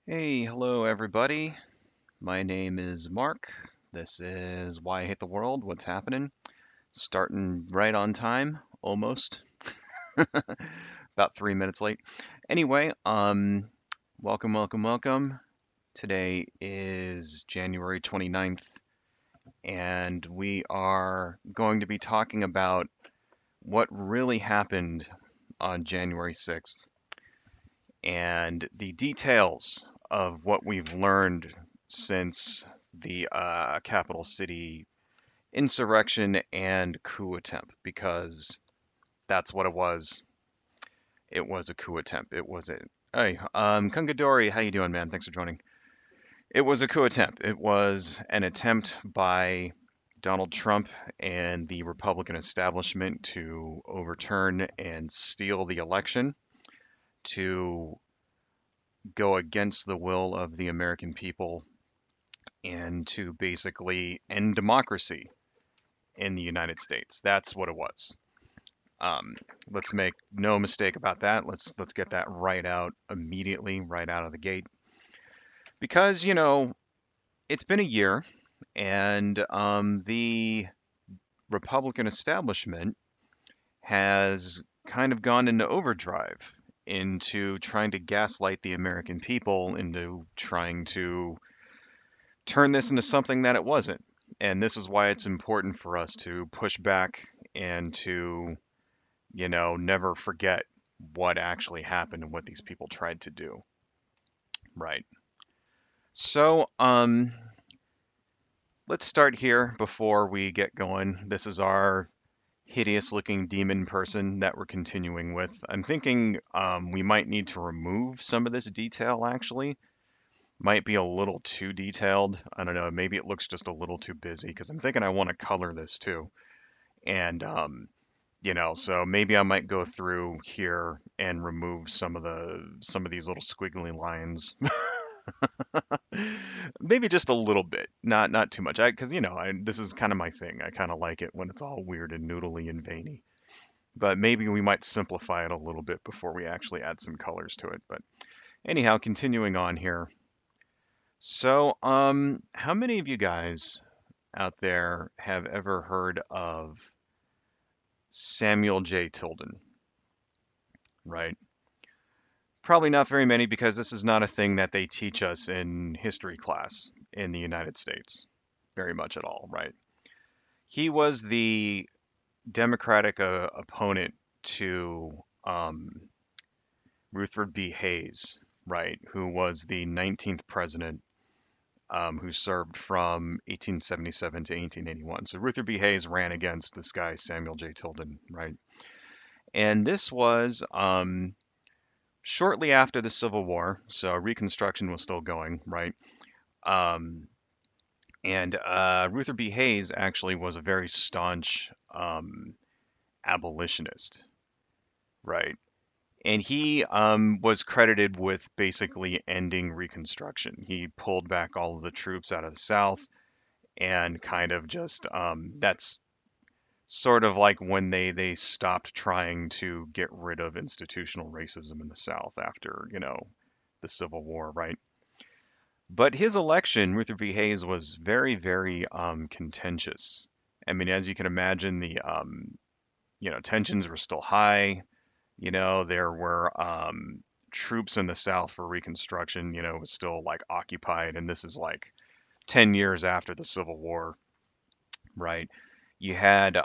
Hey, hello everybody. My name is Mark. This is Why I Hate the World. What's happening? Starting right on time, almost. About 3 minutes late. Anyway, welcome. Today is January 29th, and we are going to be talking about what really happened on January 6th and the details of what we've learned since the capital city insurrection and coup attempt, because that's what it was. It was a coup attempt. It was a Hey, Kungadori, how you doing, man? Thanks for joining. It was a coup attempt. It was an attempt by Donald Trump and the Republican establishment to overturn and steal the election, to go against the will of the American people and to basically end democracy in the United States. That's what it was. Um, let's make no mistake about that. Let's get that right out immediately, right out of the gate, because it's been a year, and the Republican establishment has kind of gone into overdrive into trying to gaslight the American people into trying to turn this into something that it wasn't. And this is why it's important for us to push back and to, never forget what actually happened and what these people tried to do. Right. So, let's start here before we get going. This is our hideous looking demon person that we're continuing with. I'm thinking we might need to remove some of this detail actually. Might be a little too detailed. I don't know. Maybe it looks just a little too busy because I'm thinking I want to color this too. And so maybe I might go through here and remove some of these little squiggly lines. Maybe just a little bit, not too much. Because this is kind of my thing. I kind of like it when it's all weird and noodly and veiny. But maybe we might simplify it a little bit before we actually add some colors to it. But anyhow, continuing on here. So, how many of you guys out there have ever heard of Samuel J. Tilden? Right? Probably not very many because this is not a thing that they teach us in history class in the United States, very much at all, right? He was the Democratic opponent to Rutherford B. Hayes, right, who was the 19th president who served from 1877 to 1881. So Ruther B. Hayes ran against this guy, Samuel J. Tilden, right? And this was shortly after the Civil War, so Reconstruction was still going, right? Um, and Ruther B. Hayes actually was a very staunch abolitionist, right? And he was credited with basically ending Reconstruction. He pulled back all of the troops out of the South and kind of just that's sort of like when they stopped trying to get rid of institutional racism in the South after the Civil War, right? But his election, Ruther B. Hayes, was very contentious. I mean, as you can imagine, the tensions were still high. There were troops in the South for Reconstruction. Was still like occupied, and this is like 10 years after the Civil War, right? You had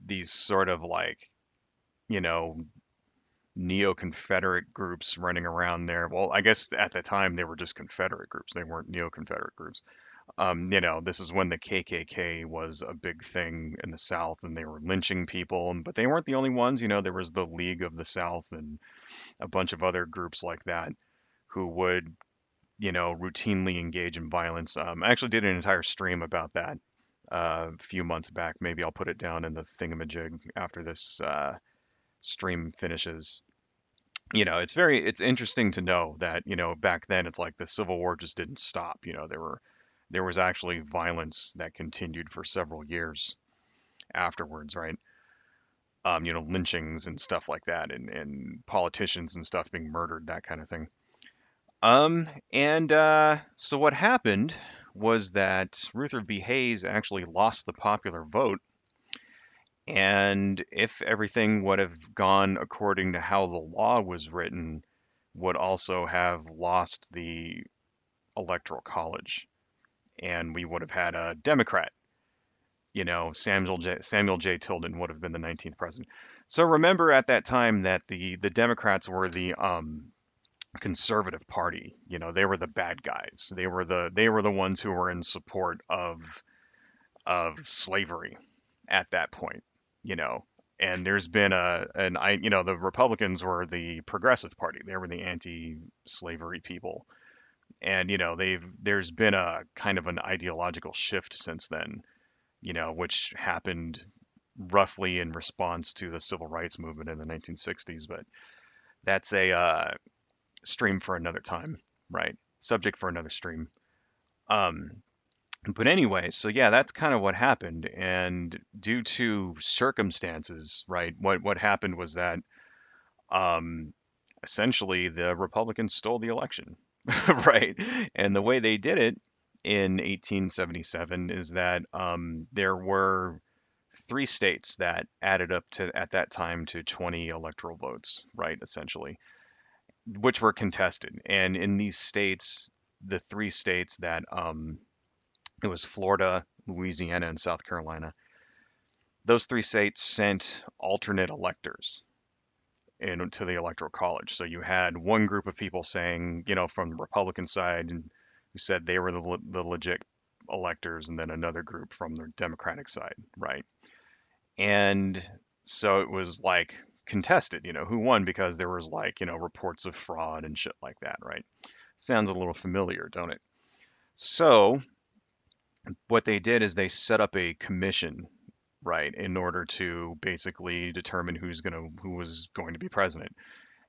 these sort of like, you know, neo-Confederate groups running around there. Well, I guess at the time they were just Confederate groups. They weren't neo-Confederate groups. This is when the KKK was a big thing in the South and they were lynching people, but they weren't the only ones. There was the League of the South and a bunch of other groups like that who would, routinely engage in violence. I actually did an entire stream about that a few months back. Maybe I'll put it down in the thingamajig after this stream finishes. It's interesting to know that, back then it's like the Civil War just didn't stop. There was actually violence that continued for several years afterwards, right? Lynchings and stuff like that, and politicians and stuff being murdered, that kind of thing. So what happened was that Ruther B. Hayes actually lost the popular vote, and if everything would have gone according to how the law was written, would also have lost the electoral college, and we would have had a Democrat. Samuel J. Tilden would have been the 19th president. So remember at that time that the Democrats were the conservative party. They were the bad guys. They were the ones who were in support of slavery at that point. You know, and there's been the Republicans were the progressive party. They were the anti-slavery people. And there's been a kind of an ideological shift since then, which happened roughly in response to the civil rights movement in the 1960s. But that's a stream for another time, right? Subject for another stream. Um, but anyway, so yeah, that's kind of what happened. And due to circumstances, right, what happened was that um, essentially the Republicans stole the election, right? And the way they did it in 1877 is that there were three states that added up to at that time to 20 electoral votes, right? Essentially, which were contested. And in these states, the three states that it was Florida, Louisiana, and South Carolina. Those three states sent alternate electors into the electoral college. So you had one group of people saying, from the Republican side, and who said they were the legit electors, and then another group from the Democratic side, right? And so it was like contested, who won, because there was like, reports of fraud and shit like that, right? Sounds a little familiar, don't it? So what they did is they set up a commission, right, in order to basically determine who was going to be president.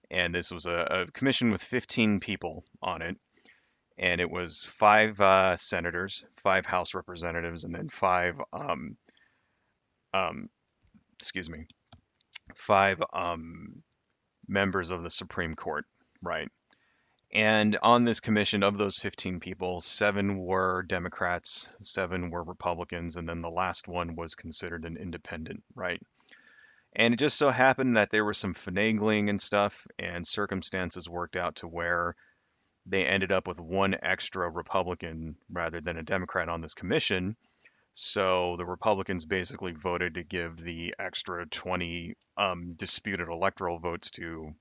And this was a commission with 15 people on it, and it was five senators, five House representatives, and then um, excuse me, five members of the Supreme Court, right? And on this commission, of those 15 people, seven were Democrats, seven were Republicans, and then the last one was considered an independent, right? And it just so happened that there was some finagling and stuff, and circumstances worked out to where they ended up with one extra Republican rather than a Democrat on this commission. So the Republicans basically voted to give the extra 20 disputed electoral votes to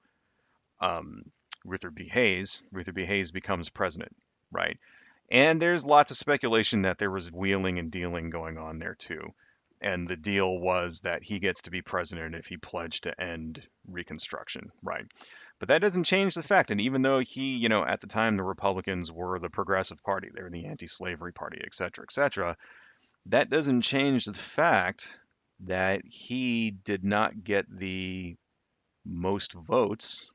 um, Ruther B. Hayes. Ruther B. Hayes becomes president, right? And there's lots of speculation that there was wheeling and dealing going on there too. And the deal was that he gets to be president if he pledged to end Reconstruction, right? But that doesn't change the fact. And even though at the time, the Republicans were the progressive party, they were the anti slavery party, et cetera, et cetera, that doesn't change the fact that he did not get the most votes.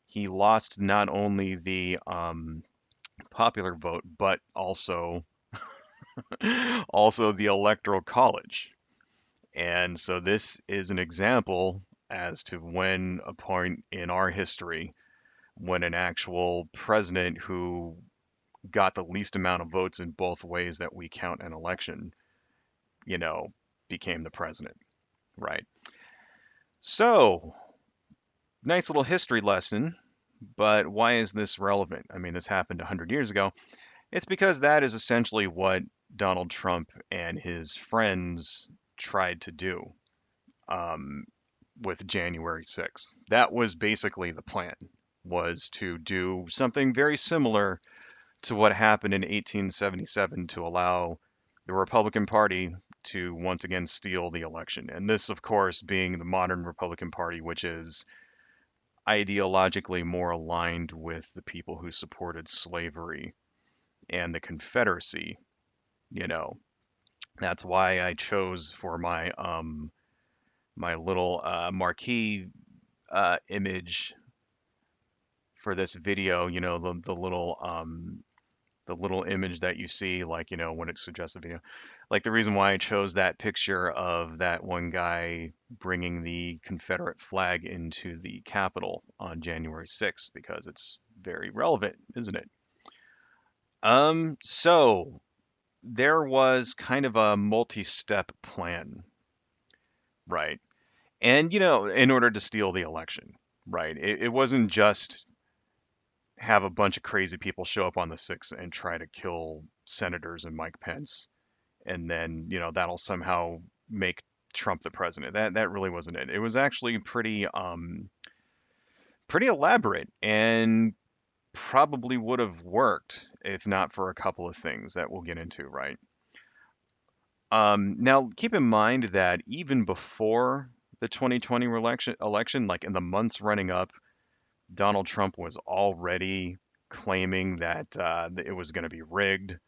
He lost not only the popular vote, but also the electoral college. And so this is an example as to when a point in our history when an actual president who got the least amount of votes in both ways that we count an election, you know, became the president, right? So, nice little history lesson, but why is this relevant? I mean, this happened 100 years ago. It's because that is essentially what Donald Trump and his friends tried to do um, with January 6th. That was basically the plan, was to do something very similar to what happened in 1877 to allow the Republican Party to once again steal the election. And this, of course, being the modern Republican Party, which is ideologically more aligned with the people who supported slavery and the Confederacy, you know. That's why I chose for my little marquee image for this video, the little image that you see, like, when it suggests a video. Like, the reason why I chose that picture of that one guy bringing the Confederate flag into the Capitol on January 6th, because it's very relevant, isn't it? So there was kind of a multi-step plan, right? And in order to steal the election, right? It wasn't just have a bunch of crazy people show up on the 6th and try to kill senators and Mike Pence, and then that'll somehow make Trump the president. That really wasn't it. It was actually pretty elaborate, and probably would have worked if not for a couple of things that we'll get into, right? Now keep in mind that even before the 2020 election, like in the months running up, Donald Trump was already claiming that it was going to be rigged.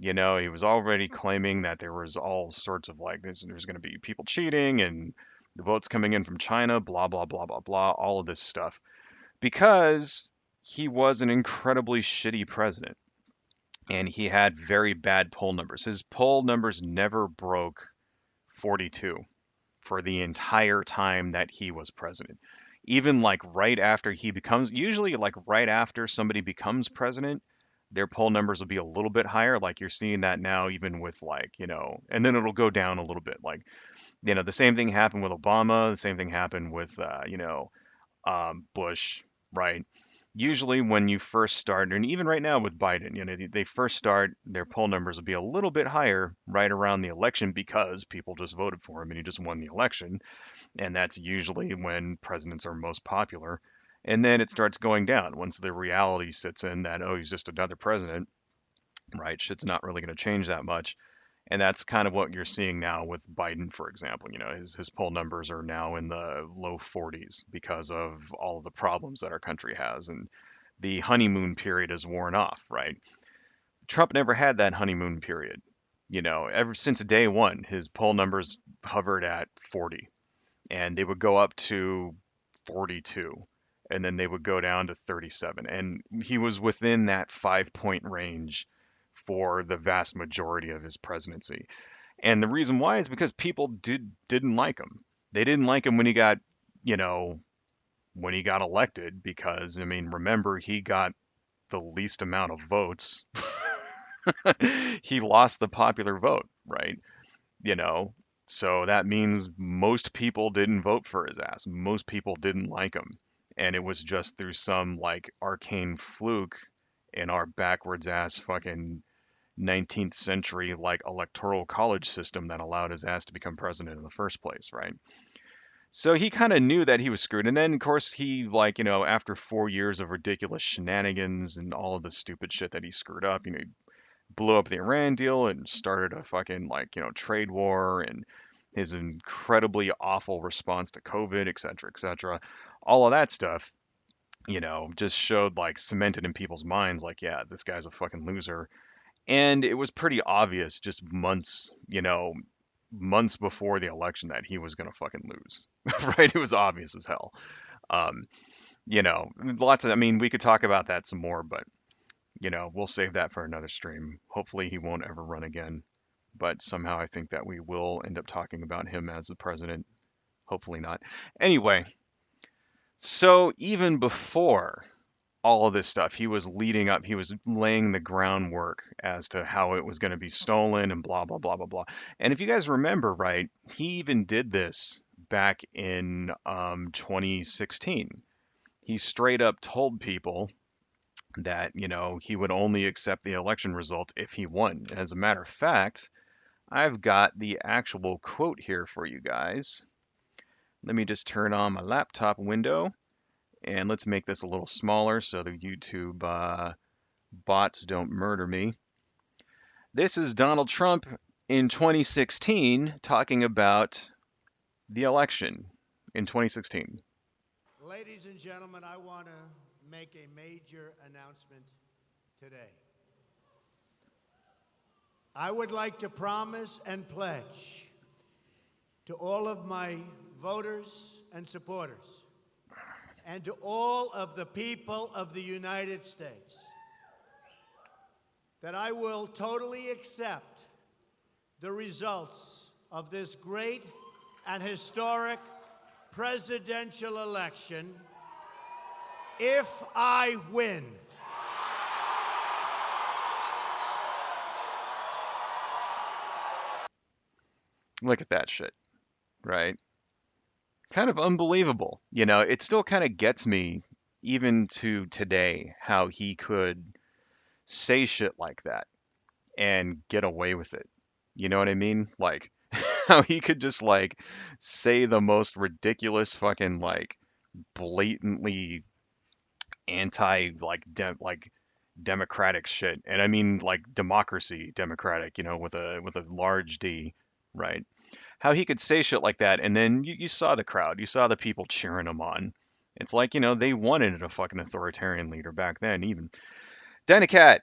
He was already claiming that there was all sorts of like there's going to be people cheating and the votes coming in from China, blah blah blah blah blah, all of this stuff because he was an incredibly shitty president and he had very bad poll numbers. His poll numbers never broke 42 for the entire time that he was president. Even like right after he becomes, usually like right after somebody becomes president, their poll numbers will be a little bit higher. Like you're seeing that now, even with like, and then it'll go down a little bit. Like, the same thing happened with Obama. The same thing happened with, Bush, right? Usually when you first start, and even right now with Biden, they first start, their poll numbers will be a little bit higher right around the election because people just voted for him and he just won the election. And that's usually when presidents are most popular. And then it starts going down once the reality sits in that, oh, he's just another president, right? Shit's not really going to change that much. And that's kind of what you're seeing now with Biden, for example. His poll numbers are now in the low 40s because of all of the problems that our country has. And the honeymoon period is worn off, right? Trump never had that honeymoon period. Ever since day one, his poll numbers hovered at 40 and they would go up to 42 and then they would go down to 37 and he was within that 5 point range for the vast majority of his presidency. And the reason why is because people didn't like him. They didn't like him when he got, you know, when he got elected because I mean, remember he got the least amount of votes. He lost the popular vote, right? you know. So that means most people didn't vote for his ass. Most people didn't like him. And it was just through some like arcane fluke in our backwards ass fucking 19th century like electoral college system that allowed his ass to become president in the first place, right? So he kind of knew that he was screwed. And then, of course, he, like, after 4 years of ridiculous shenanigans and all of the stupid shit that he screwed up, he blew up the Iran deal and started a fucking like trade war and his incredibly awful response to COVID, et cetera, et cetera. All of that stuff, just showed like cemented in people's minds like, yeah, this guy's a fucking loser. And it was pretty obvious just months before the election that he was gonna fucking lose. Right? It was obvious as hell. Um, lots of I mean, we could talk about that some more, but we'll save that for another stream. Hopefully, he won't ever run again. But somehow I think that we will end up talking about him as the president. Hopefully not. Anyway, so even before all of this stuff, he was leading up, he was laying the groundwork as to how it was going to be stolen and blah, blah, blah, blah, blah. And if you guys remember, right, he even did this back in 2016. He straight up told people that, he would only accept the election results if he won. And as a matter of fact, I've got the actual quote here for you guys. Let me just turn on my laptop window and let's make this a little smaller so the YouTube bots don't murder me. This is Donald Trump in 2016 talking about the election in 2016. Ladies and gentlemen, I want to make a major announcement today. I would like to promise and pledge to all of my voters and supporters and to all of the people of the United States that I will totally accept the results of this great and historic presidential election if I win, Look at that shit, right? Kind of unbelievable. It still kind of gets me even to today how he could say shit like that and get away with it. You know what I mean? Like how he could just like say the most ridiculous fucking like blatantly anti like democratic shit. And I mean like democracy democratic, with a large D, right? How he could say shit like that and then you saw the crowd, you saw the people cheering him on. It's like, they wanted a fucking authoritarian leader back then even. Danicat,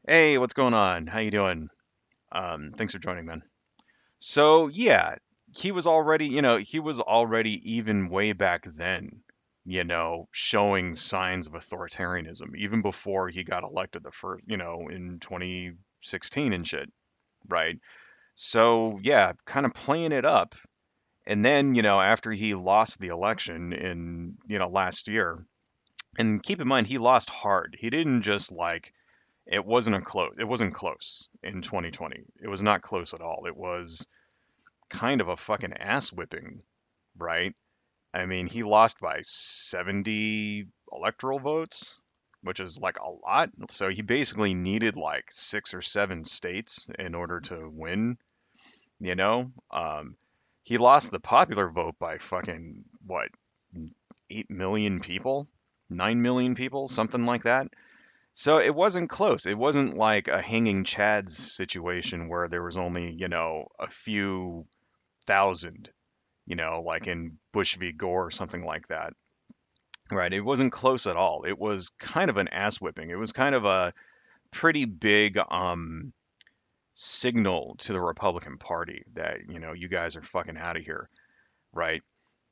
hey, what's going on? How you doing? Thanks for joining, man. So yeah, he was already even way back then, showing signs of authoritarianism even before he got elected the first, in 2016 and shit, right? So yeah, kind of playing it up. And then, after he lost the election in, last year, and keep in mind he lost hard. He didn't just like it wasn't close in 2020. It was not close at all. It was kind of a fucking ass whipping, right? I mean, he lost by 70 electoral votes, which is like a lot. So he basically needed like 6 or 7 states in order to win, you know? He lost the popular vote by fucking, what, 8 million people? 9 million people? Something like that. So it wasn't close. It wasn't like a hanging chads situation where there was only, a few thousand, like in Bush v. Gore or something like that. Right. It wasn't close at all. It was kind of an ass whipping. It was kind of a pretty big signal to the Republican Party that, you guys are fucking out of here. Right.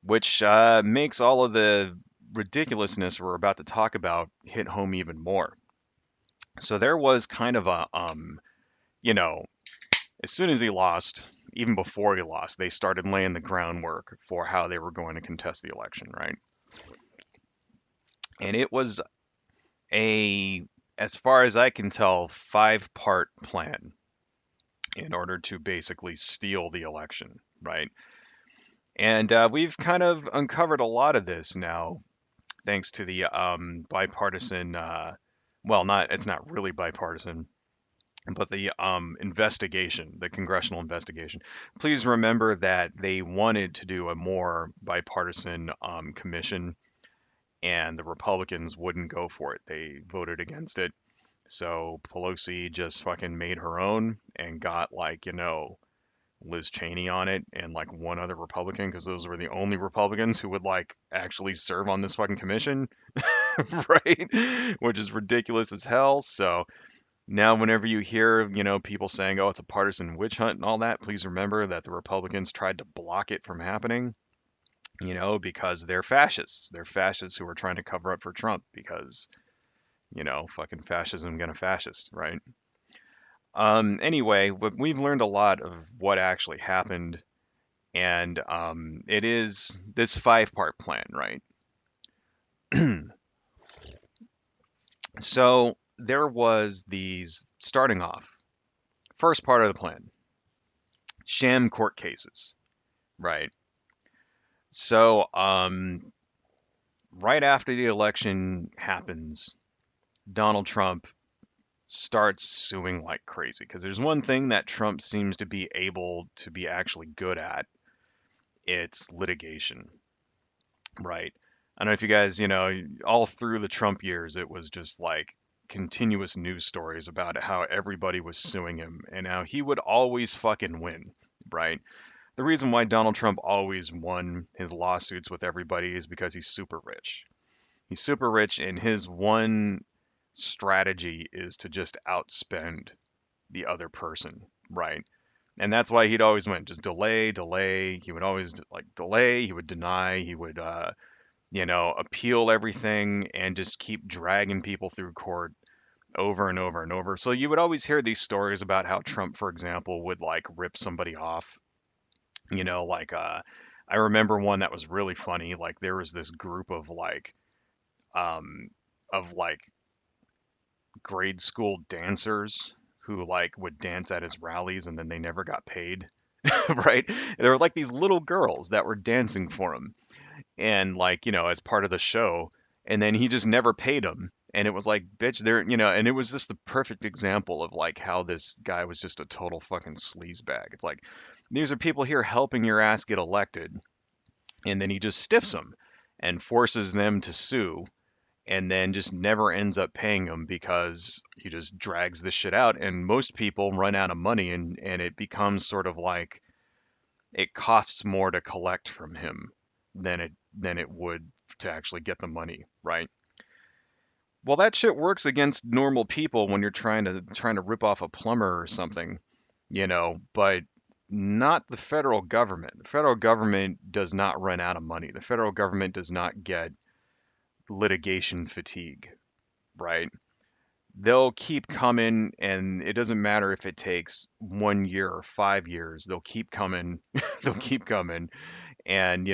Which makes all of the ridiculousness we're about to talk about hit home even more. So there was kind of a, you know, as soon as he lost, even before he lost, they started laying the groundwork for how they were going to contest the election, right? And it was a, as far as I can tell, 5-part plan in order to basically steal the election, right? And we've kind of uncovered a lot of this now, thanks to the bipartisan. Well, not it's not really bipartisan, but the investigation, the congressional investigation. Please remember that they wanted to do a more bipartisan commission, and the Republicans wouldn't go for it. They voted against it. So Pelosi just fucking made her own and got like, Liz Cheney on it and like one other Republican because those were the only Republicans who would like actually serve on this fucking commission, right? Which is ridiculous as hell. So now, whenever you hear, people saying, "Oh, it's a partisan witch hunt" and all that, please remember that the Republicans tried to block it from happening, because they're fascists. They're fascists who are trying to cover up for Trump because, fucking fascism gonna fascist, right? Anyway, we've learned a lot of what actually happened, and it is this 5-part plan, right? So there was these starting off. First part of the plan, sham court cases, right? So, right after the election happens, Donald Trump starts suing like crazy because there's one thing that Trump seems to be able to be actually good at. It's litigation, right? I don't know if you guys, all through the Trump years, it was just like continuous news stories about how everybody was suing him and how he would always fucking win, right? The reason why Donald Trump always won his lawsuits with everybody is because he's super rich. He's super rich, and his one strategy is to just outspend the other person, right? And that's why he'd always win. Just delay, delay. He would always like delay. He would deny. He would, appeal everything and just keep dragging people through court over and over and over. So you would always hear these stories about how Trump, for example, would like rip somebody off. Like I remember one that was really funny. Like there was this group of like um, of like grade school dancers who like would dance at his rallies and then they never got paid, right? There were like these little girls that were dancing for him, and like as part of the show, and then he just never paid them. And it was like, bitch, and it was just the perfect example of like how this guy was just a total fucking sleazebag. It's like these are people here helping your ass get elected, and then he just stiffs them and forces them to sue, and then just never ends up paying them because he just drags this shit out, and most people run out of money, and it becomes sort of like it costs more to collect from him than it would to actually get the money, right? Well, that shit works against normal people when you're trying to rip off a plumber or something, but not the federal government. The federal government does not run out of money. The federal government does not get litigation fatigue, right? They'll keep coming, and it doesn't matter if it takes 1 year or 5 years. They'll keep coming. They'll keep coming, and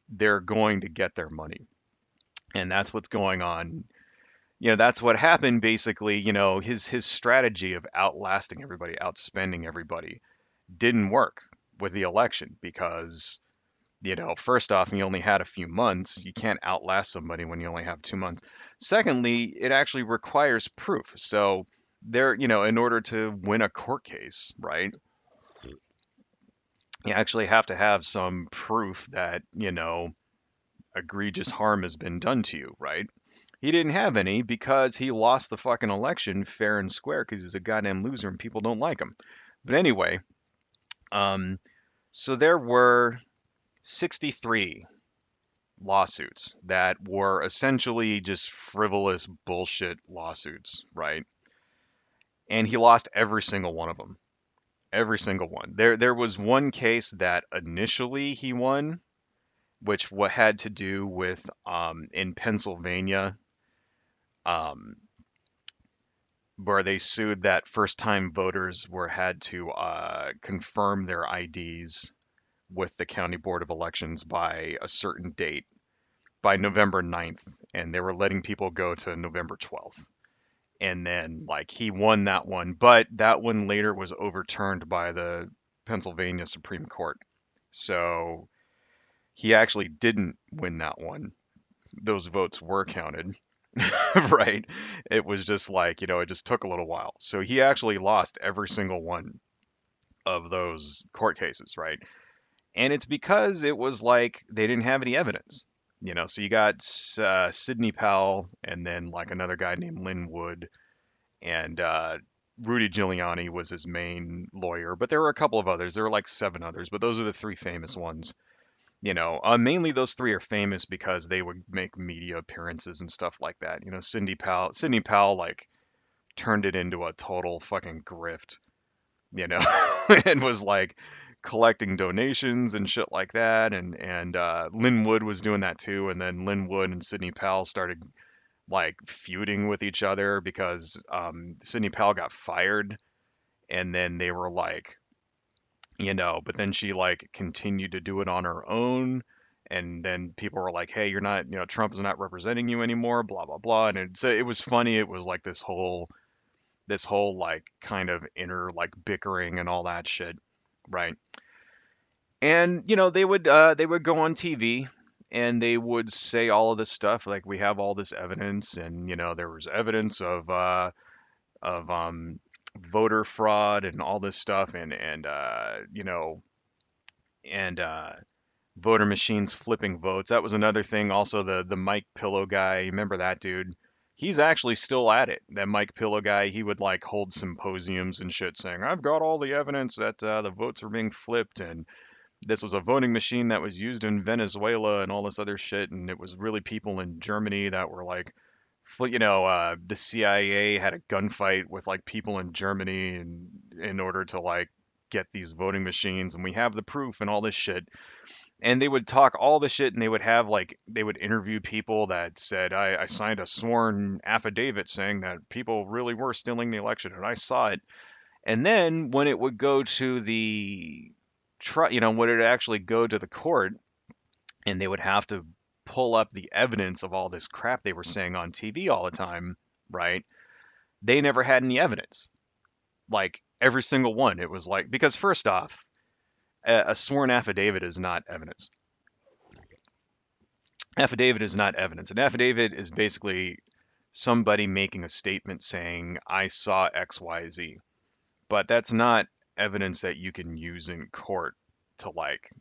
they're going to get their money, and that's what's going on. That's what happened basically. His strategy of outlasting everybody, outspending everybody, didn't work with the election because first off, he only had a few months. You can't outlast somebody when you only have 2 months. Secondly, it actually requires proof. So in order to win a court case, right, you actually have to have some proof that, egregious harm has been done to you, right? He didn't have any because he lost the fucking election fair and square because he's a goddamn loser and people don't like him. But anyway, um, so there were 63 lawsuits that were essentially just frivolous bullshit lawsuits, right? And he lost every single one of them. Every single one. There was one case that initially he won, which what had to do with in Pennsylvania, um, where they sued that first time voters were had to confirm their IDs with the county board of elections by a certain date, by November 9th, and they were letting people go to November 12th. And then like he won that one, but that one later was overturned by the Pennsylvania Supreme Court. So he actually didn't win that one. Those votes were counted, right? It was just like, it just took a little while. So he actually lost every single one of those court cases, right? And it's because it was like they didn't have any evidence. So you got Sidney Powell and then like another guy named Lynn Wood, and Rudy Giuliani was his main lawyer, but there were a couple of others. There were like seven others, but those are the three famous ones. Mainly those three are famous because they would make media appearances and stuff like that. Sidney Powell like turned it into a total fucking grift, and was like collecting donations and shit like that. And Lynn Wood was doing that too. And then Lynn Wood and Sidney Powell started like feuding with each other because Sidney Powell got fired, and then they were like, but then she like continued to do it on her own. And then people were like, hey, you're not, Trump is not representing you anymore, blah, blah, blah. And it was funny. It was like this whole like kind of inner like bickering and all that shit, right? And they would go on TV and they would say all of this stuff like we have all this evidence, and there was evidence of voter fraud and all this stuff, and voter machines flipping votes. That was another thing. Also, the Mike Pillow guy. Remember that dude? He's actually still at it. That Mike Pillow guy. He would like hold symposiums and shit, saying, "I've got all the evidence that the votes were being flipped, and this was a voting machine that was used in Venezuela and all this other shit, and it was really people in Germany that were like." The CIA had a gunfight with like people in Germany and in order to like get these voting machines, and we have the proof and all this shit. And they would talk all the shit, and they would interview people that said, I signed a sworn affidavit saying that people really were stealing the election and I saw it. And then when it would go to the when it would actually go to the court, and they would have to pull up the evidence of all this crap they were saying on TV all the time, right? They never had any evidence. Like every single one, it was like, because first off, a sworn affidavit is not evidence. Affidavit is not evidence. An affidavit is basically somebody making a statement saying, I saw XYZ. But that's not evidence that you can use in court to like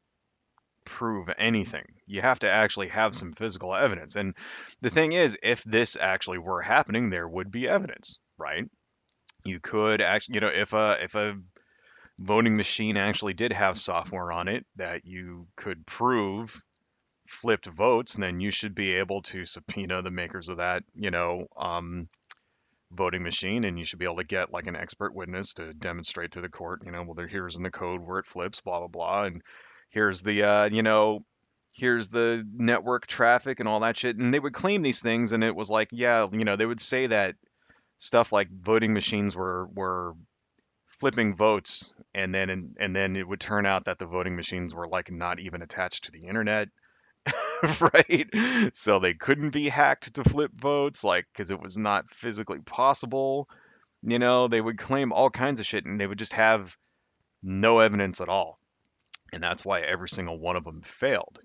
prove anything. You have to actually have some physical evidence. And the thing is, if this actually were happening, there would be evidence, right? You could actually, if a voting machine actually did have software on it that you could prove flipped votes, then you should be able to subpoena the makers of that, voting machine, and you should be able to get like an expert witness to demonstrate to the court, well, here's in the code where it flips, blah blah blah, and here's the, here's the network traffic and all that shit. And they would claim these things, and it was like, yeah, they would say that stuff like voting machines were flipping votes, and then it would turn out that the voting machines were like not even attached to the internet. Right? So they couldn't be hacked to flip votes, like, because it was not physically possible. They would claim all kinds of shit, and they would just have no evidence at all. And that's why every single one of them failed.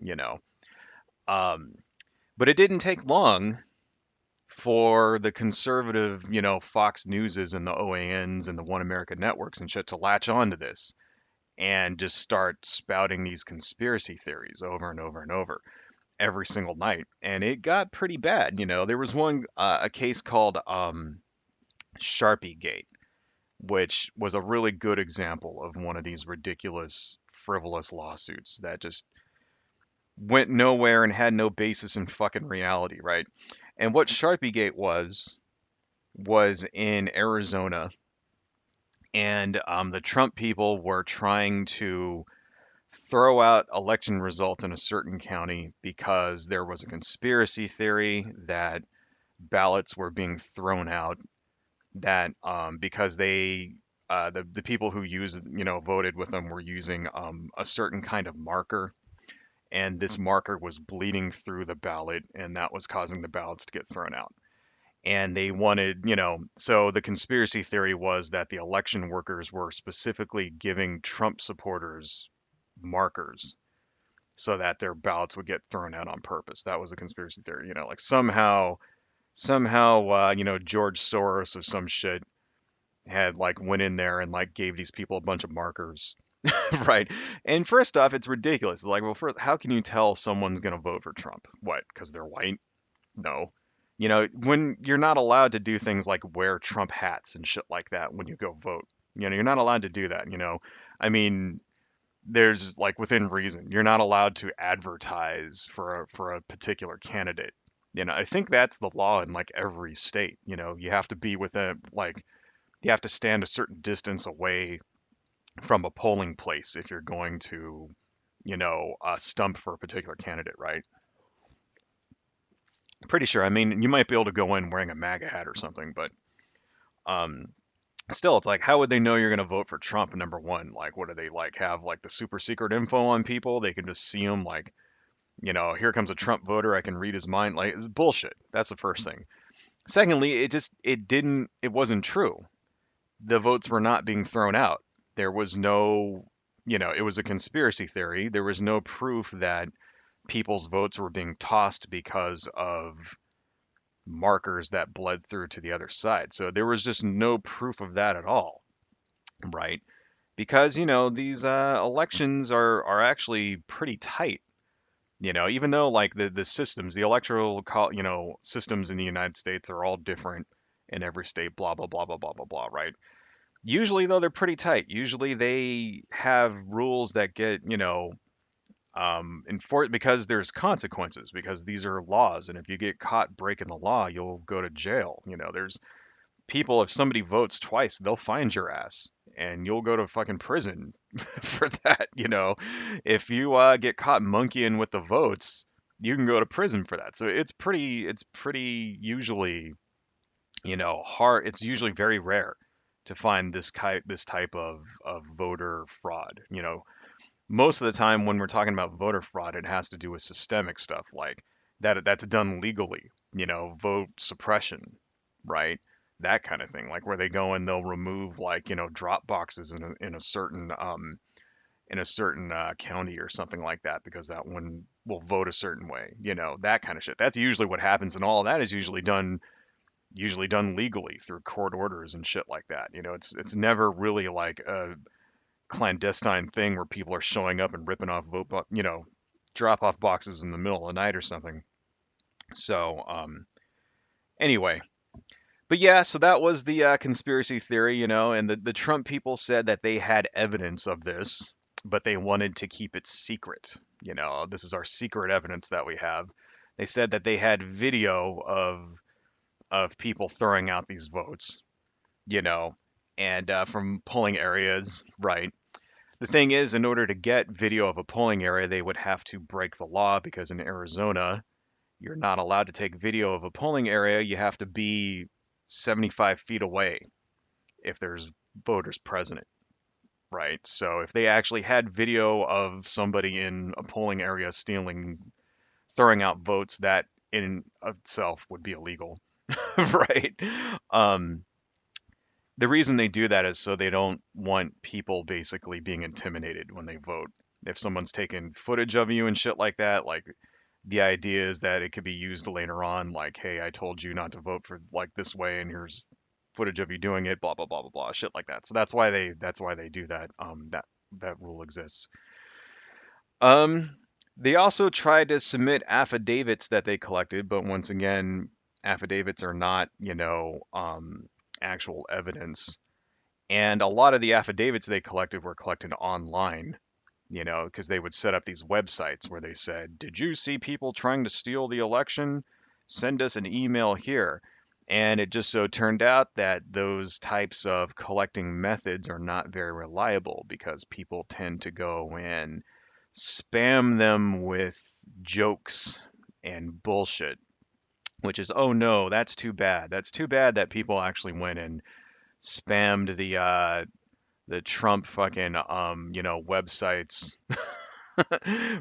Um, but it didn't take long for the conservative, Fox Newses and the OANs and the One America networks and shit to latch onto this and just start spouting these conspiracy theories over and over and over every single night, and it got pretty bad. There was a case called Sharpiegate, which was a really good example of one of these ridiculous, frivolous lawsuits that just went nowhere and had no basis in fucking reality, right? And what Sharpiegate was in Arizona, and the Trump people were trying to throw out election results in a certain county because there was a conspiracy theory that ballots were being thrown out, that because the people who voted with them were using a certain kind of marker, and this marker was bleeding through the ballot, and that was causing the ballots to get thrown out. And they wanted, so the conspiracy theory was that the election workers were specifically giving Trump supporters markers so that their ballots would get thrown out on purpose. That was a conspiracy theory, like somehow, George Soros or some shit had like went in there and like gave these people a bunch of markers, right? And first off, it's ridiculous. It's like, well, first, how can you tell someone's gonna vote for Trump? What? Because they're white? No. When you're not allowed to do things like wear Trump hats and shit like that when you go vote. You're not allowed to do that. I mean, there's like within reason. You're not allowed to advertise for a particular candidate. I think that's the law in like every state. You have to be within like you have to stand a certain distance away from a polling place if you're going to, stump for a particular candidate, right? Pretty sure. I mean, you might be able to go in wearing a MAGA hat or something, but um, still, it's like, how would they know you're going to vote for Trump? Number one, like, what do they like have like the super secret info on people? They can just see them like, here comes a Trump voter. I can read his mind. Like, it's bullshit. That's the first thing. Secondly, it wasn't true. The votes were not being thrown out. There was no, it was a conspiracy theory. There was no proof that people's votes were being tossed because of markers that bled through to the other side. So there was just no proof of that at all, right? Because, these elections are actually pretty tight. Even though like the systems, the electoral, systems in the United States are all different in every state, blah, blah, blah, blah, blah, blah, blah, right? Usually, though, they're pretty tight. Usually they have rules that get, enforced because there's consequences, because these are laws. And if you get caught breaking the law, you'll go to jail. There's people, if somebody votes twice, they'll find your ass and you'll go to fucking prison for that. If you get caught monkeying with the votes, you can go to prison for that. So it's pretty usually, hard. It's usually very rare to find this type of voter fraud. Most of the time when we're talking about voter fraud, it has to do with systemic stuff like that's done legally, vote suppression, right? That kind of thing, like where they go and they'll remove like, drop boxes in a certain county or something like that because that one will vote a certain way, that kind of shit. That's usually what happens, and all of that is usually done legally through court orders and shit like that. It's never really like a clandestine thing where people are showing up and ripping off drop off boxes in the middle of the night or something. So, anyway, but yeah, so that was the conspiracy theory, and the Trump people said that they had evidence of this, but they wanted to keep it secret. This is our secret evidence that we have. They said that they had video of people throwing out these votes, you know, and from polling areas, right? The thing is, in order to get video of a polling area, they would have to break the law because in Arizona, you're not allowed to take video of a polling area. You have to be 75 feet away if there's voters present, right? So if they actually had video of somebody in a polling area throwing out votes, that in of itself would be illegal, right? Um, the reason they do that is so they don't want people basically being intimidated when they vote. If someone's taking footage of you and shit like that, like the idea is that it could be used later on, like, hey, I told you not to vote for like this way, and here's footage of you doing it, blah blah blah blah blah, shit like that. So that's why they do that. That rule exists. Um, they also tried to submit affidavits that they collected, but once again, affidavits are not, actual evidence. And a lot of the affidavits they collected were collected online, because they would set up these websites where they said, "Did you see people trying to steal the election? Send us an email here." And it just so turned out that those types of collecting methods are not very reliable because people tend to go and spam them with jokes and bullshit, which is, oh no, that's too bad. That's too bad that people actually went and spammed the Trump fucking websites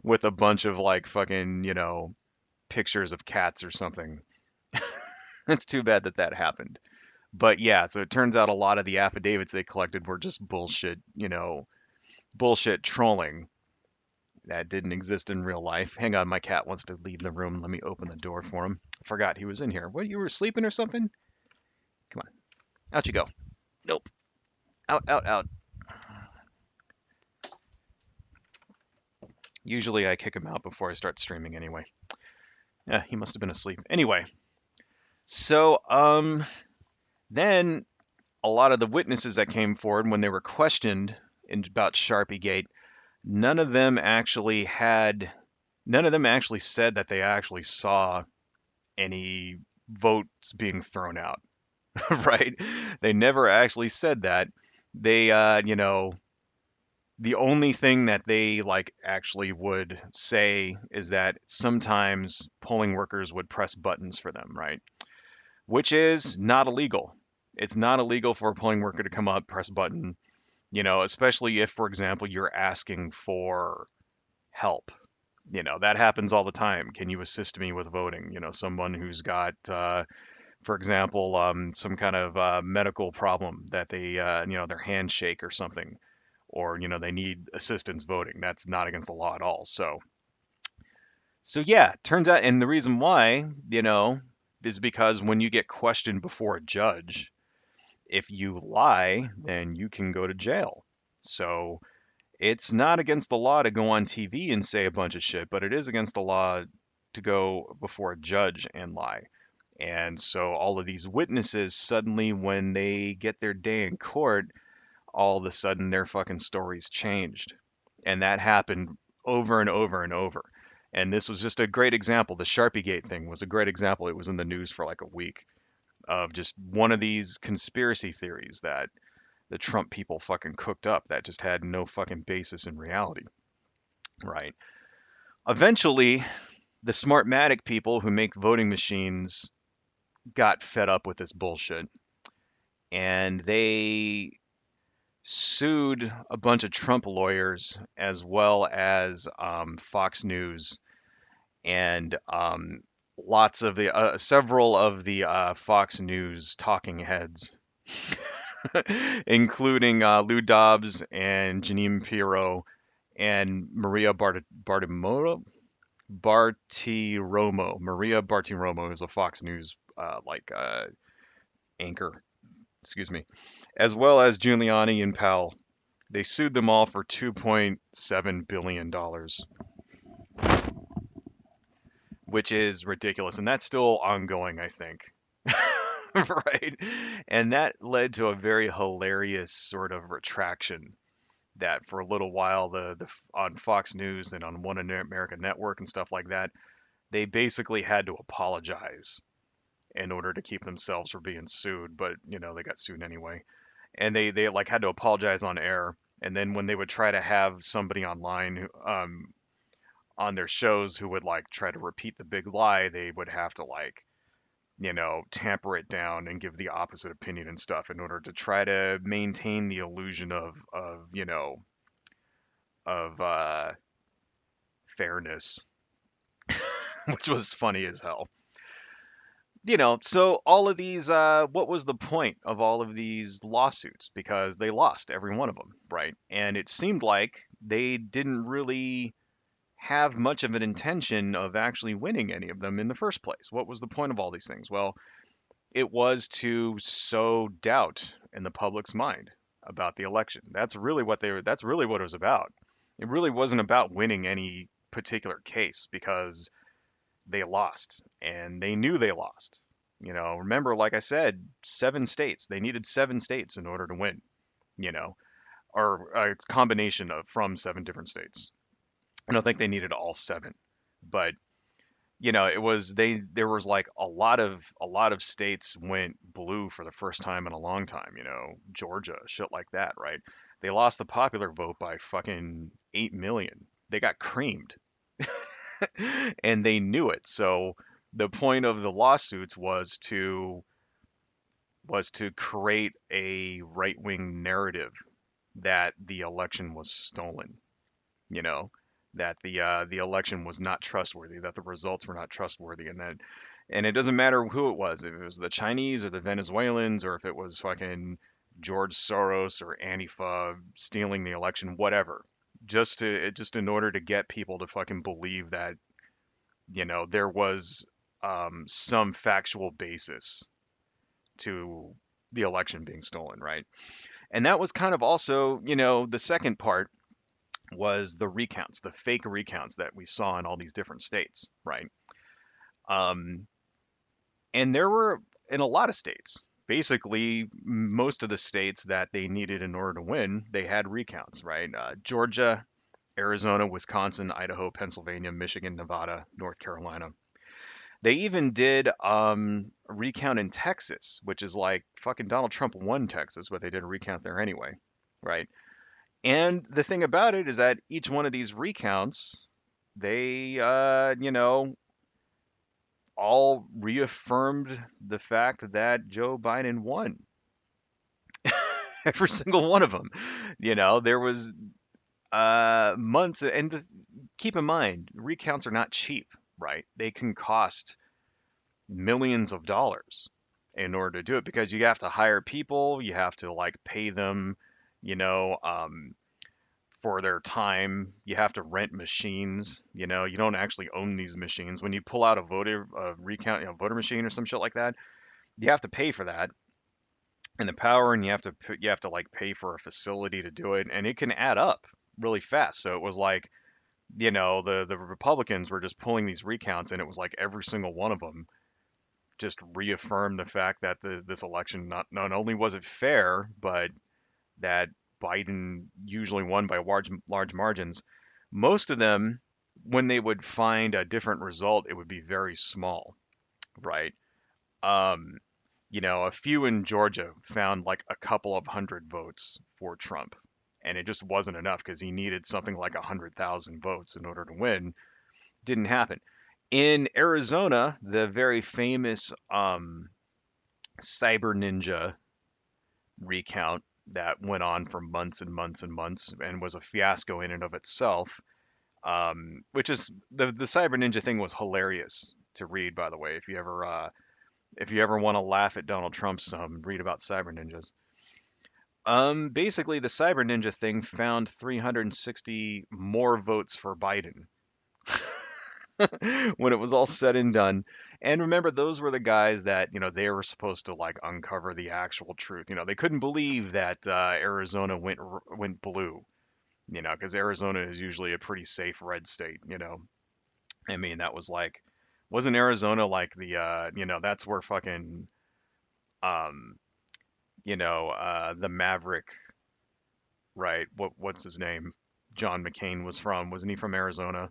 with a bunch of like fucking pictures of cats or something. It's too bad that that happened. But yeah, so it turns out a lot of the affidavits they collected were just bullshit, bullshit trolling that didn't exist in real life. Hang on, my cat wants to leave the room. Let me open the door for him. I forgot he was in here. What, you were sleeping or something? Come on, out you go. Nope. Out, out, out. Usually I kick him out before I start streaming anyway. Yeah, he must have been asleep. Anyway, so then a lot of the witnesses that came forward when they were questioned about Sharpiegate, none of them actually had none of them actually said that they actually saw any votes being thrown out, right? They never actually said that. They the only thing that they like actually would say is that sometimes polling workers would press buttons for them, right? Which is not illegal. It's not illegal for a polling worker to come up, press a button, especially if, for example, you're asking for help. That happens all the time. Can you assist me with voting? Someone who's got, for example, some kind of medical problem that they, their hand shake or something, or, they need assistance voting. That's not against the law at all. So yeah, turns out, and the reason why, is because when you get questioned before a judge, if you lie, then you can go to jail. So it's not against the law to go on TV and say a bunch of shit, but it is against the law to go before a judge and lie. And so all of these witnesses suddenly, when they get their day in court, all of a sudden their fucking stories changed. And that happened over and over and over. And this was just a great example. The Sharpiegate thing was a great example. It was in the news for like a week of just one of these conspiracy theories that the Trump people fucking cooked up that just had no fucking basis in reality, right? Eventually, the Smartmatic people who make voting machines got fed up with this bullshit and they sued a bunch of Trump lawyers as well as Fox News. and lots of the several of the Fox News talking heads, including Lou Dobbs and Janine Pirro and Maria Bartiromo is a Fox News anchor, excuse me, as well as Giuliani and Powell. They sued them all for $2.7 billion, which is ridiculous. And that's still ongoing, I think. Right? And that led to a very hilarious sort of retraction that for a little while on Fox News and on One American Network and stuff like that, they basically had to apologize in order to keep themselves from being sued, but they got sued anyway. And they like had to apologize on air. And then when they would try to have somebody online on their shows who would like try to repeat the big lie, they would have to like tamper it down and give the opposite opinion and stuff in order to try to maintain the illusion of fairness, which was funny as hell. So all of these, what was the point of all of these lawsuits? Because they lost every one of them, right? And it seemed like they didn't really have much of an intention of actually winning any of them in the first place. What was the point of all these things? Well, it was to sow doubt in the public's mind about the election. That's really what it was about. It really wasn't about winning any particular case because they lost and they knew they lost. Remember, like I said, 7 states. They needed 7 states in order to win, you know, or a combination of from 7 different states. I don't think they needed all 7, but it was there was like a lot of states went blue for the first time in a long time, Georgia, shit like that, right? They lost the popular vote by fucking 8 million. They got creamed and they knew it. So the point of the lawsuits was to create a right-wing narrative that the election was stolen, you know, that the election was not trustworthy, that the results were not trustworthy, and it doesn't matter who it was, if it was the Chinese or the Venezuelans or if it was fucking George Soros or Antifa stealing the election, whatever, just in order to get people to fucking believe that there was some factual basis to the election being stolen, right? And that was kind of also, the second part was the recounts, the fake recounts that we saw in all these different states, right? Um, and there were in a lot of states. Basically, most of the states that they needed in order to win, they had recounts, right? Georgia, Arizona, Wisconsin, Idaho, Pennsylvania, Michigan, Nevada, North Carolina. They even did a recount in Texas, which is like fucking Donald Trump won Texas, but they did a recount there anyway, right? And the thing about it is that each one of these recounts, they, all reaffirmed the fact that Joe Biden won. Every single one of them. There was months, and keep in mind, recounts are not cheap, right? They can cost millions of dollars in order to do it because you have to hire people, you have to like pay them, you know, um, for their time. You have to rent machines. You don't actually own these machines. When you pull out a recount, voter machine or some shit like that, you have to pay for that and the power, and you have to like pay for a facility to do it, and it can add up really fast. So it was like, the Republicans were just pulling these recounts, and it was like every single one of them just reaffirmed the fact that this election not only was it fair, but that Biden usually won by large margins. Most of them, when they would find a different result, it would be very small, right? Um, a few in Georgia found like a couple of hundred votes for Trump, and it just wasn't enough because he needed something like 100,000 votes in order to win. Didn't happen. In Arizona, the very famous Cyber Ninja recount that went on for months and months and months and was a fiasco in and of itself. Which is the Cyber Ninja thing was hilarious to read, by the way. If you ever want to laugh at Donald Trump some, read about Cyber Ninjas. Basically, the Cyber Ninja thing found 360 more votes for Biden when it was all said and done. And remember, those were the guys that, they were supposed to like uncover the actual truth. They couldn't believe that Arizona went blue, because Arizona is usually a pretty safe red state. I mean, that was like, wasn't Arizona like that's where fucking, um, the Maverick, right? What's his name? John McCain was from. Wasn't he from Arizona?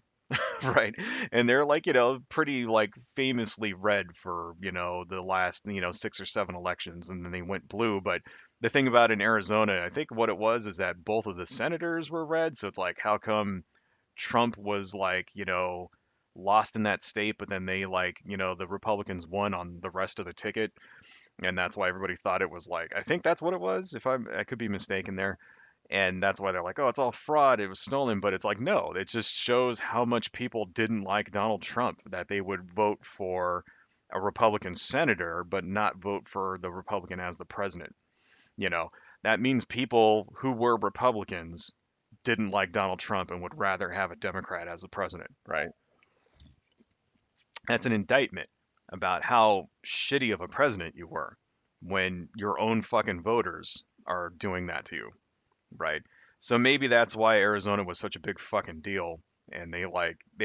Right. And they're like, pretty like famously red for, the last, 6 or 7 elections, and then they went blue. But the thing about in Arizona, I think what it was is that both of the senators were red. So it's like, how come Trump was like, lost in that state, but then they like, the Republicans won on the rest of the ticket. And that's why everybody thought it was like, I think that's what it was. I could be mistaken there. And that's why they're like, oh, it's all fraud. It was stolen. But it's like, no, it just shows how much people didn't like Donald Trump, that they would vote for a Republican senator, but not vote for the Republican as the president. You know, that means people who were Republicans didn't like Donald Trump and would rather have a Democrat as the president, right? That's an indictment about how shitty of a president you were when your own fucking voters are doing that to you, right? So maybe that's why Arizona was such a big fucking deal. And they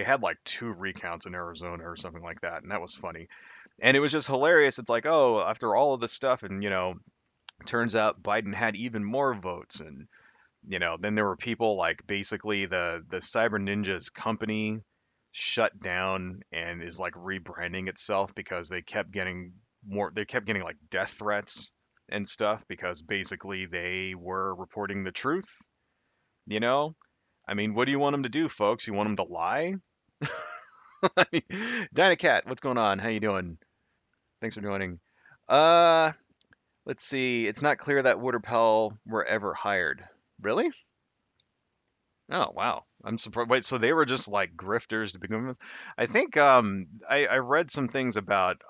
had like 2 recounts in Arizona or something like that, and that was funny. And it was just hilarious. It's like, oh, after all of this stuff, and turns out Biden had even more votes, and then there were people like basically the Cyber Ninjas company shut down and is like rebranding itself because they kept getting like death threats and stuff because basically they were reporting the truth, you know? I mean, what do you want them to do, folks? You want them to lie? I mean, Dynacat, what's going on? How you doing? Thanks for joining. Uh, let's see. It's not clear that Wood or Pell were ever hired. Really? Oh, wow. I'm surprised. Wait, so they were just like grifters to begin with? I think I read some things about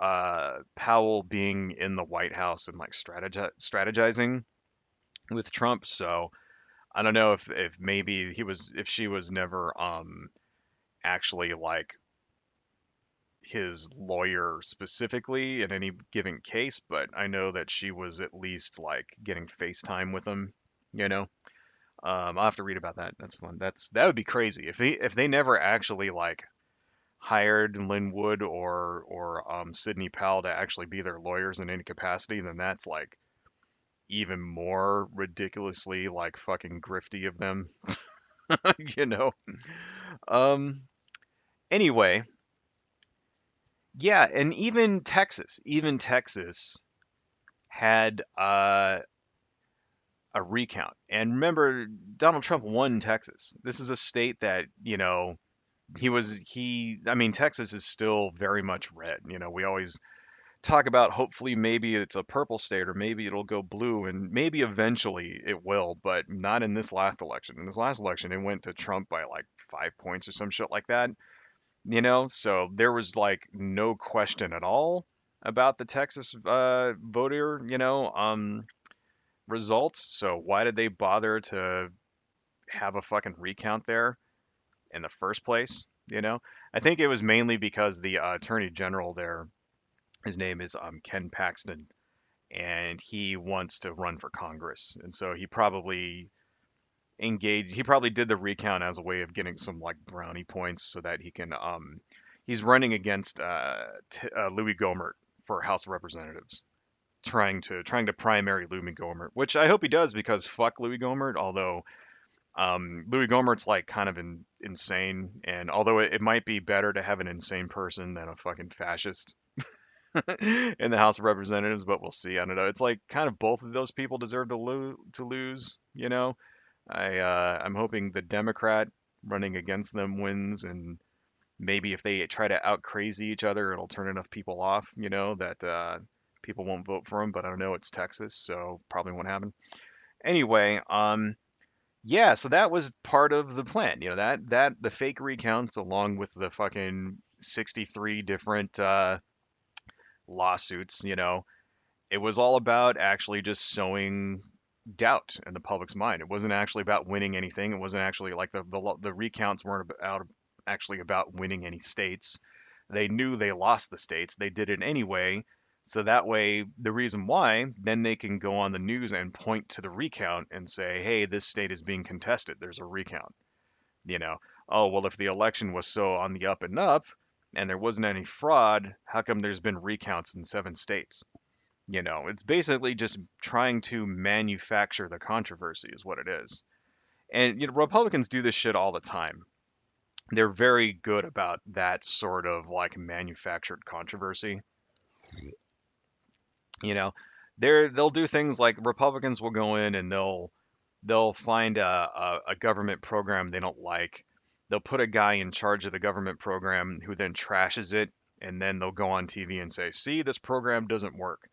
Powell being in the White House and like strategizing with Trump. So I don't know if maybe if she was never actually like his lawyer specifically in any given case, but I know that she was at least like getting FaceTime with him, you know. I'll have to read about that. That's fun. That would be crazy if they never actually like hired Lynn Wood or Sidney Powell to actually be their lawyers in any capacity. Then that's like even more ridiculously like fucking grifty of them, you know. Um. Anyway, yeah, and even Texas had a recount. And remember, Donald Trump won Texas. This is a state that, I mean, Texas is still very much red. We always talk about hopefully maybe it's a purple state or maybe it'll go blue and maybe eventually it will, but not in this last election. In this last election, it went to Trump by like 5 points or some shit like that, So there was like no question at all about the Texas voter, results. So why did they bother to have a fucking recount there in the first place? I think it was mainly because the attorney general there, his name is Ken Paxton, and he wants to run for Congress, and so he probably did the recount as a way of getting some like brownie points so that he can he's running against Louis Gohmert for House of Representatives, trying to primary Louis Gohmert, which I hope he does because fuck Louis Gohmert. Although Louis Gohmert's like kind of insane, and although it might be better to have an insane person than a fucking fascist in the House of Representatives, but we'll see. I don't know. It's like kind of both of those people deserve to lose. I'm hoping the Democrat running against them wins, and maybe if they try to out crazy each other, it'll turn enough people off. That people won't vote for him. But I don't know. It's Texas, so probably won't happen. Anyway, Yeah, so that was part of the plan. That the fake recounts along with the fucking 63 different lawsuits, it was all about actually just sowing doubt in the public's mind. It wasn't actually about winning anything. It wasn't actually like the recounts weren't about actually about winning any states. They knew they lost the states. They did it anyway. So that way, the reason why, then they can go on the news and point to the recount and say, hey, this state is being contested. There's a recount. You know, oh, well, if the election was so on the up and up and there wasn't any fraud, how come there's been recounts in 7 states? It's basically just trying to manufacture the controversy, is what it is. And Republicans do this shit all the time. They're very good about that sort of like manufactured controversy. You know, they'll do things like Republicans will go in and they'll find a government program they don't like. They'll put a guy in charge of the government program who then trashes it, and then they'll go on TV and say, "See, this program doesn't work."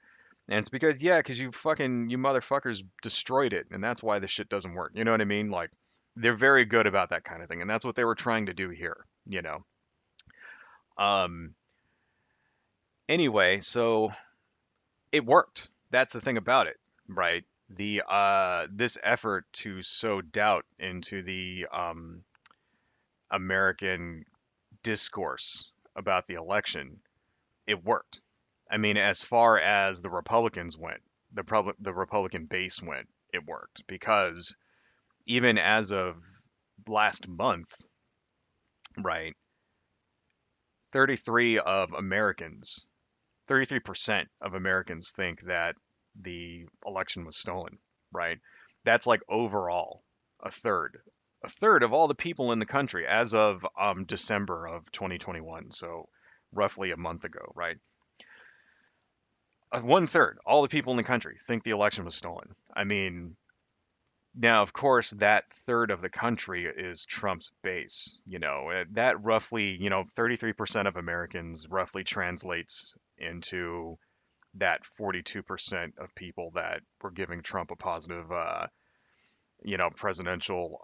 And it's because, yeah, because you motherfuckers destroyed it, and that's why this shit doesn't work. You know what I mean? Like, they're very good about that kind of thing, and that's what they were trying to do here. Um, anyway, so it worked. That's the thing about it, right? The this effort to sow doubt into the American discourse about the election, it worked. I mean, as far as the Republicans went, the Republican base went, it worked because even as of last month, right, 33 of Americans, 33% of Americans think that the election was stolen, right? That's like overall a third. A third of all the people in the country as of December of 2021, so roughly a month ago, right? One third, all the people in the country think the election was stolen. I mean, now, of course, that third of the country is Trump's base. That roughly, 33% of Americans roughly translates into that 42% of people that were giving Trump a positive, presidential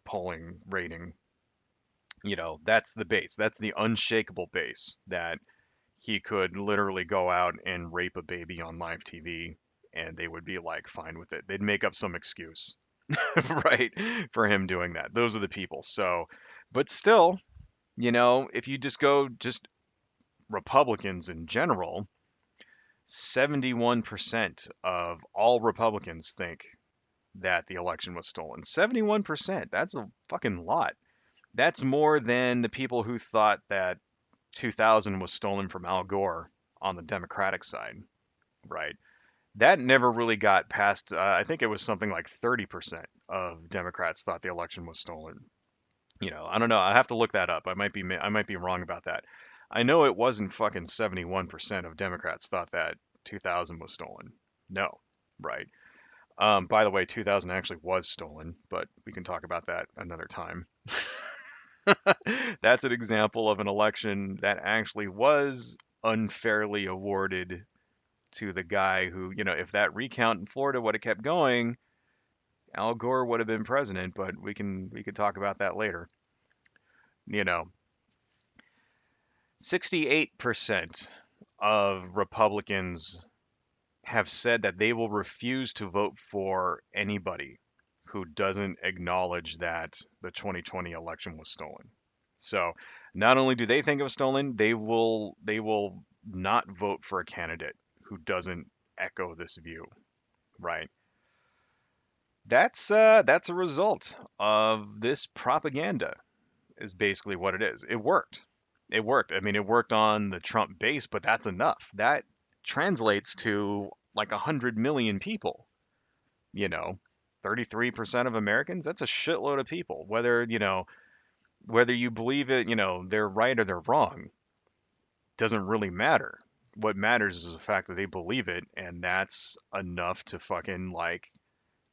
polling rating. That's the base. That's the unshakable base that he could literally go out and rape a baby on live TV and they would be like fine with it. They'd make up some excuse, right, for him doing that. Those are the people. So, but still, if you just go just Republicans in general, 71% of all Republicans think that the election was stolen. 71%. That's a fucking lot. That's more than the people who thought that 2000 was stolen from Al Gore on the Democratic side, right? That never really got past, I think it was something like 30% of Democrats thought the election was stolen. I don't know. I have to look that up. I might be wrong about that. I know it wasn't fucking 71% of Democrats thought that 2000 was stolen. No, right? By the way, 2000 actually was stolen, but we can talk about that another time. That's an example of an election that actually was unfairly awarded to the guy who, if that recount in Florida would have kept going, Al Gore would have been president, but we can talk about that later. You know, 68% of Republicans have said that they will refuse to vote for anybody who doesn't acknowledge that the 2020 election was stolen. So, not only do they think it was stolen, they will not vote for a candidate who doesn't echo this view, right? That's a result of this propaganda is basically what it is. It worked. It worked. I mean, it worked on the Trump base, but that's enough. That translates to like 100 million people, you know. 33% of Americans, that's a shitload of people. Whether you believe it, they're right or they're wrong, doesn't really matter. What matters is the fact that they believe it, and that's enough to fucking like,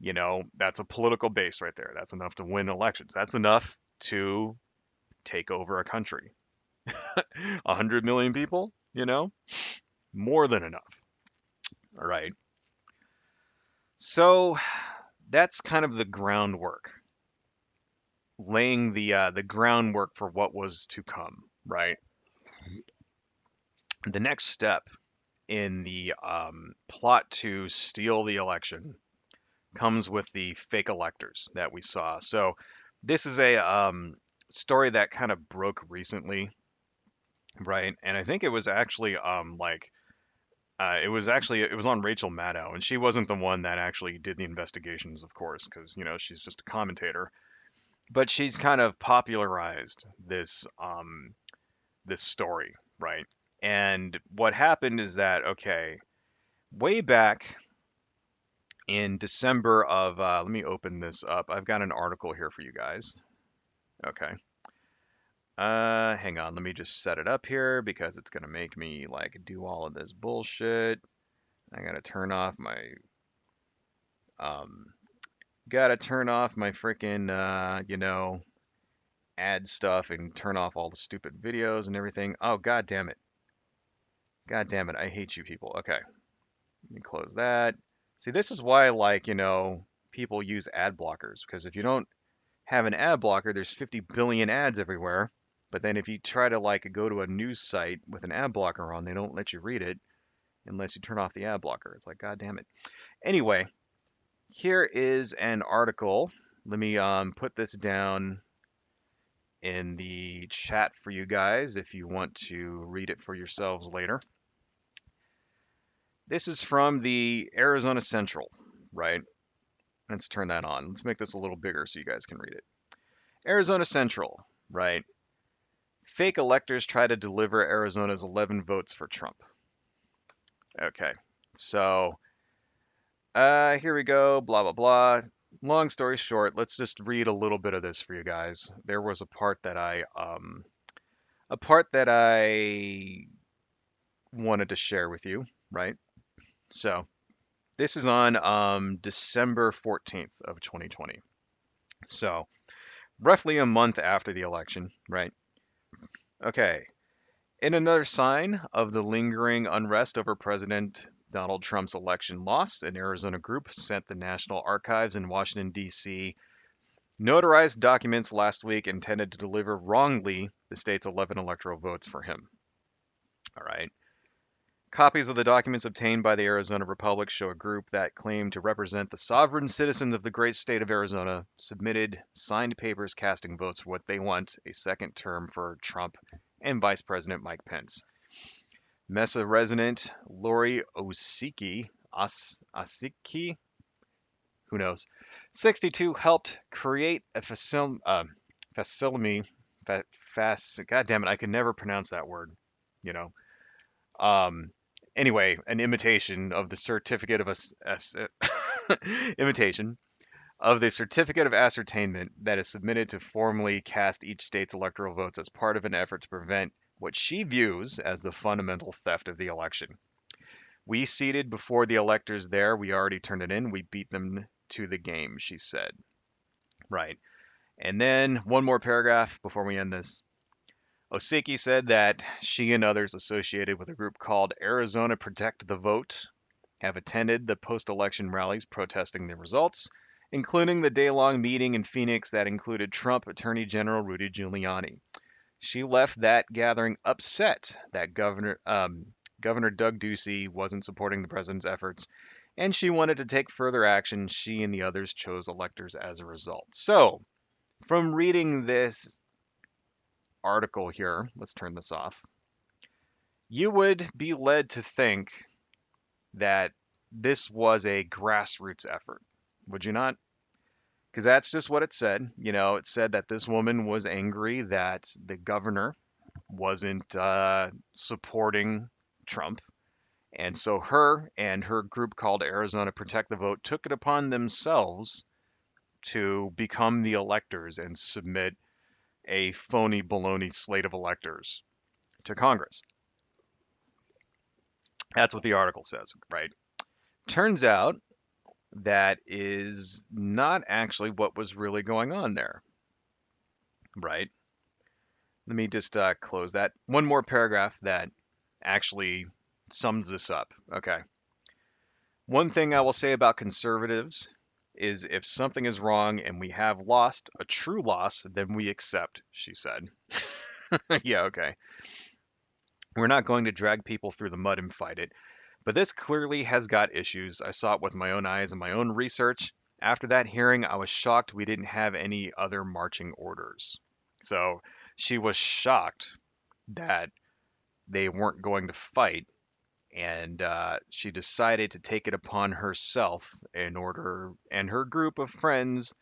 that's a political base right there. That's enough to win elections. That's enough to take over a country. 100 million people, more than enough. All right. So that's kind of the groundwork. laying the groundwork for what was to come, right? The next step in the plot to steal the election comes with the fake electors that we saw. So this is a story that kind of broke recently, right? And I think it was actually it was on Rachel Maddow, and she wasn't the one that actually did the investigations, of course, because she's just a commentator. But she's kind of popularized this story, right? And what happened is that okay, way back in December of let me open this up. I've got an article here for you guys. Okay. Hang on, let me just set it up here because it's gonna make me like do all of this bullshit. I gotta turn off my um freaking ad stuff and turn off all the stupid videos and everything. Oh god damn it. God damn it, I hate you people. Okay. Let me close that. See, this is why like, people use ad blockers because if you don't have an ad blocker, there's 50 billion ads everywhere. But then if you try to like go to a news site with an ad blocker on, they don't let you read it unless you turn off the ad blocker. It's like, God damn it. Anyway, here is an article. Let me put this down in the chat for you guys if you want to read it for yourselves later. This is from the Arizona Central, right? Let's turn that on. Let's make this a little bigger so you guys can read it. Arizona Central, right? Fake electors try to deliver Arizona's 11 votes for Trump. Okay, so here we go, blah, blah, blah. Long story short, let's just read a little bit of this for you guys. There was a part that I wanted to share with you, right? So this is on December 14th of 2020. So roughly a month after the election, right? Okay. In another sign of the lingering unrest over President Donald Trump's election loss, an Arizona group sent the National Archives in Washington, D.C. notarized documents last week intended to deliver wrongly the state's 11 electoral votes for him. All right. Copies of the documents obtained by the Arizona Republic show a group that claimed to represent the sovereign citizens of the great state of Arizona submitted signed papers casting votes for what they want a second term for Trump and Vice President Mike Pence. Mesa resident Lori Osiki, who knows, 62, helped create a facility, god damn it, I can never pronounce that word, you know. Um, anyway, an imitation of the certificate of imitation of the certificate of ascertainment that is submitted to formally cast each state's electoral votes as part of an effort to prevent what she views as the fundamental theft of the election. We seated before the electors there. We already turned it in. We beat them to the game, she said. Right. And then one more paragraph before we end this. Osiki said that she and others associated with a group called Arizona Protect the Vote have attended the post-election rallies protesting the results, including the day-long meeting in Phoenix that included Trump Attorney General Rudy Giuliani. She left that gathering upset that Governor Doug Ducey wasn't supporting the president's efforts, and she wanted to take further action. She and the others chose electors as a result. So, from reading this article here, let's turn this off, you would be led to think that this was a grassroots effort, would you not? Because that's just what it said. It said that this woman was angry that the governor wasn't supporting Trump. And so her and her group called Arizona Protect the Vote took it upon themselves to become the electors and submit a phony baloney slate of electors to Congress. That's what the article says, right? Turns out that is not actually what was really going on there, right? Let me just close that. One more paragraph that actually sums this up. Okay. One thing I will say about conservatives is if something is wrong and we have lost a true loss, then we accept, she said. Yeah, okay. We're not going to drag people through the mud and fight it. But this clearly has got issues. I saw it with my own eyes and my own research. After that hearing, I was shocked we didn't have any other marching orders. So she was shocked that they weren't going to fight, and she decided to take it upon herself in order and her group of friends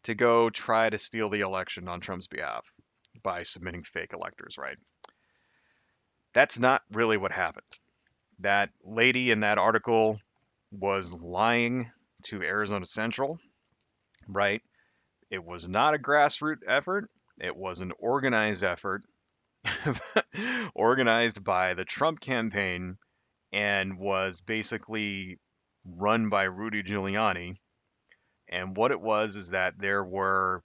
to go try to steal the election on Trump's behalf by submitting fake electors, right? That's not really what happened. That lady in that article was lying to Arizona Central, right? It was not a grassroots effort. It was an organized effort, organized by the Trump campaign and was basically run by Rudy Giuliani. And what it was is that there were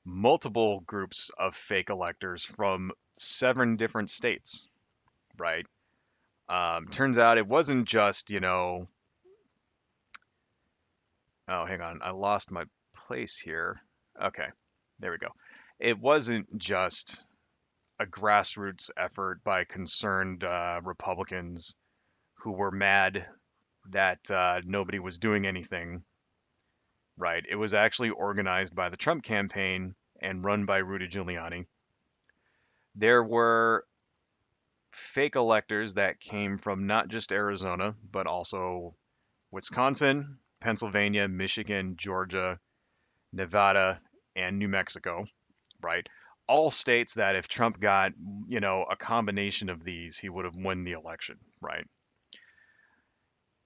multiple groups of fake electors from 7 different states, right? Turns out it wasn't just, oh, hang on, I lost my place here. Okay, there we go. It wasn't just a grassroots effort by concerned Republicans who were mad that nobody was doing anything, right? It was actually organized by the Trump campaign and run by Rudy Giuliani. There were fake electors that came from not just Arizona, but also Wisconsin, Pennsylvania, Michigan, Georgia, Nevada, and New Mexico, right? All states that if Trump got, a combination of these, he would have won the election, right?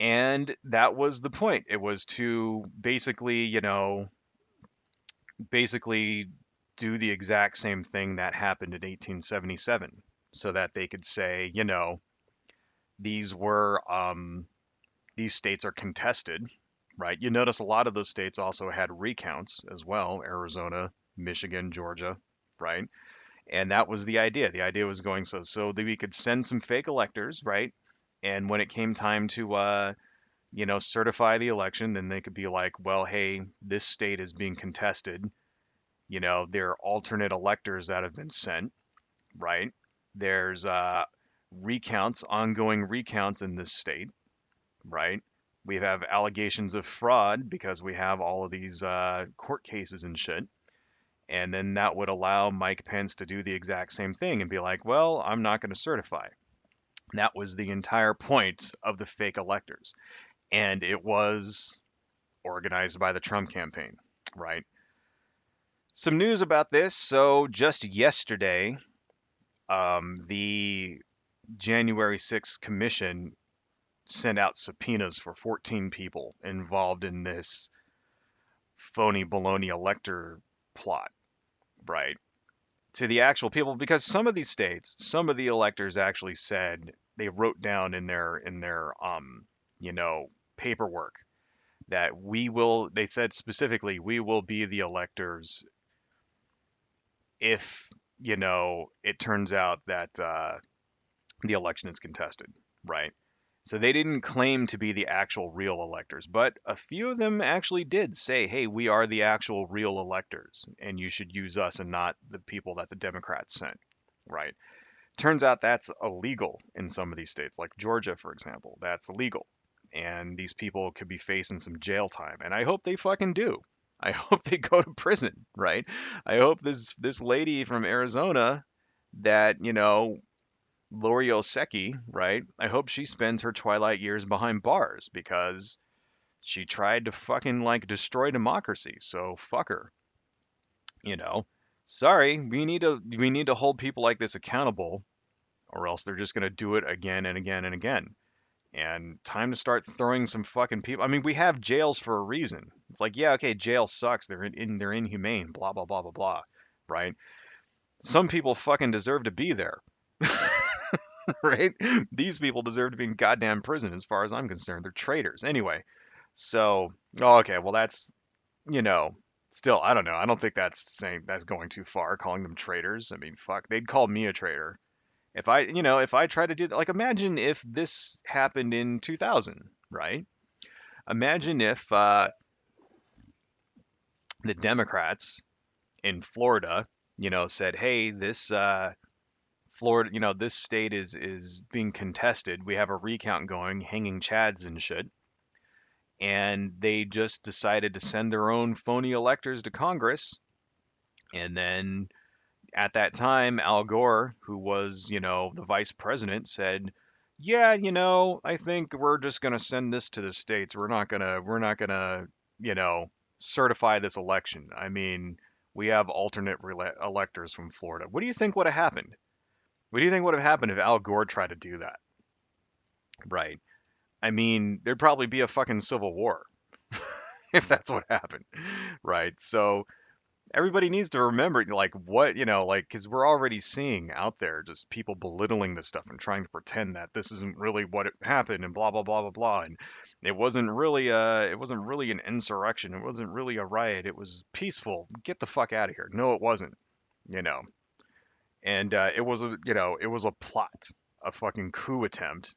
And that was the point. It was to basically, basically do the exact same thing that happened in 1877 so that they could say, these were these states are contested, right? You notice a lot of those states also had recounts as well, Arizona, Michigan, Georgia, right? And that was the idea. The idea was going so that we could send some fake electors, right? And when it came time to certify the election, then they could be like, well, hey, this state is being contested. There are alternate electors that have been sent, right? There's recounts, ongoing recounts in this state, right? We have allegations of fraud because we have all of these court cases and shit. And then that would allow Mike Pence to do the exact same thing and be like, well, I'm not going to certify. That was the entire point of the fake electors. And it was organized by the Trump campaign, right? Some news about this. So just yesterday, the January 6th commission sent out subpoenas for 14 people involved in this phony baloney elector plot, right? To the actual people, because some of these states, some of the electors actually said they wrote down in their you know paperwork that we will. They said specifically, we will be the electors if it turns out that the election is contested, right? So they didn't claim to be the actual real electors, but a few of them actually did say, hey, we are the actual real electors, and you should use us and not the people that the Democrats sent, right? Turns out that's illegal in some of these states, like Georgia, for example. That's illegal. And these people could be facing some jail time. And I hope they fucking do. I hope they go to prison, right? I hope this lady from Arizona that, Lori Oseki, right? I hope she spends her twilight years behind bars because she tried to fucking like destroy democracy. So fuck her, you know. Sorry, we need to hold people like this accountable, or else they're just gonna do it again and again and again. And time to start throwing some fucking people. I mean, we have jails for a reason. It's like, yeah, okay, jail sucks. They're inhumane. Blah blah blah blah blah. Right? Some people fucking deserve to be there. Right? These people deserve to be in goddamn prison as far as I'm concerned. They're traitors. Anyway, so, oh, okay, well, that's, you know, still, I don't know. I don't think that's going too far, calling them traitors. I mean, fuck, they'd call me a traitor. If I try to do that, like, imagine if this happened in 2000, right? Imagine if the Democrats in Florida, said, "Hey, this Florida, this state is being contested. We have a recount going, hanging chads and shit." And they just decided to send their own phony electors to Congress. And then at that time, Al Gore, who was, the vice president, said, "Yeah, I think we're just going to send this to the states. We're not going to, you know, certify this election. I mean, we have alternate electors from Florida." What do you think would have happened? What do you think would have happened if Al Gore tried to do that? Right. I mean, there'd probably be a fucking civil war if that's what happened. Right. So, everybody needs to remember, like, what, like, because we're already seeing out there just people belittling this stuff and trying to pretend that this isn't really what it happened and blah blah blah blah blah. And it wasn't really an insurrection. It wasn't really a riot. It was peaceful. Get the fuck out of here. No, it wasn't. You know. And it was a plot, a fucking coup attempt,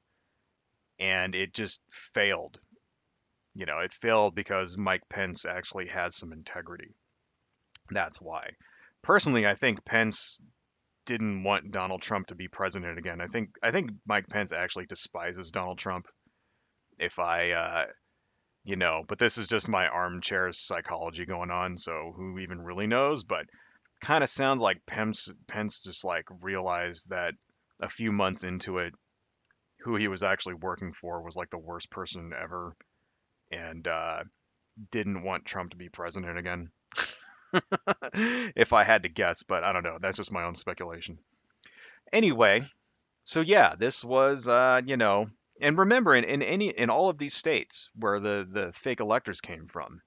and it just failed. It failed because Mike Pence actually has some integrity. That's why. Personally, I think Pence didn't want Donald Trump to be president again. I think Mike Pence actually despises Donald Trump. If I, but this is just my armchair psychology going on. So who even really knows? But kind of sounds like Pence just like realized that a few months into it, who he was actually working for was like the worst person ever, and didn't want Trump to be president again. If I had to guess, but I don't know. That's just my own speculation. Anyway, so yeah, this was, and remember, in all of these states where the fake electors came from,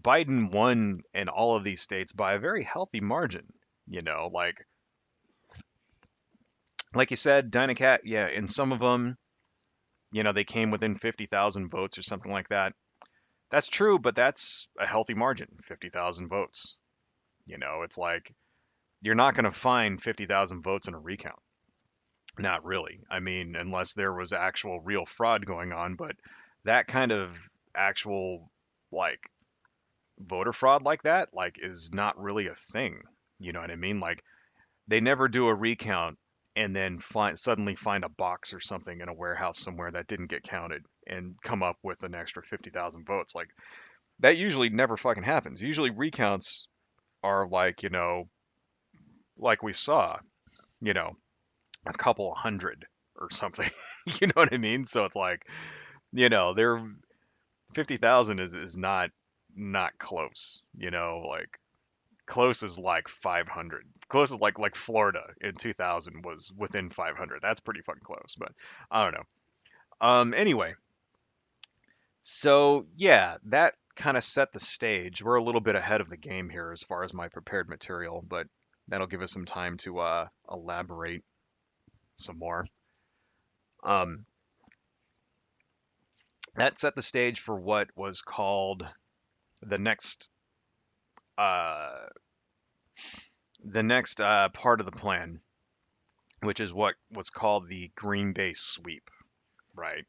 Biden won in all of these states by a very healthy margin. Like you said, Dynacat, yeah, in some of them, they came within 50,000 votes or something like that. That's true, but that's a healthy margin, 50,000 votes. It's like you're not going to find 50,000 votes in a recount. Not really. I mean, unless there was actual real fraud going on, but that kind of actual like voter fraud like that like is not really a thing. You know what I mean? Like they never do a recount and then suddenly find a box or something in a warehouse somewhere that didn't get counted and come up with an extra 50,000 votes. Like that usually never fucking happens. Usually recounts are like, like we saw, you know, a couple hundred or something. You know what I mean? So it's like, they're 50,000 is not close, like close is like 500. Close is like Florida in 2000 was within 500. That's pretty fucking close, but I don't know. Anyway, so yeah, that kind of set the stage. We're a little bit ahead of the game here as far as my prepared material, but that'll give us some time to elaborate some more. Um, that set the stage for what was called the next uh, part of the plan, which is what was called the Green Bay Sweep, right?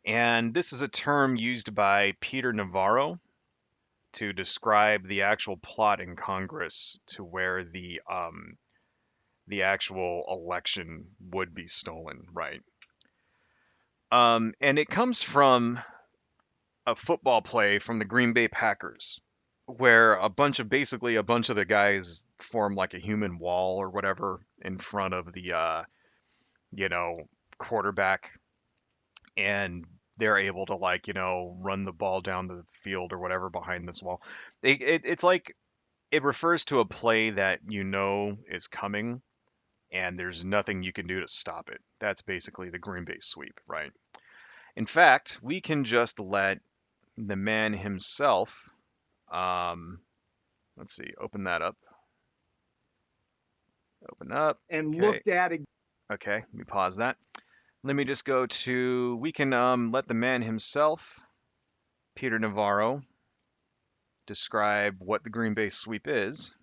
And this is a term used by Peter Navarro to describe the actual plot in Congress to where the actual election would be stolen, right? And it comes from a football play from the Green Bay Packers, where basically a bunch of the guys form like a human wall or whatever in front of the you know quarterback, and they're able to like run the ball down the field or whatever behind this wall. It's like it refers to a play that is coming and there's nothing you can do to stop it. That's basically the Green Bay sweep, right? In fact, we can just let the man himself, um, let's see, open up. And Okay, looked at again. okay, let me pause that. Let me just go to, we can let the man himself, Peter Navarro, describe what the Green Bay sweep is,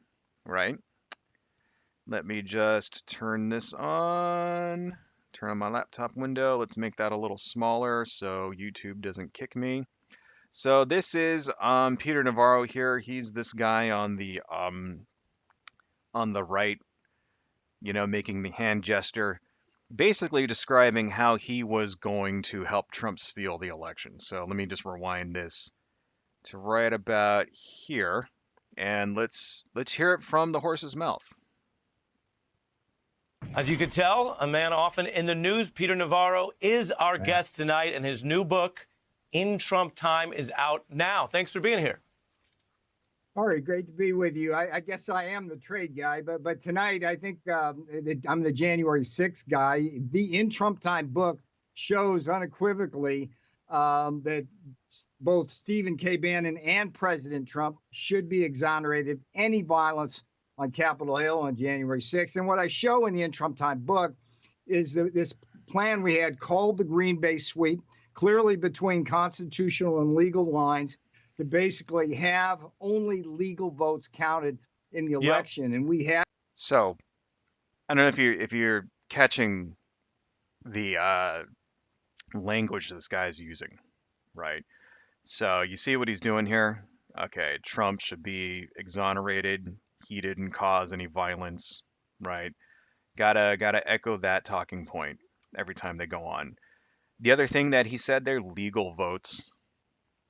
right? Let me just turn this on, turn on my laptop window. Let's make that a little smaller so YouTube doesn't kick me. So this is Peter Navarro here. He's this guy on the right, making the hand gesture, basically describing how he was going to help Trump steal the election. So let me just rewind this to right about here, and let's hear it from the horse's mouth. As you can tell, a man often in the news, Peter Navarro is our guest tonight, and his new book, In Trump Time, is out now. Thanks for being here. All right, great to be with you. I guess I am the trade guy, but tonight I think I'm the January 6th guy. The In Trump Time book shows unequivocally that both Stephen K. Bannon and President Trump should be exonerated of any violence on Capitol Hill on January 6th. And what I show in the In Trump Time book is this plan we had called the Green Bay Sweep, clearly between constitutional and legal lines, to basically have only legal votes counted in the election. And we have. So I don't know if you're catching the language this guy's using, right? So you see what he's doing here? Okay, Trump should be exonerated. He didn't cause any violence, right? Gotta echo that talking point every time they go on. The other thing that he said, they're legal votes,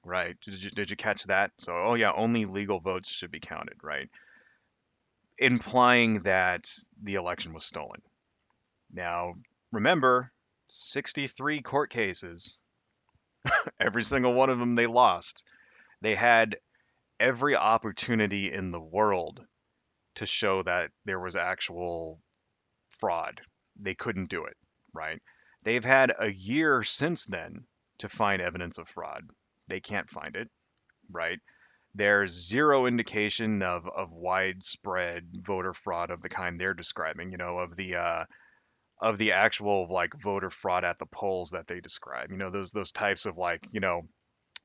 right? Did you catch that? So, oh yeah, only legal votes should be counted, right? Implying that the election was stolen. Now, remember, 63 court cases, every single one of them they lost. They had every opportunity in the world to show that there was actual fraud. They couldn't do it, right? They've had a year since then to find evidence of fraud. They can't find it, right? There's zero indication of widespread voter fraud of the kind they're describing, of the actual like voter fraud at the polls that they describe. Those types of like,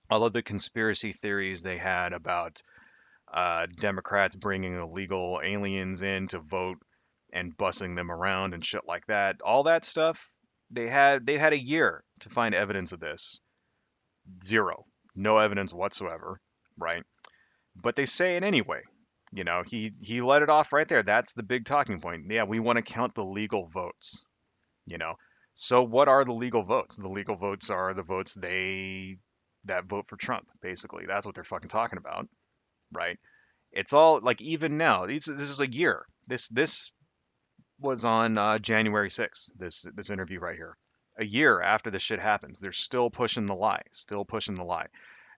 all of the conspiracy theories they had about Democrats bringing illegal aliens in to vote and bussing them around and shit like that. All that stuff, they had a year to find evidence of this. Zero. No evidence whatsoever, right? But they say it anyway. He let it off right there. That's the big talking point. Yeah, we want to count the legal votes, you know. So what are the legal votes? The legal votes are the votes that vote for Trump, basically. That's what they're fucking talking about, right? It's all like even now. This is a year. This was on January 6th. This interview right here. A year after this shit happens, they're still pushing the lie,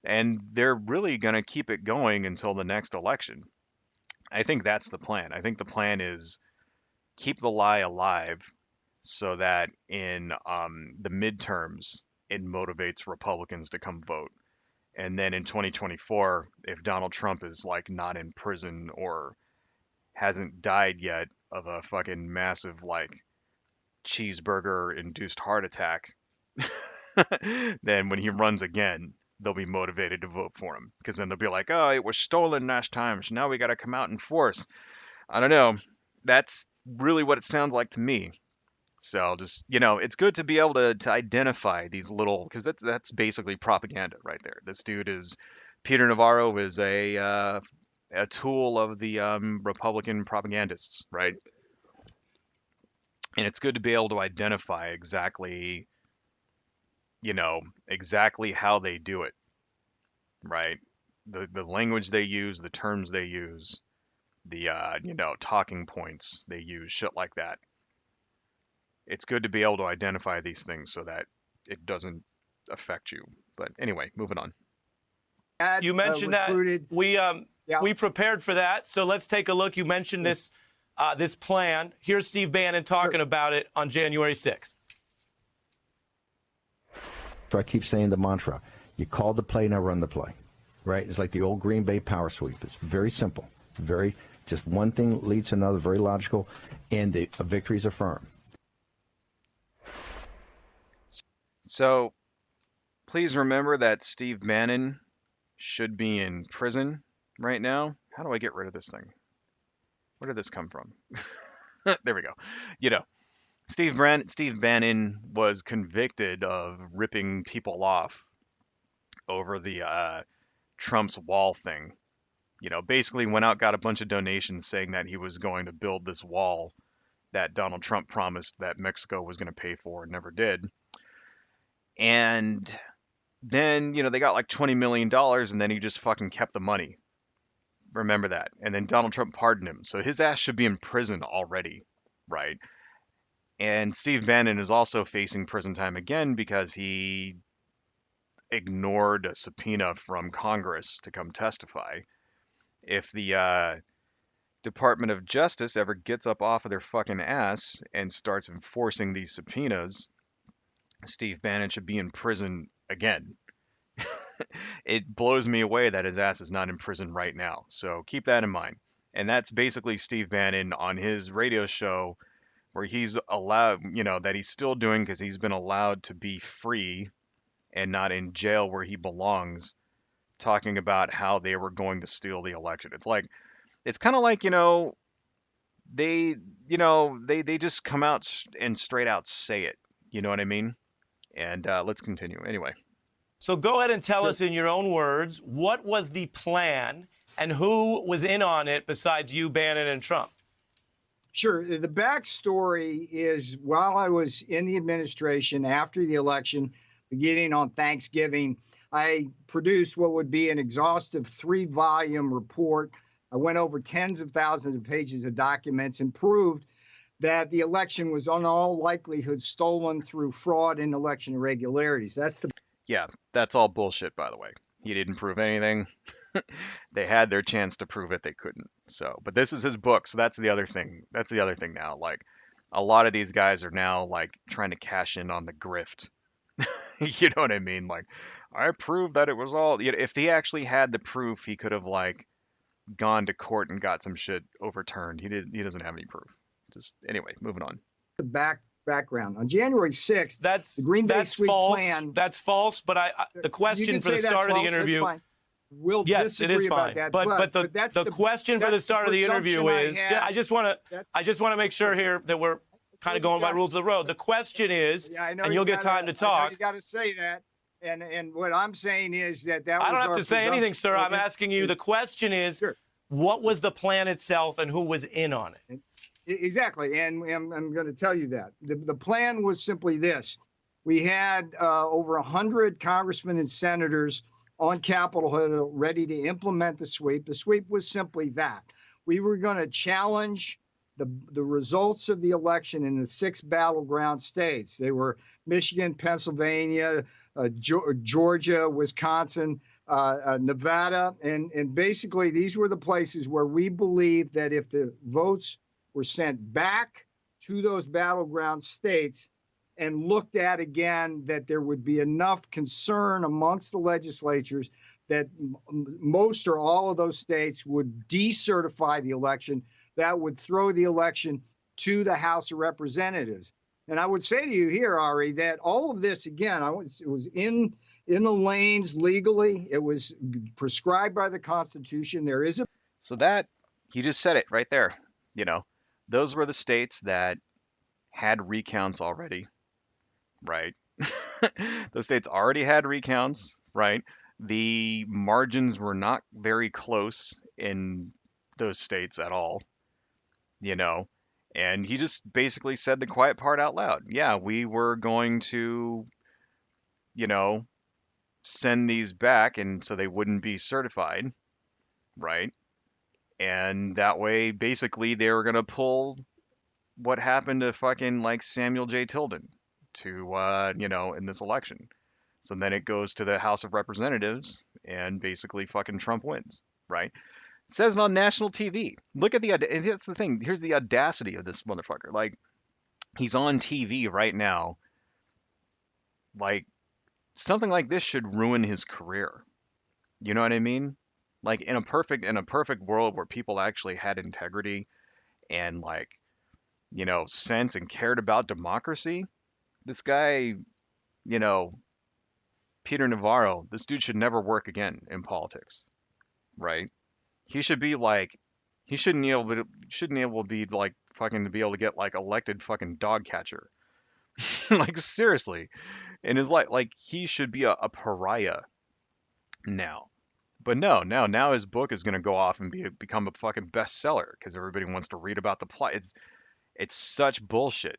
and they're really gonna keep it going until the next election. I think that's the plan. I think the plan is keep the lie alive so that in the midterms it motivates Republicans to come vote. And then in 2024, if Donald Trump is like not in prison or hasn't died yet of a fucking massive like cheeseburger induced heart attack, then when he runs again, they'll be motivated to vote for him because then they'll be like, oh, it was stolen last time, so now we got to come out in force. I don't know. That's really what it sounds like to me. So just, it's good to be able to identify these little, because that's basically propaganda right there. This dude is, Peter Navarro is a tool of the Republican propagandists, right? And it's good to be able to identify exactly, exactly how they do it, right? The language they use, the terms they use, the talking points they use, shit like that. It's good to be able to identify these things so that it doesn't affect you. But anyway, moving on. You mentioned that we prepared for that, so let's take a look. You mentioned this plan. Here's Steve Bannon talking about it on January 6th. So I keep saying the mantra: you call the play, now run the play. Right? It's like the old Green Bay power sweep. It's very simple. Very just one thing leads to another. Very logical, and a victory is affirmed. So please remember that Steve Bannon should be in prison right now. How do I get rid of this thing? Where did this come from? There we go. Steve Bannon was convicted of ripping people off over the Trump's wall thing. Basically went out, got a bunch of donations saying that he was going to build this wall that Donald Trump promised that Mexico was going to pay for and never did. And then, they got like $20 million and then he just fucking kept the money. Remember that. And then Donald Trump pardoned him. So his ass should be in prison already, right? And Steve Bannon is also facing prison time again because he ignored a subpoena from Congress to come testify. If the Department of Justice ever gets up off of their fucking ass and starts enforcing these subpoenas, Steve Bannon should be in prison again. It blows me away that his ass is not in prison right now. So keep that in mind. And that's basically Steve Bannon on his radio show where he's allowed, that he's still doing because he's been allowed to be free and not in jail where he belongs, talking about how they were going to steal the election. It's kind of like, they just come out and straight out say it. You know what I mean? And let's continue. Anyway. So go ahead and tell us in your own words, what was the plan and who was in on it besides you, Bannon, and Trump? Sure. The backstory is while I was in the administration after the election, beginning on Thanksgiving, I produced what would be an exhaustive 3-volume report. I went over tens of thousands of pages of documents and proved that the election was in all likelihood stolen through fraud and election irregularities. Yeah, that's all bullshit, by the way. He didn't prove anything. They had their chance to prove it, they couldn't. So, but this is his book, so that's the other thing. That's the other thing now. Like, a lot of these guys are now like trying to cash in on the grift. You know what I mean? Like, I proved that it was all. If he actually had the proof, he could have like gone to court and got some shit overturned. He doesn't have any proof. Just anyway, moving on. The background on January 6th. The Green Bay Sweep false. plan. That's false. But the question for the start of the interview. We'll yes, it is fine. But the question for the start of the interview is. I just want to make sure here that we're kind of going by rules of the road. The question is, and you'll get time to talk. You got to say that. And what I'm saying is that I don't have to say anything, sir. I'm asking you. The question is, what was the plan itself and who was in on it? Exactly. And I'm going to tell you that. The plan was simply this. We had over 100 congressmen and senators on Capitol Hill ready to implement the sweep. The sweep was simply that. We were going to challenge the results of the election in the 6 battleground states. They were Michigan, Pennsylvania, Georgia, Wisconsin, Nevada. And basically, these were the places where we believed that if the votes were sent back to those battleground states and looked at again, that there would be enough concern amongst the legislatures that most or all of those states would decertify the election. That would throw the election to the House of Representatives. And I would say to you here, Ari, that all of this, again, it was in the lanes legally. It was prescribed by the Constitution. There is a... So that, he just said it right there. Those were the states that had recounts already, right? Those states already had recounts, right? The margins were not very close in those states at all, and he just basically said the quiet part out loud. Yeah, we were going to, send these back and so they wouldn't be certified, right? And that way, basically, they were going to pull what happened to fucking like Samuel J. Tilden to, in this election. So then it goes to the House of Representatives and basically fucking Trump wins, right? It says it on national TV. Look at and that's the thing. Here's the audacity of this motherfucker. Like, he's on TV right now. Like, something like this should ruin his career. You know what I mean? Like, in a perfect world where people actually had integrity and like, sense and cared about democracy, this guy, Peter Navarro, this dude should never work again in politics, right? He should be like, he shouldn't be able to be like fucking to be able to get like elected fucking dog catcher. Like, seriously, in his life, like he should be a pariah, now. But no, now his book is going to go off and become a fucking bestseller because everybody wants to read about the plot. It's such bullshit.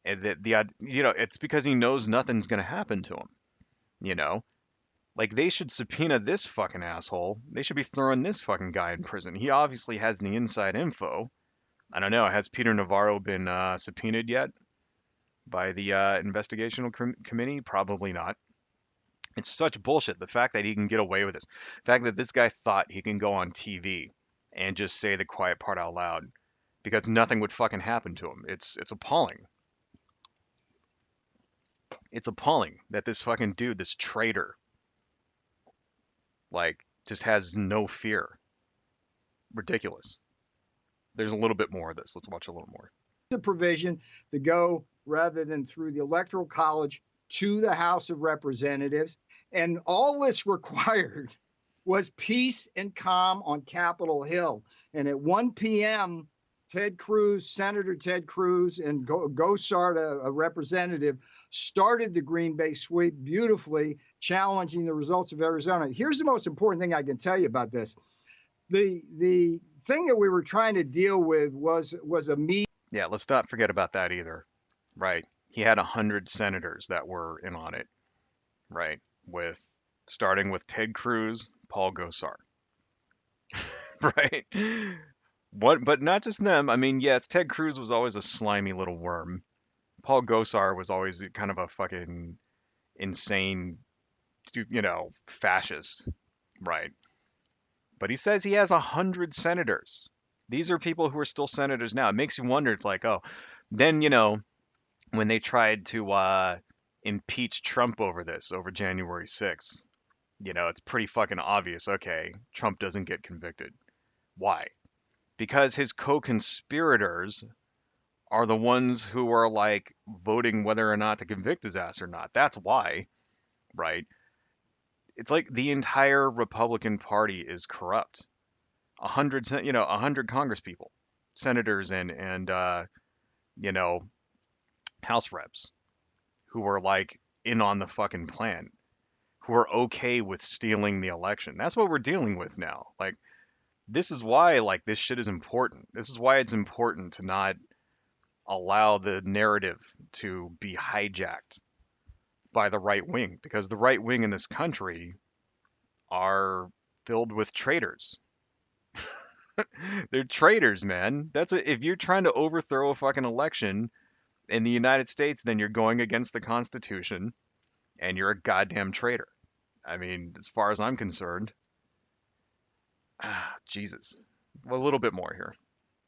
And it's because he knows nothing's going to happen to him. You know, like they should subpoena this fucking asshole. They should be throwing this fucking guy in prison. He obviously has the inside info. I don't know. Has Peter Navarro been subpoenaed yet by the investigational committee? Probably not. It's such bullshit. The fact that he can get away with this, the fact that this guy thought he can go on TV and just say the quiet part out loud because nothing would fucking happen to him. It's appalling. It's appalling that this fucking dude, this traitor, like just has no fear. Ridiculous. There's a little bit more of this. Let's watch a little more. The provision to go rather than through the Electoral College to the House of Representatives. And all this required was peace and calm on Capitol Hill. And at 1 p.m., Senator Ted Cruz and Gosar, a representative, started the Green Bay sweep beautifully, challenging the results of Arizona. Here's the most important thing I can tell you about this. The thing that we were trying to deal with was a meeting. Yeah, let's not forget about that either. Right. He had 100 senators that were in on it. Right. Starting with Ted Cruz, Paul Gosar. Right. But not just them. I mean, yes, Ted Cruz was always a slimy little worm. Paul Gosar was always kind of a fucking insane, fascist. Right. But he says he has 100 senators. These are people who are still senators now. It makes you wonder. It's like, oh, then, when they tried to impeach Trump over January 6th, it's pretty fucking obvious. Okay, Trump doesn't get convicted. Why? Because his co-conspirators are the ones who are like voting whether or not to convict his ass or not. That's why, right? It's like the entire Republican Party is corrupt. 100 Congress people, senators, and House reps who are like in on the fucking plan, who are okay with stealing the election. That's what we're dealing with now. Like, this is why like this shit is important. This is why it's important to not allow the narrative to be hijacked by the right wing, because the right wing in this country are filled with traitors. They're traitors, man. If you're trying to overthrow a fucking election in the United States, then you're going against the Constitution and you're a goddamn traitor. I mean, as far as I'm concerned. Jesus. Well, a little bit more here.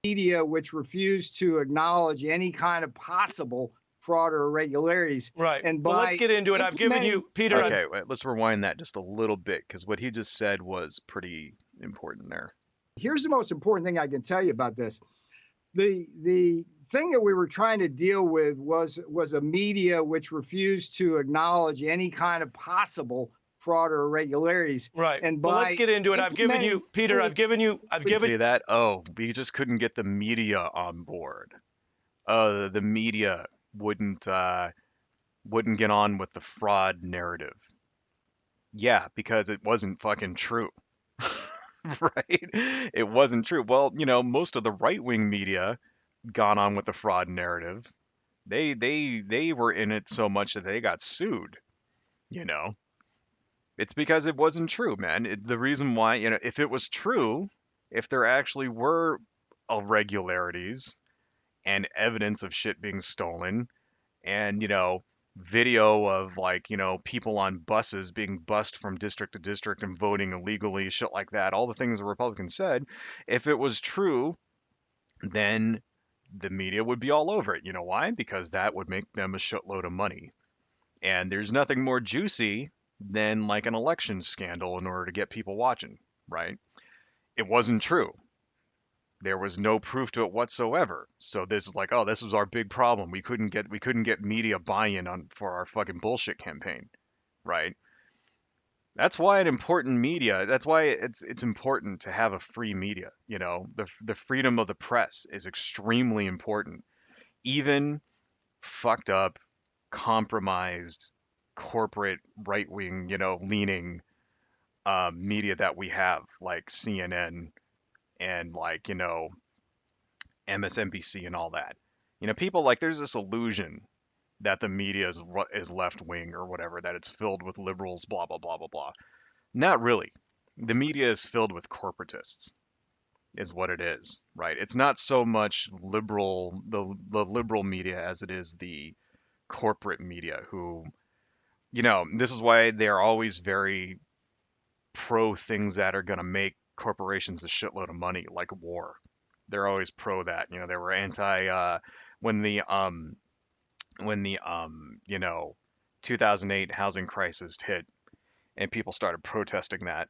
Media which refused to acknowledge any kind of possible fraud or irregularities. Right. And let's get into it. I've given you, Peter. Okay, wait, let's rewind that just a little bit, because what he just said was pretty important there. Here's the most important thing I can tell you about this. The thing that we were trying to deal with was a media which refused to acknowledge any kind of possible fraud or irregularities. Right. And let's get into it. I've given you, Peter. See that? Oh, we just couldn't get the media on board. The media wouldn't get on with the fraud narrative. Yeah, because it wasn't fucking true. Right? It wasn't true. Well, most of the right-wing media got on with the fraud narrative. They were in it so much that they got sued. It's because it wasn't true, man. The reason why, if it was true, if there actually were irregularities and evidence of shit being stolen, and video of like people on buses being bussed from district to district and voting illegally, shit like that, all the things the Republicans said, if it was true, then the media would be all over it. You know why? Because that would make them a shitload of money. And there's nothing more juicy than like an election scandal in order to get people watching, right? It wasn't true. There was no proof to it whatsoever. So this is like, oh, this was our big problem. We couldn't get media buy-in for our fucking bullshit campaign, right? That's why that's why it's important to have a free media. The freedom of the press is extremely important. Even fucked up, compromised, corporate right-wing, leaning media that we have, like CNN and like, MSNBC and all that. People like there's this illusion that the media is left wing or whatever, that it's filled with liberals, blah blah blah blah blah. Not really. The media is filled with corporatists, is what it is, right? It's not so much the liberal media as it is the corporate media who, this is why they're always very pro things that are going to make corporations a shitload of money, like war. They're always pro that. They were anti when the 2008 housing crisis hit and people started protesting that.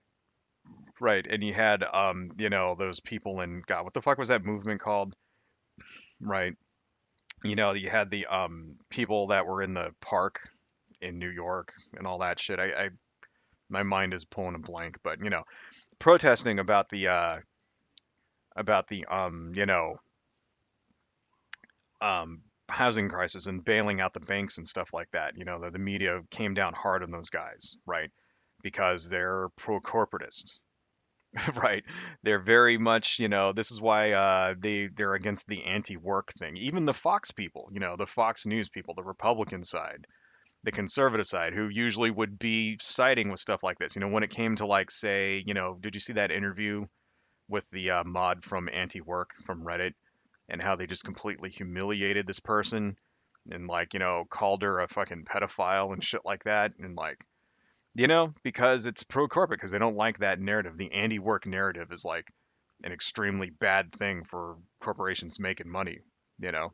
Right, and you had those people in, God, what the fuck was that movement called? Right. You had the people that were in the park in New York and all that shit. I my mind is pulling a blank, but protesting about the housing crisis and bailing out the banks and stuff like that. The media came down hard on those guys, right? Because they're pro-corporatist, right? They're very much, this is why they're against the anti-work thing. Even the Fox people, the Fox News people, the Republican side, the conservative side, who usually would be siding with stuff like this. When it came to like, say, did you see that interview with the mod from Anti-Work from Reddit, and how they just completely humiliated this person and like, called her a fucking pedophile and shit like that, and like, because it's pro-corporate, because they don't like that narrative. The anti-work narrative is like an extremely bad thing for corporations making money, you know.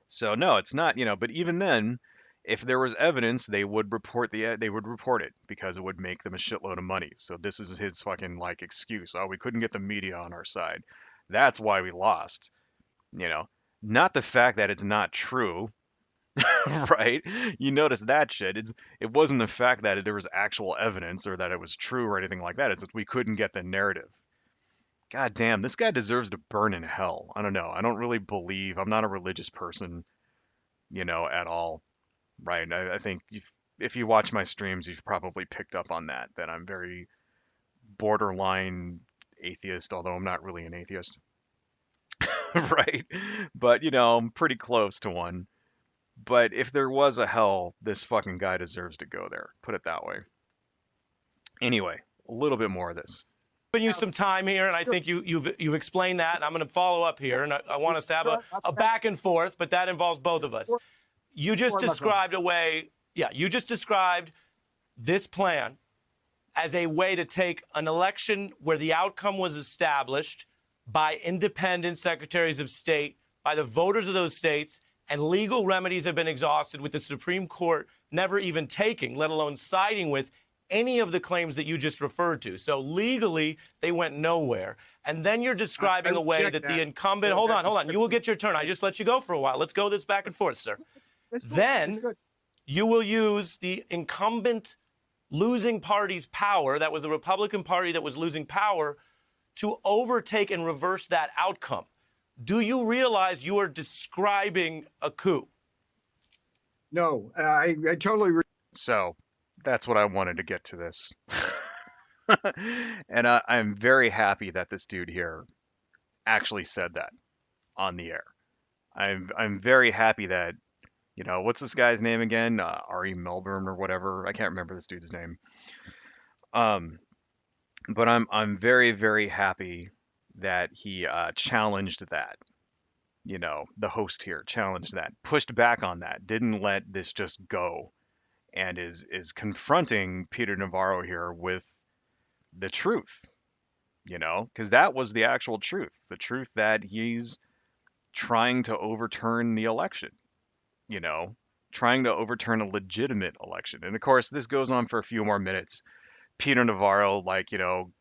So no, it's not, but even then, if there was evidence, they would report it because it would make them a shitload of money. So this is his fucking like excuse. Oh, we couldn't get the media on our side. That's why we lost, you know. Not the fact that it's not true, right? You notice that shit. It wasn't the fact that there was actual evidence or that it was true or anything like that. It's that we couldn't get the narrative. God damn, this guy deserves to burn in hell. I don't know. I don't really believe. I'm not a religious person, at all. Right. I think if you watch my streams, you've probably picked up on that I'm very borderline atheist, although I'm not really an atheist. Right. But, I'm pretty close to one. But if there was a hell, this fucking guy deserves to go there. Put it that way. Anyway, a little bit more of this. Giving you some time here, and I think you've explained that, and I'm going to follow up here, and I want us to have a back and forth, but that involves both of us. You just described you just described this plan as a way to take an election where the outcome was established by independent secretaries of state, by the voters of those states, and legal remedies have been exhausted with the Supreme Court never even taking, let alone siding with, any of the claims that you just referred to. So legally, they went nowhere. And then you're describing a way that the incumbent, hold on, you will get your turn. I just let you go for a while. Let's go this back and forth, sir. Then you will use the incumbent losing party's power, that was the Republican Party that was losing power, to overtake and reverse that outcome. Do you realize you are describing a coup? No, I totally. So that's what I wanted to get to this. And I'm very happy that this dude here actually said that on the air. I'm very happy that, what's this guy's name again? Ari Melbourne or whatever. I can't remember this dude's name. But I'm very, very happy that he challenged that. The host here challenged that, pushed back on that, didn't let this just go, and is confronting Peter Navarro here with the truth, because that was the actual truth, the truth that he's trying to overturn the election, trying to overturn a legitimate election. And of course, this goes on for a few more minutes. Peter Navarro,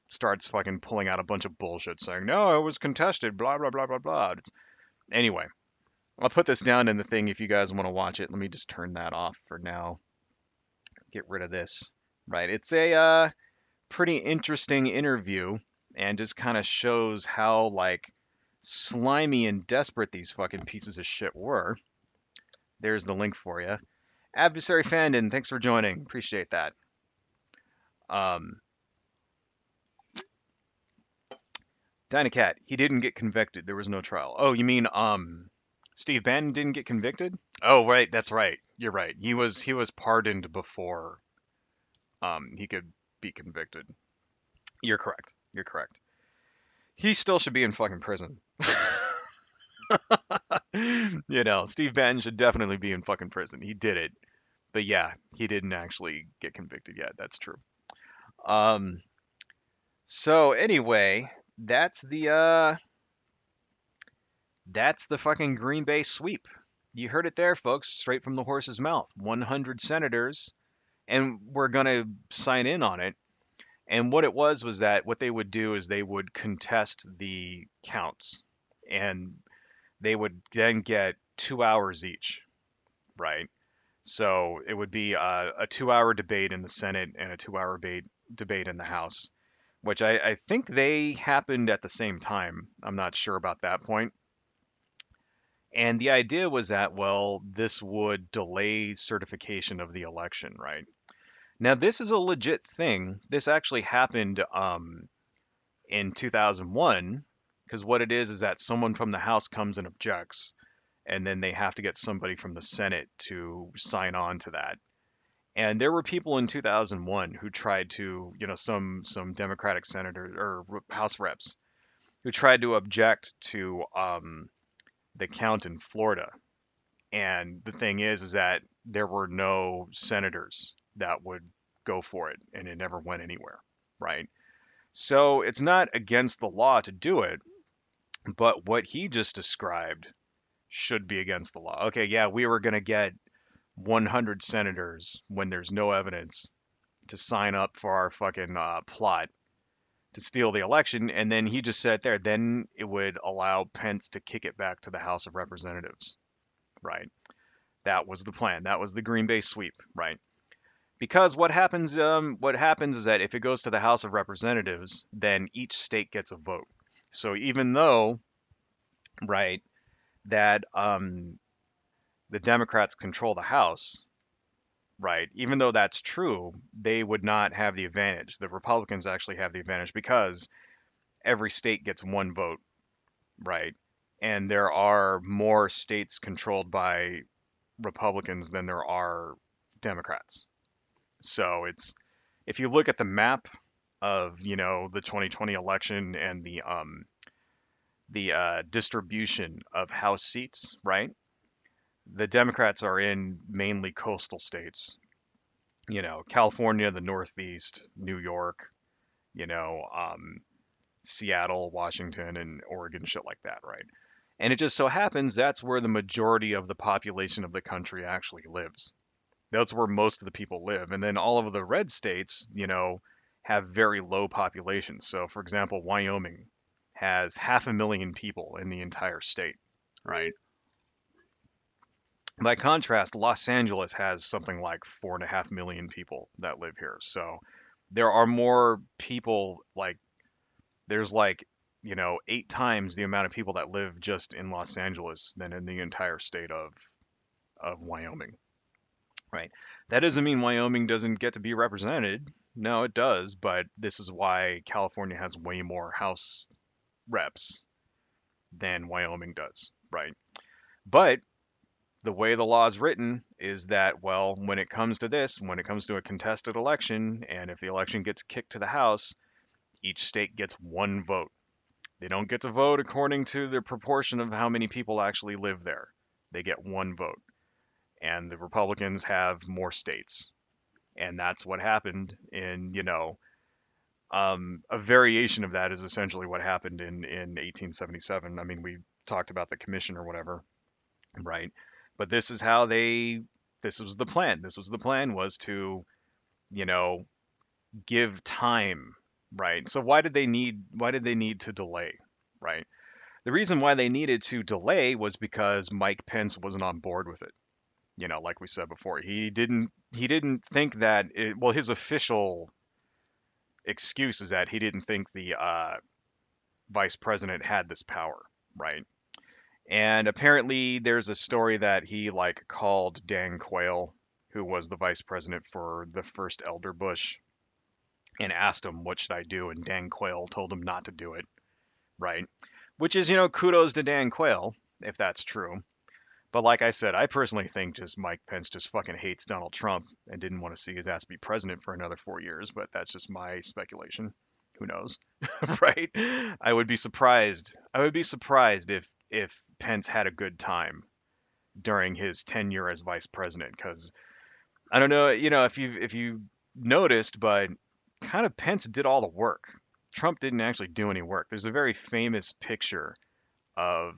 starts fucking pulling out a bunch of bullshit saying, no, it was contested, blah, blah, blah, blah, blah. Anyway, I'll put this down in the thing if you guys want to watch it. Let me just turn that off for now. Get rid of this. Right. It's a pretty interesting interview and just kind of shows how, slimy and desperate these fucking pieces of shit were. There's the link for you. Adversary Fandon, thanks for joining. Appreciate that. Dynacat, he didn't get convicted. There was no trial. Oh, you mean Steve Bannon didn't get convicted? Oh, right, that's right. You're right. He was pardoned before he could be convicted. You're correct. You're correct. He still should be in fucking prison. Steve Bannon should definitely be in fucking prison. He did it. But yeah, he didn't actually get convicted yet. That's true. Um so anyway, that's the fucking Green Bay sweep. You heard it there, folks, straight from the horse's mouth. 100 senators, and we're going to sign in on it. And what it was that what they would do is they would contest the counts, and they would then get 2 hours each, right? So it would be a 2 hour debate in the Senate and a 2 hour debate in the House, which I think they happened at the same time. I'm not sure about that point. And the idea was that, well, this would delay certification of the election, right? Now, this is a legit thing. This actually happened in 2001, because what it is that someone from the House comes and objects, and then they have to get somebody from the Senate to sign on to that. And there were people in 2001 who tried to, some Democratic senators or House reps who tried to object to the count in Florida. And the thing is that there were no senators that would go for it, and it never went anywhere, right? So it's not against the law to do it, but what he just described should be against the law. Okay, yeah, we were going to get 100 senators when there's no evidence to sign up for our fucking plot to steal the election, and then he just said there, then it would allow Pence to kick it back to the House of Representatives, right? That was the plan. That was the Green Bay sweep, right? Because what happens is that if it goes to the House of Representatives, then each state gets a vote. So even though, right, that the Democrats control the House, right, even though that's true, they would not have the advantage. The Republicans actually have the advantage because every state gets one vote, right? And there are more states controlled by Republicans than there are Democrats. So if you look at the map of the 2020 election and the distribution of House seats, right? The Democrats are in mainly coastal states. California, the Northeast, New York, you know, um, Seattle, Washington, and Oregon, shit like that, right? And it just so happens that's where the majority of the population of the country actually lives. That's where most of the people live. And then all of the red states, have very low populations. So, for example, Wyoming has 500,000 people in the entire state, right? By contrast, Los Angeles has something like 4.5 million people that live here. So there are more people, like, there's like, 8 times the amount of people that live just in Los Angeles than in the entire state of Wyoming. Right. That doesn't mean Wyoming doesn't get to be represented. No, it does, but this is why California has way more House reps than Wyoming does, right? But the way the law is written is that, well, when it comes to this, when it comes to a contested election, and if the election gets kicked to the House, each state gets one vote. They don't get to vote according to the proportion of how many people actually live there. They get one vote. And the Republicans have more states. And that's what happened a variation of that is essentially what happened in 1877. I mean, we talked about the commission or whatever, right? But this was the plan. This was the plan was to, you know, give time, right? So why did they need to delay, right? The reason why they needed to delay was because Mike Pence wasn't on board with it. Like we said before, he didn't think that well, his official excuse is that he didn't think the vice president had this power, right? And apparently there's a story that he like called Dan Quayle, who was the vice president for the first Elder Bush, and asked him, what should I do? And Dan Quayle told him not to do it right? Which is, kudos to Dan Quayle, if that's true. But like I said, I personally think just Mike Pence just fucking hates Donald Trump and didn't want to see his ass be president for another 4 years, but that's just my speculation. Who knows? Right? I would be surprised. I would be surprised if Pence had a good time during his tenure as vice president because I don't know, if you noticed, but kind of Pence did all the work. Trump didn't actually do any work. There's a very famous picture of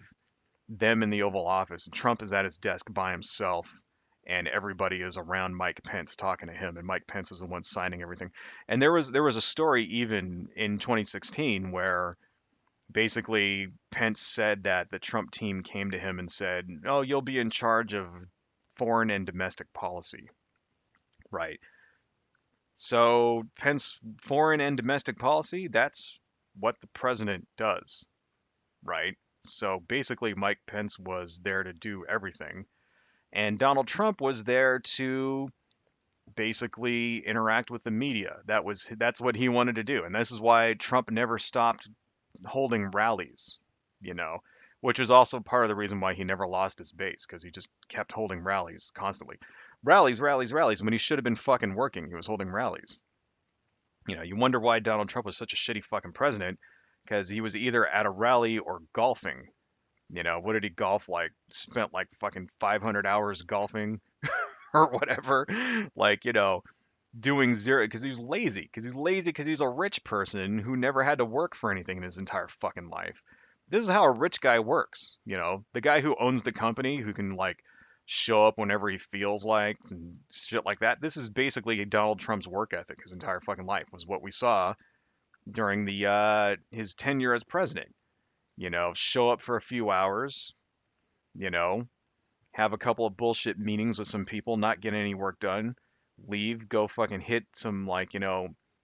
them in the Oval Office, and Trump is at his desk by himself, and everybody is around Mike Pence talking to him, and Mike Pence is the one signing everything. And there was a story even in 2016 where basically Pence said that the Trump team came to him and said, "Oh, you'll be in charge of foreign and domestic policy." Right. So Pence foreign and domestic policy, that's what the president does, right? So basically Mike Pence was there to do everything and Donald Trump was there to basically interact with the media. That's what he wanted to do. And this is why Trump never stopped holding rallies, you know, which is also part of the reason why he never lost his base because he just kept holding rallies constantly. Rallies, rallies, rallies. When he should have been fucking working, he was holding rallies. You wonder why Donald Trump was such a shitty fucking president because he was either at a rally or golfing. What did he golf like? Spent like fucking 500 hours golfing or whatever. Like, doing zero because he was lazy. Because he's lazy because he's a rich person who never had to work for anything in his entire fucking life. This is how a rich guy works. The guy who owns the company who can like show up whenever he feels like and shit like that. This is basically Donald Trump's work ethic his entire fucking life was what we saw during the his tenure as president. Show up for a few hours, you know, have a couple of bullshit meetings with some people, not get any work done, leave, go fucking hit some like,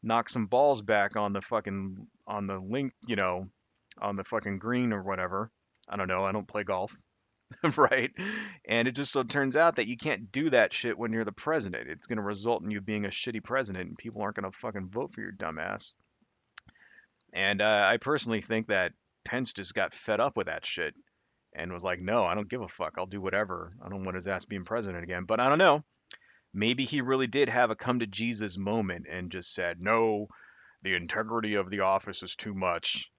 knock some balls back on the fucking on the link, on the fucking green or whatever. I don't know, I don't play golf. Right? And it just so turns out that you can't do that shit when you're the president. It's going to result in you being a shitty president and people aren't going to fucking vote for your dumbass. And I personally think that Pence just got fed up with that shit and was like, no, I don't give a fuck. I'll do whatever. I don't want his ass being president again. But I don't know. Maybe he really did have a come to Jesus moment and just said, no, the integrity of the office is too much.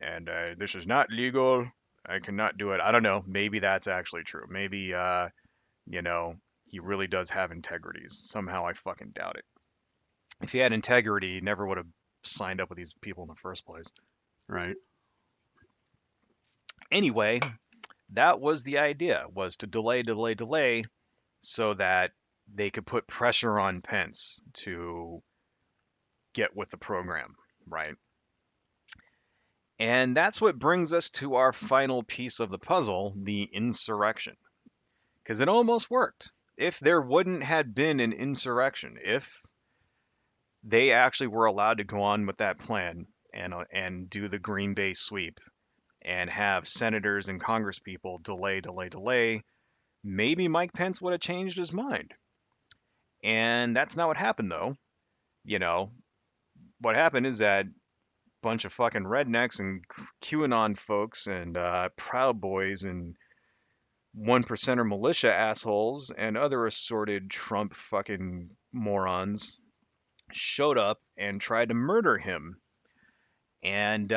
And this is not legal. I cannot do it. I don't know. Maybe that's actually true. Maybe, you know, he really does have integrities. Somehow I fucking doubt it. If he had integrity, he never would have signed up with these people in the first place. Right? Anyway, that was the idea, was to delay, delay, delay so that they could put pressure on Pence to get with the program, right? And that's what brings us to our final piece of the puzzle, the insurrection. Because it almost worked. If there wouldn't had been an insurrection, if they actually were allowed to go on with that plan and do the Green Bay sweep and have senators and congresspeople delay, delay, delay, maybe Mike Pence would have changed his mind. And that's not what happened, though. You know, what happened is that bunch of fucking rednecks and QAnon folks and Proud Boys and one percenter militia assholes and other assorted Trump fucking morons showed up and tried to murder him and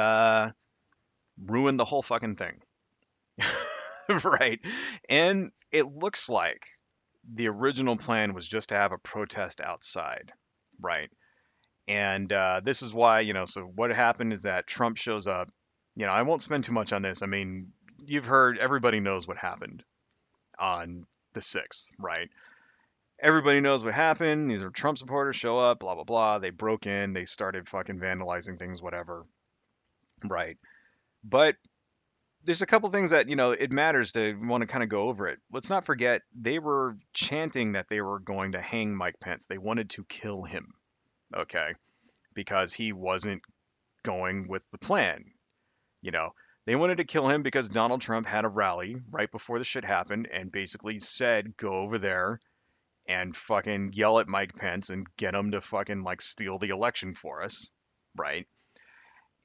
ruin the whole fucking thing. Right? And it looks like the original plan was just to have a protest outside, right? And this is why, so what happened is that Trump shows up. I won't spend too much on this. I mean, you've heard, everybody knows what happened on the 6th, right? Everybody knows what happened. These are Trump supporters show up, blah, blah, blah. They broke in, they started fucking vandalizing things, whatever, right? But there's a couple things that, it matters to want to kind of go over it. Let's not forget, they were chanting that they were going to hang Mike Pence. They wanted to kill him, okay? Because he wasn't going with the plan. They wanted to kill him because Donald Trump had a rally right before the shit happened and basically said, go over there and fucking yell at Mike Pence and get him to fucking like steal the election for us, right?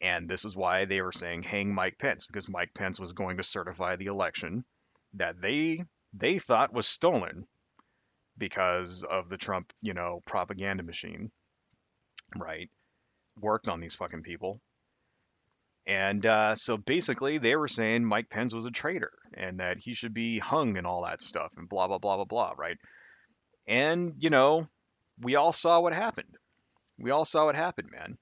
And this is why they were saying hang Mike Pence, because Mike Pence was going to certify the election that they thought was stolen because of the Trump, propaganda machine, right? Worked on these fucking people. And so basically, they were saying Mike Pence was a traitor and that he should be hung and all that stuff and blah, blah, blah, blah, blah, right? And, we all saw what happened. We all saw what happened, man.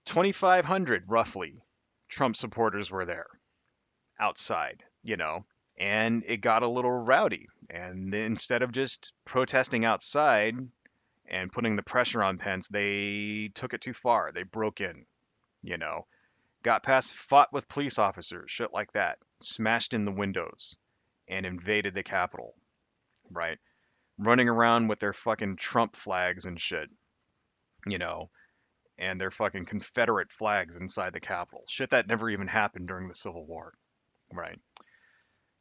2,500 roughly Trump supporters were there outside, and it got a little rowdy. And instead of just protesting outside and putting the pressure on Pence, they took it too far. They broke in, you know, got past, fought with police officers, shit like that, smashed in the windows and invaded the Capitol, right? Running around with their fucking Trump flags and shit, you know, and their fucking Confederate flags inside the Capitol. Shit that never even happened during the Civil War, right?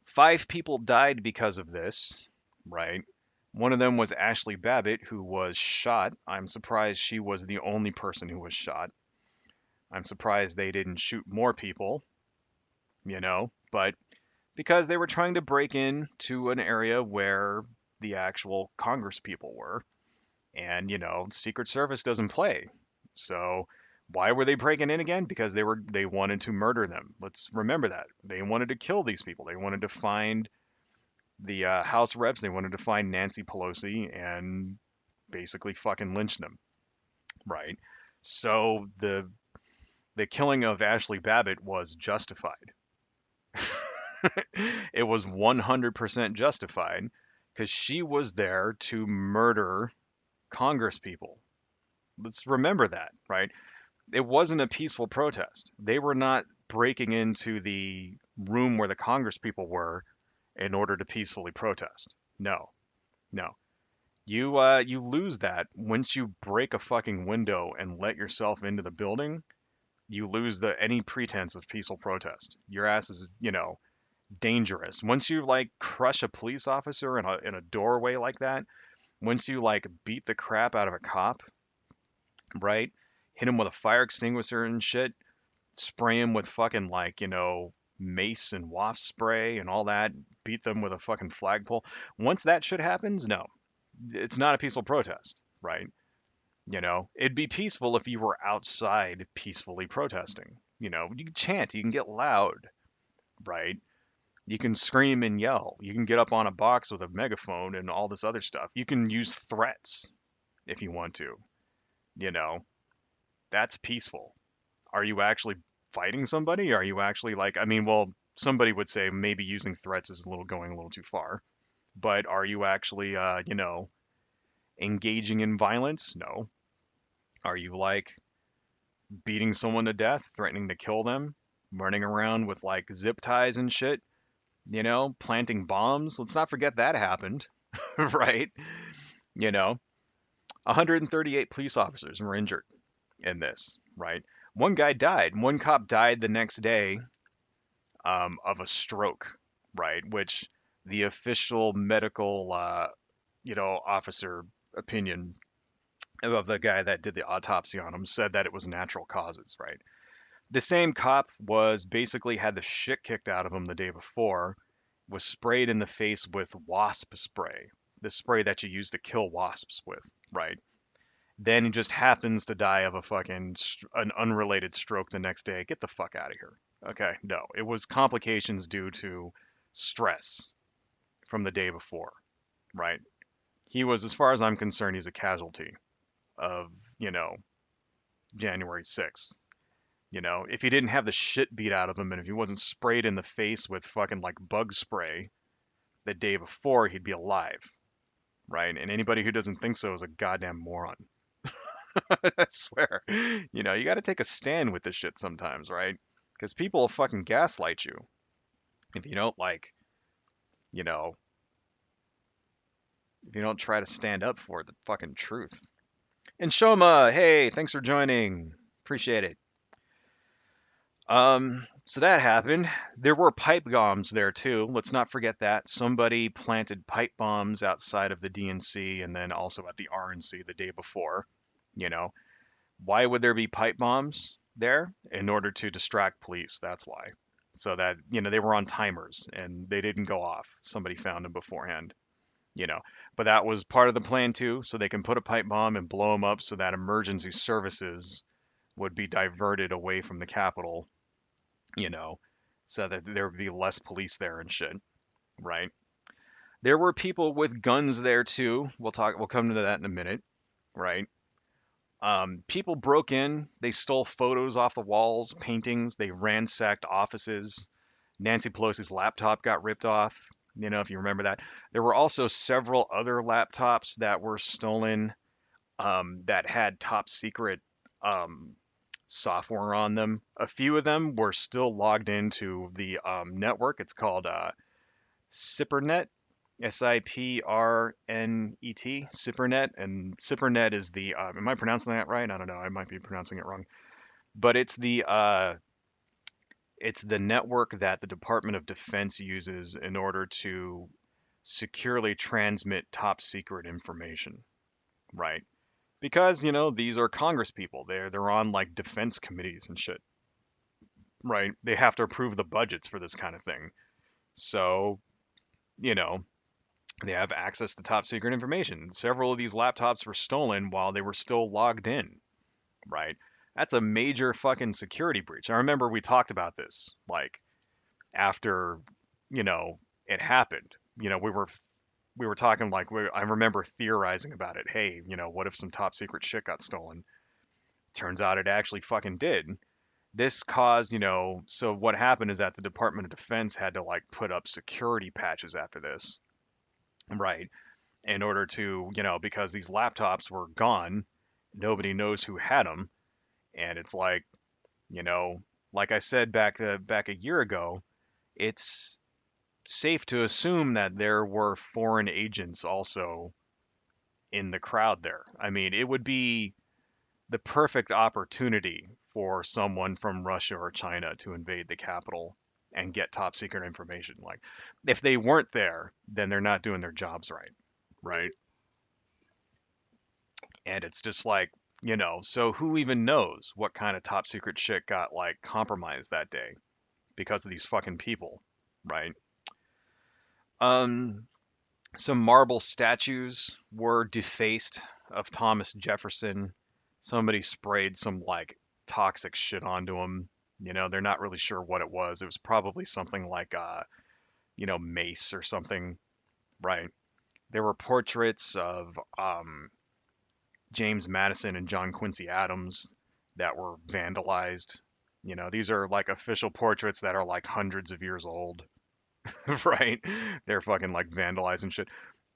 5 people died because of this, right? One of them was Ashley Babbitt, who was shot. I'm surprised she was the only person who was shot. I'm surprised they didn't shoot more people, but because they were trying to break in to an area where the actual Congress people were. And, Secret Service doesn't play. So why were they breaking in again? Because they wanted to murder them. Let's remember that. They wanted to kill these people. They wanted to find the House reps. They wanted to find Nancy Pelosi and basically fucking lynch them, right? So the killing of Ashley Babbitt was justified. It was 100% justified because she was there to murder Congress people. Let's remember that, right? It wasn't a peaceful protest. They were not breaking into the room where the Congress people were in order to peacefully protest. No, no. You lose that once you break a fucking window and let yourself into the building. You lose any pretense of peaceful protest. Your ass is, dangerous. Once you like crush a police officer in a doorway like that, once you like beat the crap out of a cop, right? Hit him with a fire extinguisher and shit, spray him with fucking like, mace and waft spray and all that, beat them with a fucking flagpole. Once that shit happens, no, it's not a peaceful protest, right? It'd be peaceful if you were outside peacefully protesting. You can chant, you can get loud, right? You can scream and yell. You can get up on a box with a megaphone and all this other stuff. You can use threats if you want to. You know, that's peaceful. Are you actually fighting somebody? Are you actually like, well, somebody would say maybe using threats is going a little too far. But are you actually, engaging in violence? No. Are you like beating someone to death, threatening to kill them, running around with like zip ties and shit? Planting bombs. Let's not forget that happened, right? You know, 138 police officers were injured in this, right? One guy died. One cop died the next day of a stroke, right? Which the official medical, officer opinion of the guy that did the autopsy on him said that it was natural causes, right? The same cop was basically had the shit kicked out of him the day before, was sprayed in the face with wasp spray, the spray that you use to kill wasps with, right? Then he just happens to die of an unrelated stroke the next day. Get the fuck out of here. Okay, no, it was complications due to stress from the day before, right? He was, as far as I'm concerned, he's a casualty of, January 6th. If he didn't have the shit beat out of him and if he wasn't sprayed in the face with fucking like bug spray the day before, he'd be alive, right? And anybody who doesn't think so is a goddamn moron. I swear. You got to take a stand with this shit sometimes, right? Because people will fucking gaslight you if you don't you know, if you don't try to stand up for the fucking truth. And Shoma, hey, thanks for joining. Appreciate it. So that happened. There were pipe bombs there too. Let's not forget that. Somebody planted pipe bombs outside of the DNC and then also at the RNC the day before. Why would there be pipe bombs? there in order to distract police. That's why. So that, they were on timers and they didn't go off. Somebody found them beforehand, you know. But that was part of the plan too, so they can put a pipe bomb and blow them up so that emergency services would be diverted away from the Capitol, you know, so that there would be less police there and shit, right? There were people with guns there too. We'll come to that in a minute, right? People broke in, they stole photos off the walls, paintings, they ransacked offices. Nancy Pelosi's laptop got ripped off, if you remember that. There were also several other laptops that were stolen that had top secret um, software on them. A few of them were still logged into the network. It's called SIPRNet, SIPRNET, SIPRNet, and SIPRNet is the. Am I pronouncing that right? I don't know. I might be pronouncing it wrong, but it's the network that the Department of Defense uses in order to securely transmit top secret information, right? Because these are Congress people. They're on like defense committees and shit, right? They have to approve the budgets for this kind of thing. So, you know, they have access to top secret information. Several of these laptops were stolen while they were still logged in, right? That's a major fucking security breach. I remember we talked about this, like after, you know, it happened. We were talking like I remember theorizing about it. Hey, what if some top secret shit got stolen? Turns out it actually fucking did. This caused, so what happened is that the Department of Defense had to like put up security patches after this, right? In order to, because these laptops were gone, nobody knows who had them, and it's like, you know, like I said back a year ago, it's safe to assume that there were foreign agents also in the crowd there. I mean, it would be the perfect opportunity for someone from Russia or China to invade the capital and get top secret information. Like, if they weren't there, then they're not doing their jobs right, right? And it's just like, so who even knows what kind of top secret shit got like compromised that day because of these fucking people, right? Um, some marble statues were defaced of Thomas Jefferson. Somebody sprayed some like toxic shit onto him. They're not really sure what it was. It was probably something like mace or something, right? There were portraits of James Madison and John Quincy Adams that were vandalized. These are like official portraits that are like hundreds of years old, right? They're fucking like vandalized and shit.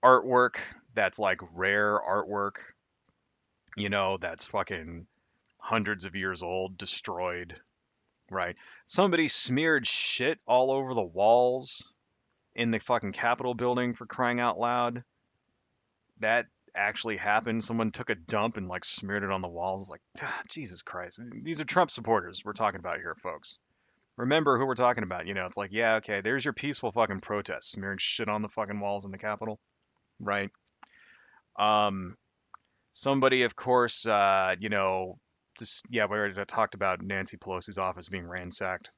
Artwork that's like rare artwork, that's fucking hundreds of years old, destroyed, right? Somebody smeared shit all over the walls in the fucking Capitol building, for crying out loud. That actually happened. Someone took a dump and like smeared it on the walls. Like, Jesus Christ. These are Trump supporters we're talking about here, folks. Remember who we're talking about. It's like, yeah, okay, there's your peaceful fucking protest, smearing shit on the fucking walls in the Capitol, right? Um, Somebody, of course, just, yeah, we already talked about Nancy Pelosi's office being ransacked.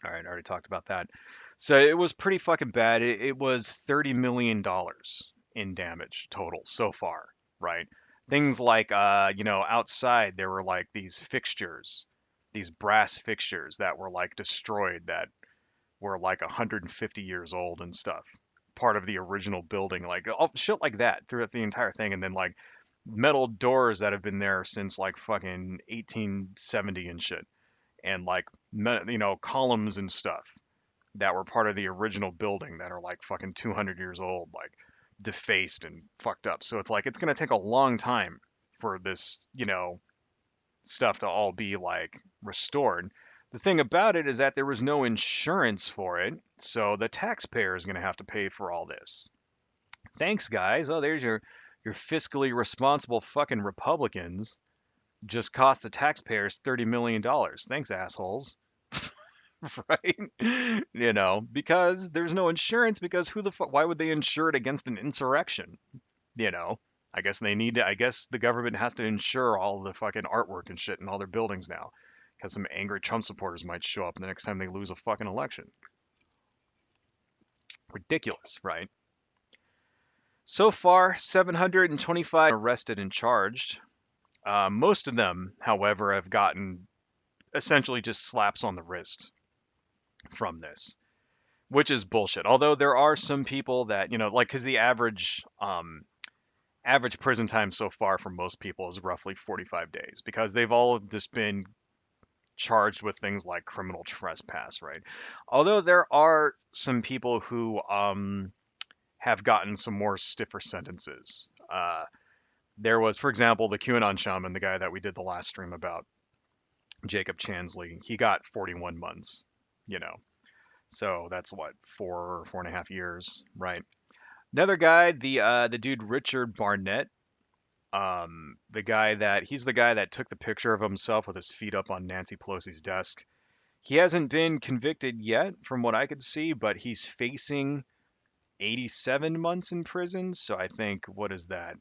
All right, I already talked about that. So it was pretty fucking bad. It was $30 million in damage total so far, right? Things like, outside there were like these fixtures, these brass fixtures that were like destroyed that were like 150 years old and stuff. Part of the original building, like all shit like that throughout the entire thing. And then like metal doors that have been there since like fucking 1870 and shit, and like columns and stuff that were part of the original building that are like fucking 200 years old, like defaced and fucked up. So it's like it's gonna take a long time for this stuff to all be like restored. The thing about it is that there was no insurance for it, so the taxpayer is going to have to pay for all this. Thanks, guys. Oh, there's your fiscally responsible fucking Republicans. Just cost the taxpayers $30 million. Thanks, assholes. Right? Because there's no insurance. Because who the fuck? Why would they insure it against an insurrection? You know, I guess they need to. I guess the government has to insure all the fucking artwork and shit in all their buildings now. because some angry Trump supporters might show up the next time they lose a fucking election. Ridiculous, right? So far, 725 arrested and charged. Most of them, however, have gotten essentially just slaps on the wrist from this, which is bullshit. Although there are some people that, like, because the average prison time so far for most people is roughly 45 days, because they've all just been charged with things like criminal trespass, right? Although there are some people who have gotten some more stiffer sentences. There was, for example, the QAnon shaman, the guy that we did the last stream about, Jacob Chansley. He got 41 months, you know. So that's what, 4.5 years, right? Another guy, the dude Richard Barnett, he's the guy that took the picture of himself with his feet up on Nancy Pelosi's desk. He hasn't been convicted yet, from what I could see, but he's facing 87 months in prison. So I think, what is that?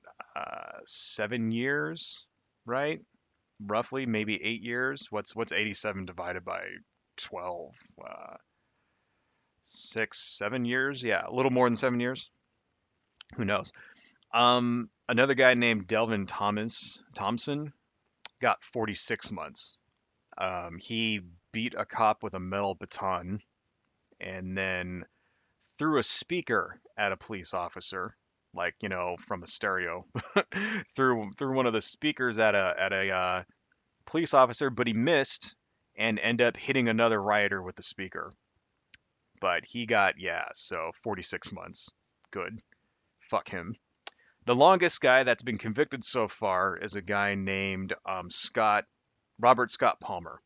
7 years, right? Roughly, maybe 8 years. What's 87 divided by 12? 6, 7 years? Yeah, a little more than 7 years. Who knows? Another guy named Delvin Thompson got 46 months. He beat a cop with a metal baton and then threw a speaker at a police officer, like, from a stereo, threw one of the speakers at a police officer, but he missed and ended up hitting another rioter with the speaker. But he got, so 46 months. Good. Fuck him. The longest guy that's been convicted so far is a guy named Robert Scott Palmer.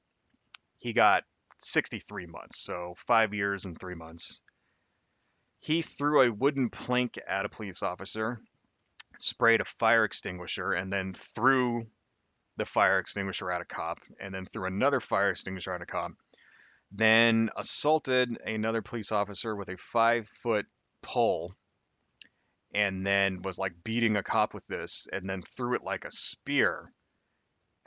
He got 63 months, so 5 years and 3 months. He threw a wooden plank at a police officer, sprayed a fire extinguisher, and then threw the fire extinguisher at a cop, and then threw another fire extinguisher at a cop. Then assaulted another police officer with a 5-foot pole, and then was like beating a cop with this, and then threw it like a spear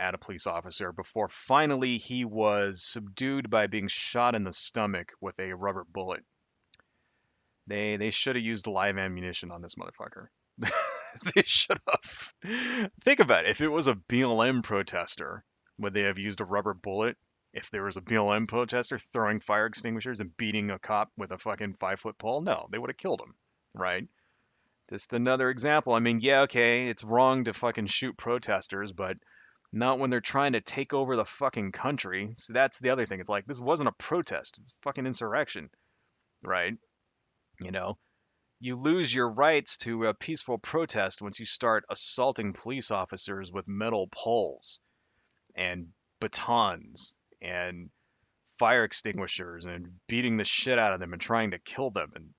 at a police officer before finally he was subdued by being shot in the stomach with a rubber bullet. They should have used live ammunition on this motherfucker. They should have. Think about it. If it was a BLM protester, would they have used a rubber bullet? If there was a BLM protester throwing fire extinguishers and beating a cop with a fucking 5-foot pole, no, they would have killed him, right? Just another example. I mean, yeah, okay, it's wrong to fucking shoot protesters, but not when they're trying to take over the fucking country. So that's the other thing. It's like, this wasn't a protest, it was fucking insurrection, right? You lose your rights to a peaceful protest once you start assaulting police officers with metal poles and batons and fire extinguishers and beating the shit out of them and trying to kill them. And,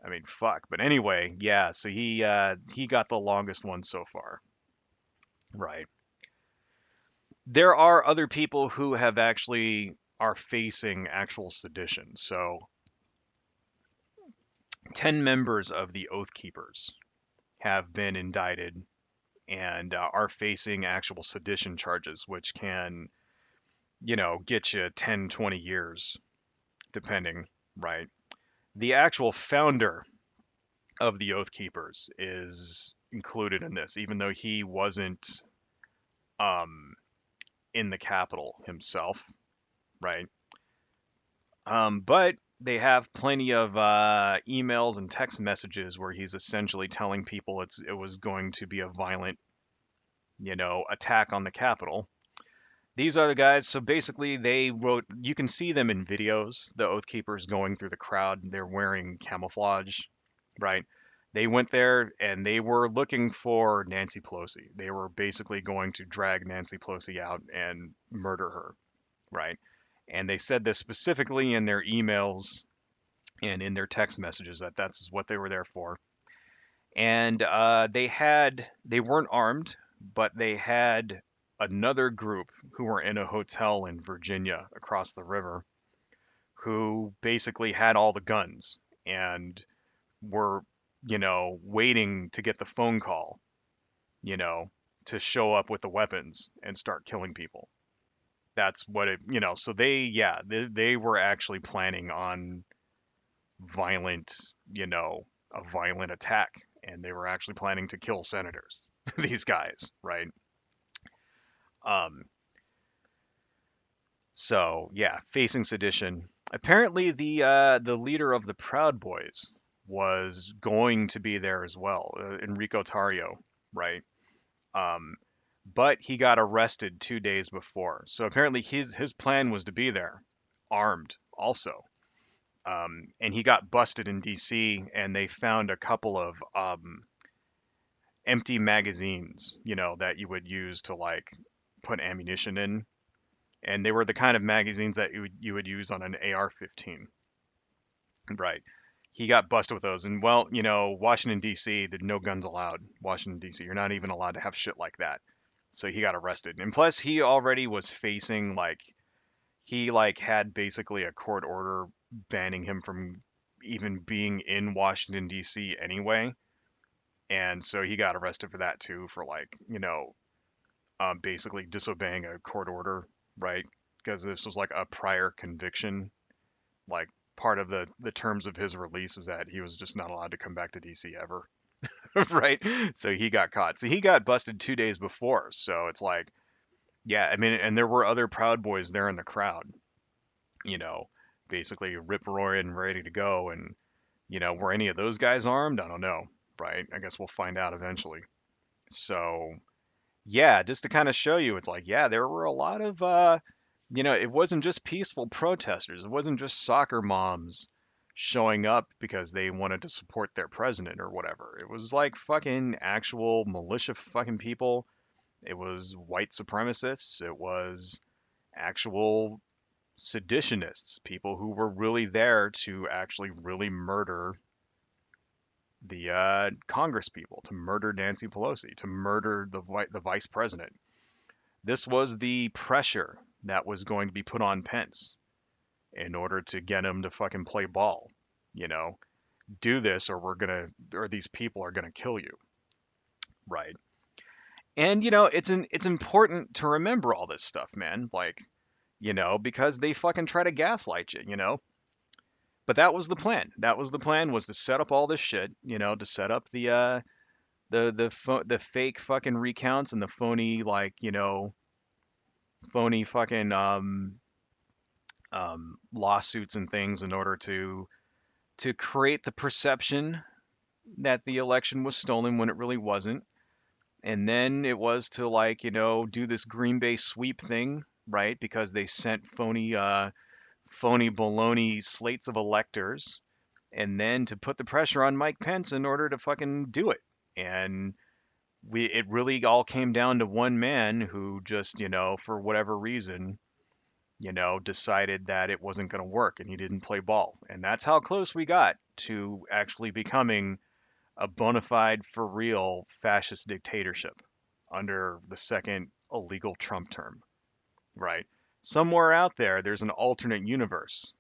I mean, fuck. But anyway, yeah, so he got the longest one so far. Right. There are other people who are facing actual sedition. So 10 members of the Oath Keepers have been indicted and are facing actual sedition charges, which can, get you 10, 20 years, depending, right? The actual founder of the Oath Keepers is included in this, even though he wasn't in the Capitol himself, right? But they have plenty of emails and text messages where he's essentially telling people it was going to be a violent, attack on the Capitol. These are the guys. So basically, you can see them in videos, the Oath Keepers going through the crowd. They're wearing camouflage, right? They went there and they were looking for Nancy Pelosi. They were basically going to drag Nancy Pelosi out and murder her, right? And they said this specifically in their emails and in their text messages that that's what they were there for. And they weren't armed, but they had another group who were in a hotel in Virginia across the river who basically had all the guns and were, waiting to get the phone call, to show up with the weapons and start killing people. That's what it, so they were actually planning on violent, a violent attack, and they were actually planning to kill senators, these guys, right? Um, so yeah, facing sedition. Apparently, the leader of the Proud Boys was going to be there as well, Enrico Tario, right? Um, but he got arrested 2 days before. So apparently his plan was to be there, armed also. And he got busted in D.C. and they found a couple of empty magazines, that you would use to like put ammunition in, and they were the kind of magazines that you would use on an AR-15, right? He got busted with those, and well, Washington D.C. There's no guns allowed. Washington D.C. You're not even allowed to have shit like that. So he got arrested, and plus he already was facing like he like had basically a court order banning him from even being in Washington D.C. anyway, and so he got arrested for that too, for like basically disobeying a court order, right? Because this was like a prior conviction. Like part of the terms of his release is that he was just not allowed to come back to DC ever, right? So he got caught. So he got busted 2 days before. So it's like, yeah, I mean, and there were other Proud Boys there in the crowd, you know, basically rip roaring and ready to go. And were any of those guys armed? I don't know, right? I guess we'll find out eventually. So yeah, just to kind of show you, it's like, yeah, there were a lot of, it wasn't just peaceful protesters. It wasn't just soccer moms showing up because they wanted to support their president or whatever. It was like fucking actual militia fucking people. It was white supremacists. It was actual seditionists, people who were really there to actually really murder the Congress people, to murder Nancy Pelosi, to murder the vice president. This was the pressure that was going to be put on Pence in order to get him to fucking play ball. You know, do this or or these people are gonna kill you, right? And it's important to remember all this stuff, man. Like, because they fucking try to gaslight you. But that was the plan. That was the plan, was to set up all this shit, to set up the fake fucking recounts and the phony, like, phony fucking lawsuits and things in order to create the perception that the election was stolen when it really wasn't. And then it was to, like, do this Green Bay sweep thing, right? Because they sent phony baloney slates of electors, and then to put the pressure on Mike Pence in order to fucking do it. And it really all came down to one man who just, for whatever reason, decided that it wasn't going to work and he didn't play ball. And that's how close we got to actually becoming a bona fide, for real fascist dictatorship under the second illegal Trump term, right? Somewhere out there, there's an alternate universe,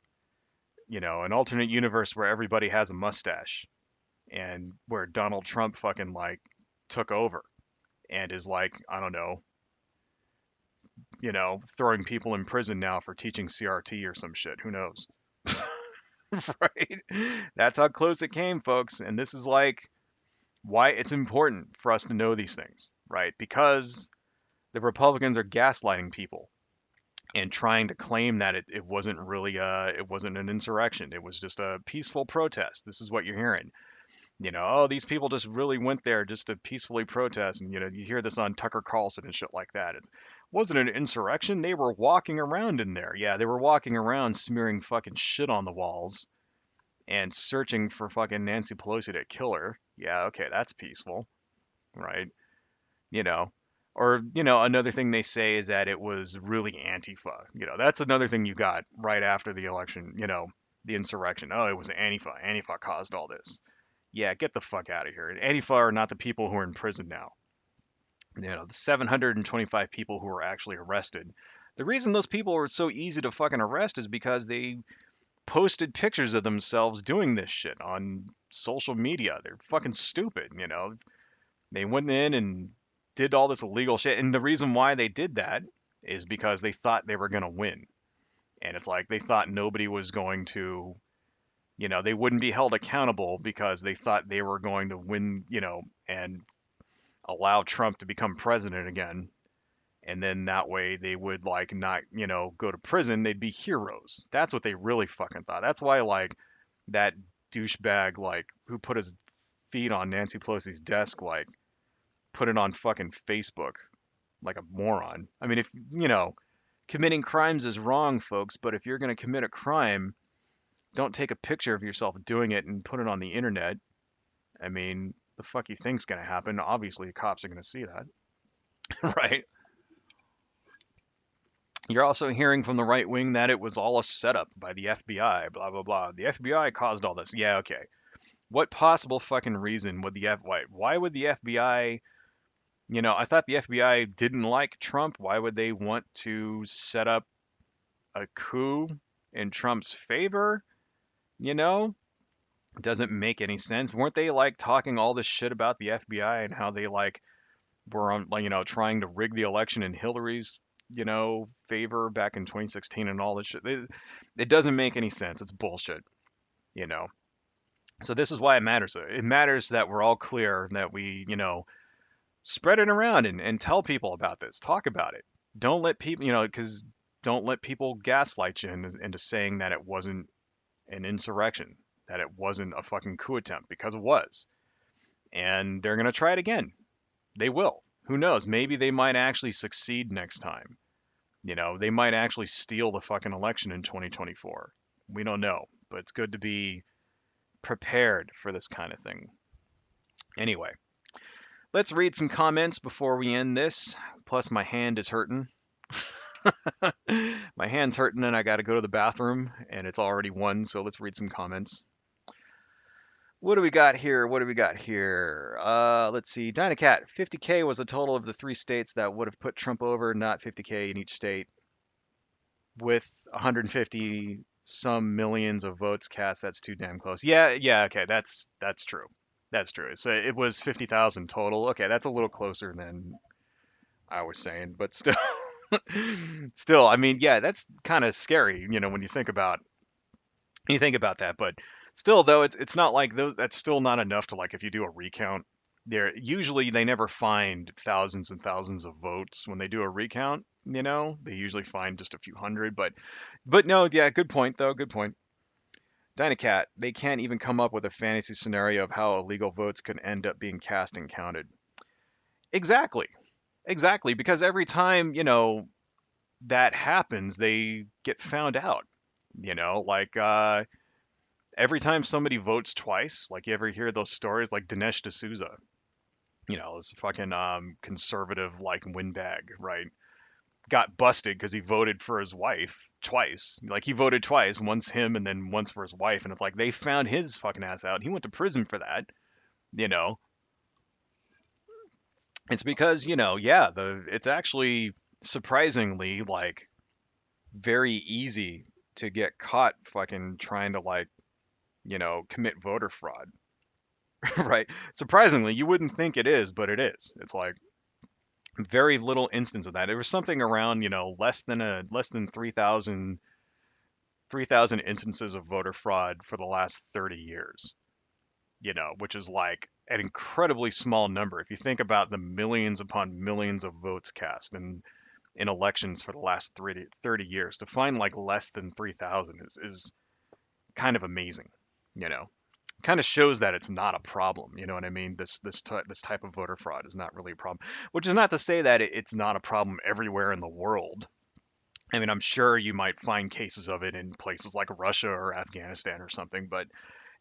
an alternate universe where everybody has a mustache and where Donald Trump fucking like took over and is like, I don't know, throwing people in prison now for teaching CRT or some shit. Who knows? Right? That's how close it came, folks. And this is like why it's important for us to know these things, right? Because the Republicans are gaslighting people and trying to claim that it wasn't really it wasn't an insurrection. It was just a peaceful protest. This is what you're hearing. Oh, these people just really went there just to peacefully protest. And, you hear this on Tucker Carlson and shit like that. It wasn't an insurrection. They were walking around in there. Yeah, they were walking around smearing fucking shit on the walls and searching for fucking Nancy Pelosi to kill her. Yeah, okay, that's peaceful, right? You know, or, another thing they say is that it was really Antifa. That's another thing you got right after the election, the insurrection. Oh, it was Antifa. Antifa caused all this. Yeah, get the fuck out of here. And Antifa are not the people who are in prison now. The 725 people who were actually arrested. The reason those people were so easy to fucking arrest is because they posted pictures of themselves doing this shit on social media. They're fucking stupid. They went in and did all this illegal shit. And the reason why they did that is because they thought they were going to win. And it's like they thought nobody was going to, they wouldn't be held accountable because they thought they were going to win, and allow Trump to become president again. And then that way they would like not, go to prison. They'd be heroes. That's what they really fucking thought. That's why like that douchebag like who put his feet on Nancy Pelosi's desk like put it on fucking Facebook like a moron. I mean, if committing crimes is wrong, folks, but if you're going to commit a crime, don't take a picture of yourself doing it and put it on the internet. I mean, the fuck you think's going to happen? Obviously, the cops are going to see that, right? You're also hearing from the right wing that it was all a setup by the FBI, blah blah blah. The FBI caused all this. Yeah, okay. What possible fucking reason would the why would the FBI, I thought the FBI didn't like Trump. Why would they want to set up a coup in Trump's favor? Doesn't make any sense. Weren't they like talking all this shit about the FBI and how they like were on, like, trying to rig the election in Hillary's, favor back in 2016 and all this shit? It doesn't make any sense. It's bullshit, you know. So this is why it matters. It matters that we're all clear, that we, spread it around and tell people about this. Talk about it. Don't let people, because don't let people gaslight you into saying that it wasn't an insurrection, that it wasn't a fucking coup attempt, because it was. And they're going to try it again. They will. Who knows? Maybe they might actually succeed next time. They might actually steal the fucking election in 2024. We don't know, but it's good to be prepared for this kind of thing. Anyway, let's read some comments before we end this. Plus, my hand is hurting. My hand's hurting and I got to go to the bathroom, and it's already 1, so let's read some comments. What do we got here? Let's see. Dynacat, 50K was a total of the 3 states that would have put Trump over, not 50K in each state. With 150 some millions of votes cast, that's too damn close. Yeah, okay, that's true. That's true. So it was 50,000 total. Okay, that's a little closer than I was saying, but still, I mean, yeah, that's kind of scary, when you think about that. But still, though, it's not like those. That's still not enough to, like, if you do a recount. They never find thousands and thousands of votes when they do a recount. They usually find just a few hundred. But no, yeah, good point though. Good point. Dynacat, they can't even come up with a fantasy scenario of how illegal votes could end up being cast and counted. Exactly. Because every time, that happens, they get found out. Like every time somebody votes twice, like you ever hear those stories, like Dinesh D'Souza, this fucking conservative like windbag, right? Got busted because he voted for his wife twice. Like he voted twice, once him and then once for his wife, and it's like they found his fucking ass out. He went to prison for that. You know, it's because yeah, it's actually surprisingly like very easy to get caught fucking trying to like commit voter fraud. Right? Surprisingly, you wouldn't think it is, but it is. It's like very little instance of that. It was something around, less than 3,000 instances of voter fraud for the last 30 years. Which is like an incredibly small number if you think about the millions upon millions of votes cast in elections for the last 30 years. To find like less than 3,000 is kind of amazing. Kind of shows that it's not a problem. You know what I mean? This type of voter fraud is not really a problem. Which is not to say that it's not a problem everywhere in the world. I mean, I'm sure you might find cases of it in places like Russia or Afghanistan or something, but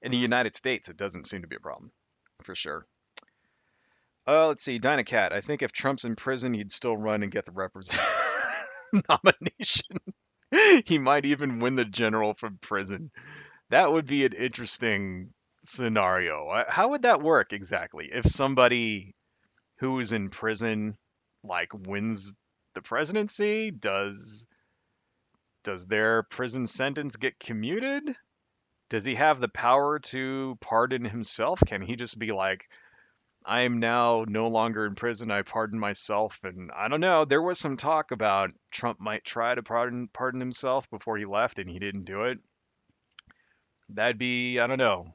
in the United States, it doesn't seem to be a problem, for sure. Let's see, Dynacat. I think if Trump's in prison, he'd still run and get the nomination. He might even win the general from prison. That would be an interesting scenario. How would that work exactly? If somebody who is in prison like wins the presidency, does their prison sentence get commuted? Does he have the power to pardon himself? Can he just be like, I am now no longer in prison. I pardoned myself, and I don't know. There was some talk about Trump might try to pardon himself before he left, and he didn't do it. That'd be, I don't know.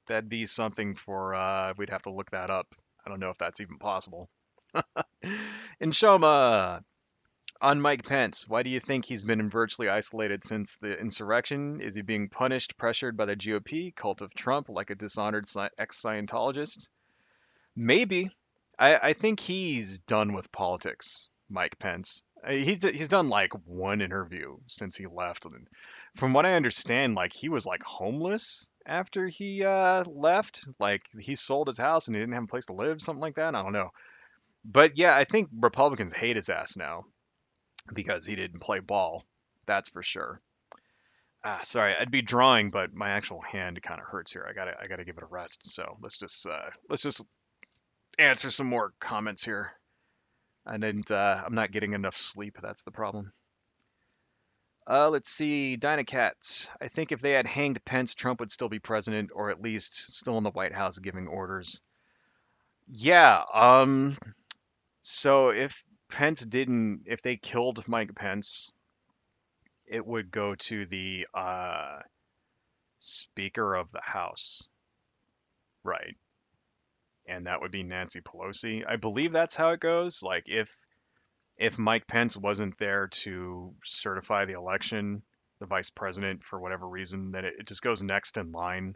That'd be something for we'd have to look that up. I don't know if that's even possible. And Shoma, on Mike Pence, why do you think he's been virtually isolated since the insurrection? Is he being punished, pressured by the GOP, cult of Trump, like a dishonored ex-Scientologist? Maybe. I think he's done with politics, Mike Pence. He's done like one interview since he left, and from what I understand, like he was like homeless after he left. Like he sold his house and he didn't have a place to live, something like that. I don't know. But yeah, I think Republicans hate his ass now because he didn't play ball. That's for sure. Sorry, I'd be drawing, but my actual hand kind of hurts here. I gotta give it a rest. So let's just answer some more comments here. I'm not getting enough sleep. That's the problem. Let's see, Dynacat. I think if they had hanged Pence, Trump would still be president, or at least still in the White House giving orders. Yeah. So if they killed Mike Pence, it would go to the Speaker of the House, right? And that would be Nancy Pelosi. I believe that's how it goes. Like if Mike Pence wasn't there to certify the election, the vice president, for whatever reason, then it just goes next in line.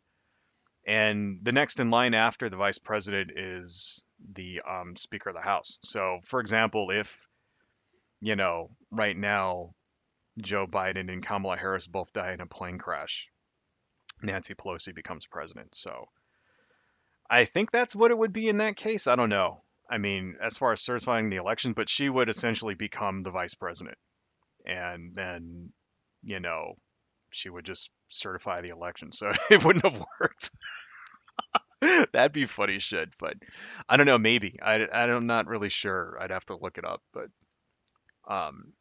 And the next in line after the vice president is the Speaker of the House. So, for example, if, right now, Joe Biden and Kamala Harris both die in a plane crash, Nancy Pelosi becomes president. So, I think that's what it would be in that case. I don't know. I mean, as far as certifying the election, but she would essentially become the vice president. And then, you know, she would just certify the election. So it wouldn't have worked. That'd be funny shit. But I don't know. Maybe. I'm not really sure. I'd have to look it up. But um,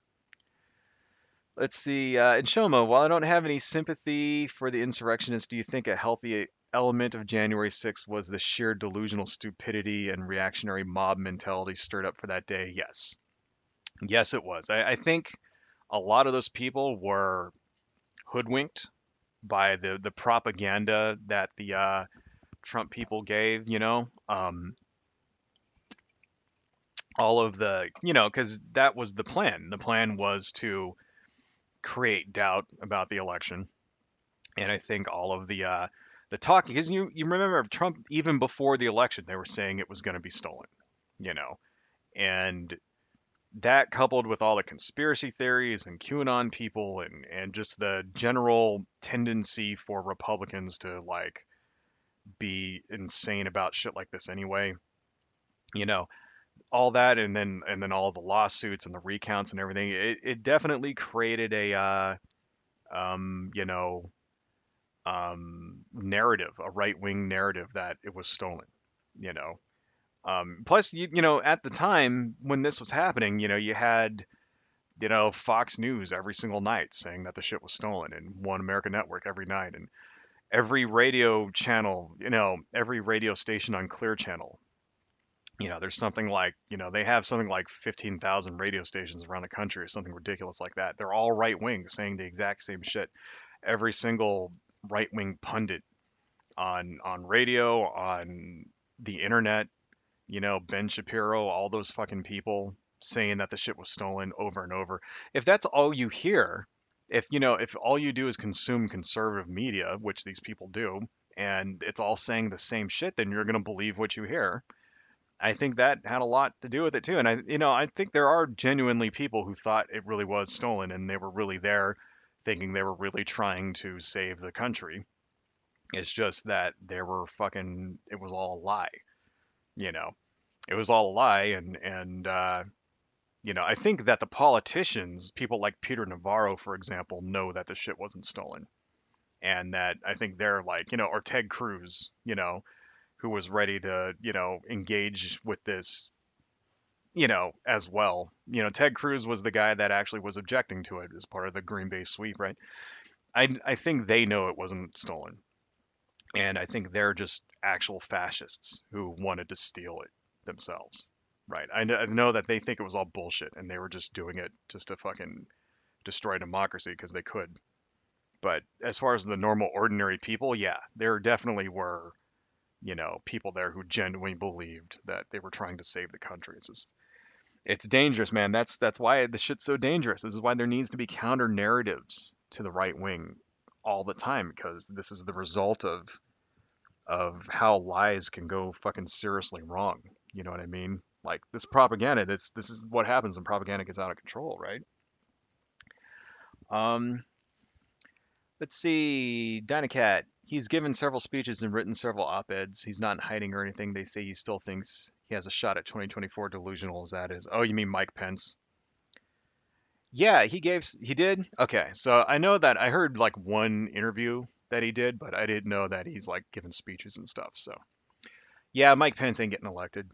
let's see. And Shoma, while I don't have any sympathy for the insurrectionists, do you think a healthy element of January 6th was the sheer delusional stupidity and reactionary mob mentality stirred up for that day? Yes. Yes, it was. I think a lot of those people were hoodwinked by the propaganda that the Trump people gave, all of the, because that was the plan. The plan was to create doubt about the election. And I think all of the talk, because you remember Trump, even before the election, they were saying it was going to be stolen, you know, and that coupled with all the conspiracy theories and QAnon people and just the general tendency for Republicans to like be insane about shit like this anyway, you know, all that and then all the lawsuits and the recounts and everything, it definitely created a narrative, a right-wing narrative that it was stolen, you know. Plus, at the time when this was happening, you had, Fox News every single night saying that the shit was stolen, and One American Network every night, and every radio channel, every radio station on Clear Channel. There's something like, they have something like 15,000 radio stations around the country or something ridiculous like that. They're all right wing saying the exact same shit. Every single right wing pundit on radio, on the internet, Ben Shapiro, all those fucking people saying that the shit was stolen over and over. If that's all you hear, if all you do is consume conservative media, which these people do, and it's all saying the same shit, then you're going to believe what you hear. I think that had a lot to do with it too. And I think there are genuinely people who thought it really was stolen and they were really there thinking they were really trying to save the country. It's just that it was all a lie, you know. It was all a lie, and I think that the politicians, people like Peter Navarro, for example, know that the shit wasn't stolen, and that I think they're like, or Ted Cruz, who was ready to, engage with this, as well. Ted Cruz was the guy that actually was objecting to it as part of the Green Bay sweep, right? I think they know it wasn't stolen. And I think they're just actual fascists who wanted to steal it themselves. Right. I know that they think it was all bullshit and they were just doing it just to fucking destroy democracy because they could. But as far as the normal, ordinary people, yeah, there definitely were, people there who genuinely believed that they were trying to save the country. It's dangerous, man. That's why this shit's so dangerous. This is why there needs to be counter narratives to the right wing all the time because this is the result of how lies can go fucking seriously wrong. You know what I mean? Like this propaganda. This is what happens when propaganda gets out of control, right? Um, let's see. Dynacat. He's given several speeches and written several op-eds. He's not in hiding or anything. They say he still thinks he has a shot at 2024. Delusional as that is. Oh, you mean Mike Pence? Yeah, he did. Okay, so I know that I heard like one interview that he did, but I didn't know that he's like giving speeches and stuff. So yeah, Mike Pence ain't getting elected.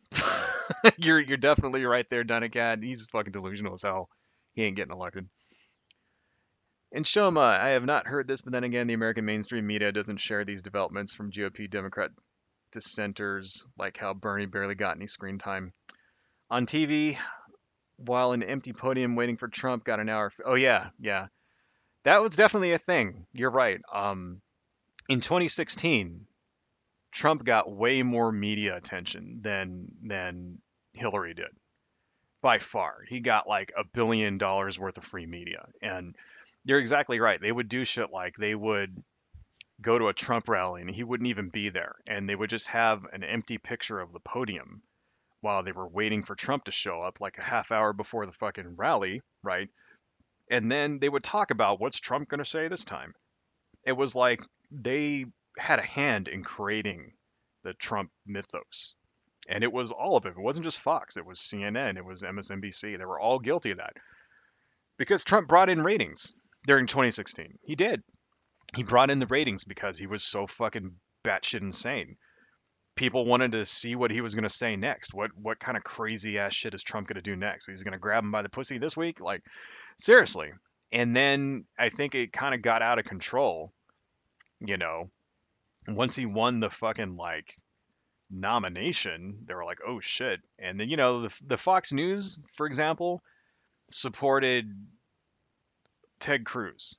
You're definitely right there, Dunnicat. He's fucking delusional as hell. He ain't getting elected. And Shoma, I have not heard this, but then again, the American mainstream media doesn't share these developments from GOP Democrat dissenters, like how Bernie barely got any screen time on TV, while an empty podium waiting for Trump got an hour. Oh yeah, yeah, that was definitely a thing. You're right. In 2016, Trump got way more media attention than Hillary did by far. He got like $1 billion worth of free media. And you're exactly right. They would do shit like they would go to a Trump rally and he wouldn't even be there. And they would just have an empty picture of the podium while they were waiting for Trump to show up like a half hour before the fucking rally, right? And then they would talk about what's Trump going to say this time. It was like they had a hand in creating the Trump mythos. And it was all of it. It wasn't just Fox. It was CNN. It was MSNBC. They were all guilty of that because Trump brought in ratings during 2016. He did. He brought in the ratings because he was so fucking batshit insane. People wanted to see what he was going to say next. What kind of crazy ass shit is Trump going to do next? He's going to grab him by the pussy this week? Like, seriously. And then I think it kind of got out of control, you know, once he won the fucking like nomination, they were like, oh shit. And then, the Fox News, for example, supported Ted Cruz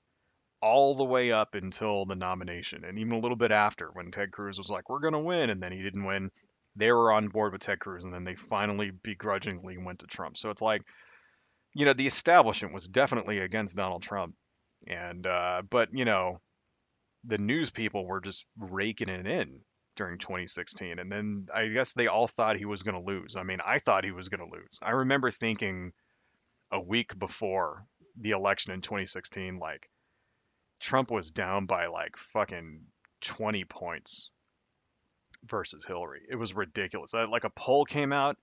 all the way up until the nomination and even a little bit after when Ted Cruz was like, we're going to win. And then he didn't win. They were on board with Ted Cruz and then they finally begrudgingly went to Trump. So it's like, the establishment was definitely against Donald Trump. And, but, the news people were just raking it in during 2016. And then I guess they all thought he was going to lose. I mean, I thought he was going to lose. I remember thinking a week before the election in 2016, like, Trump was down by like fucking 20 points versus Hillary. It was ridiculous. Like a poll came out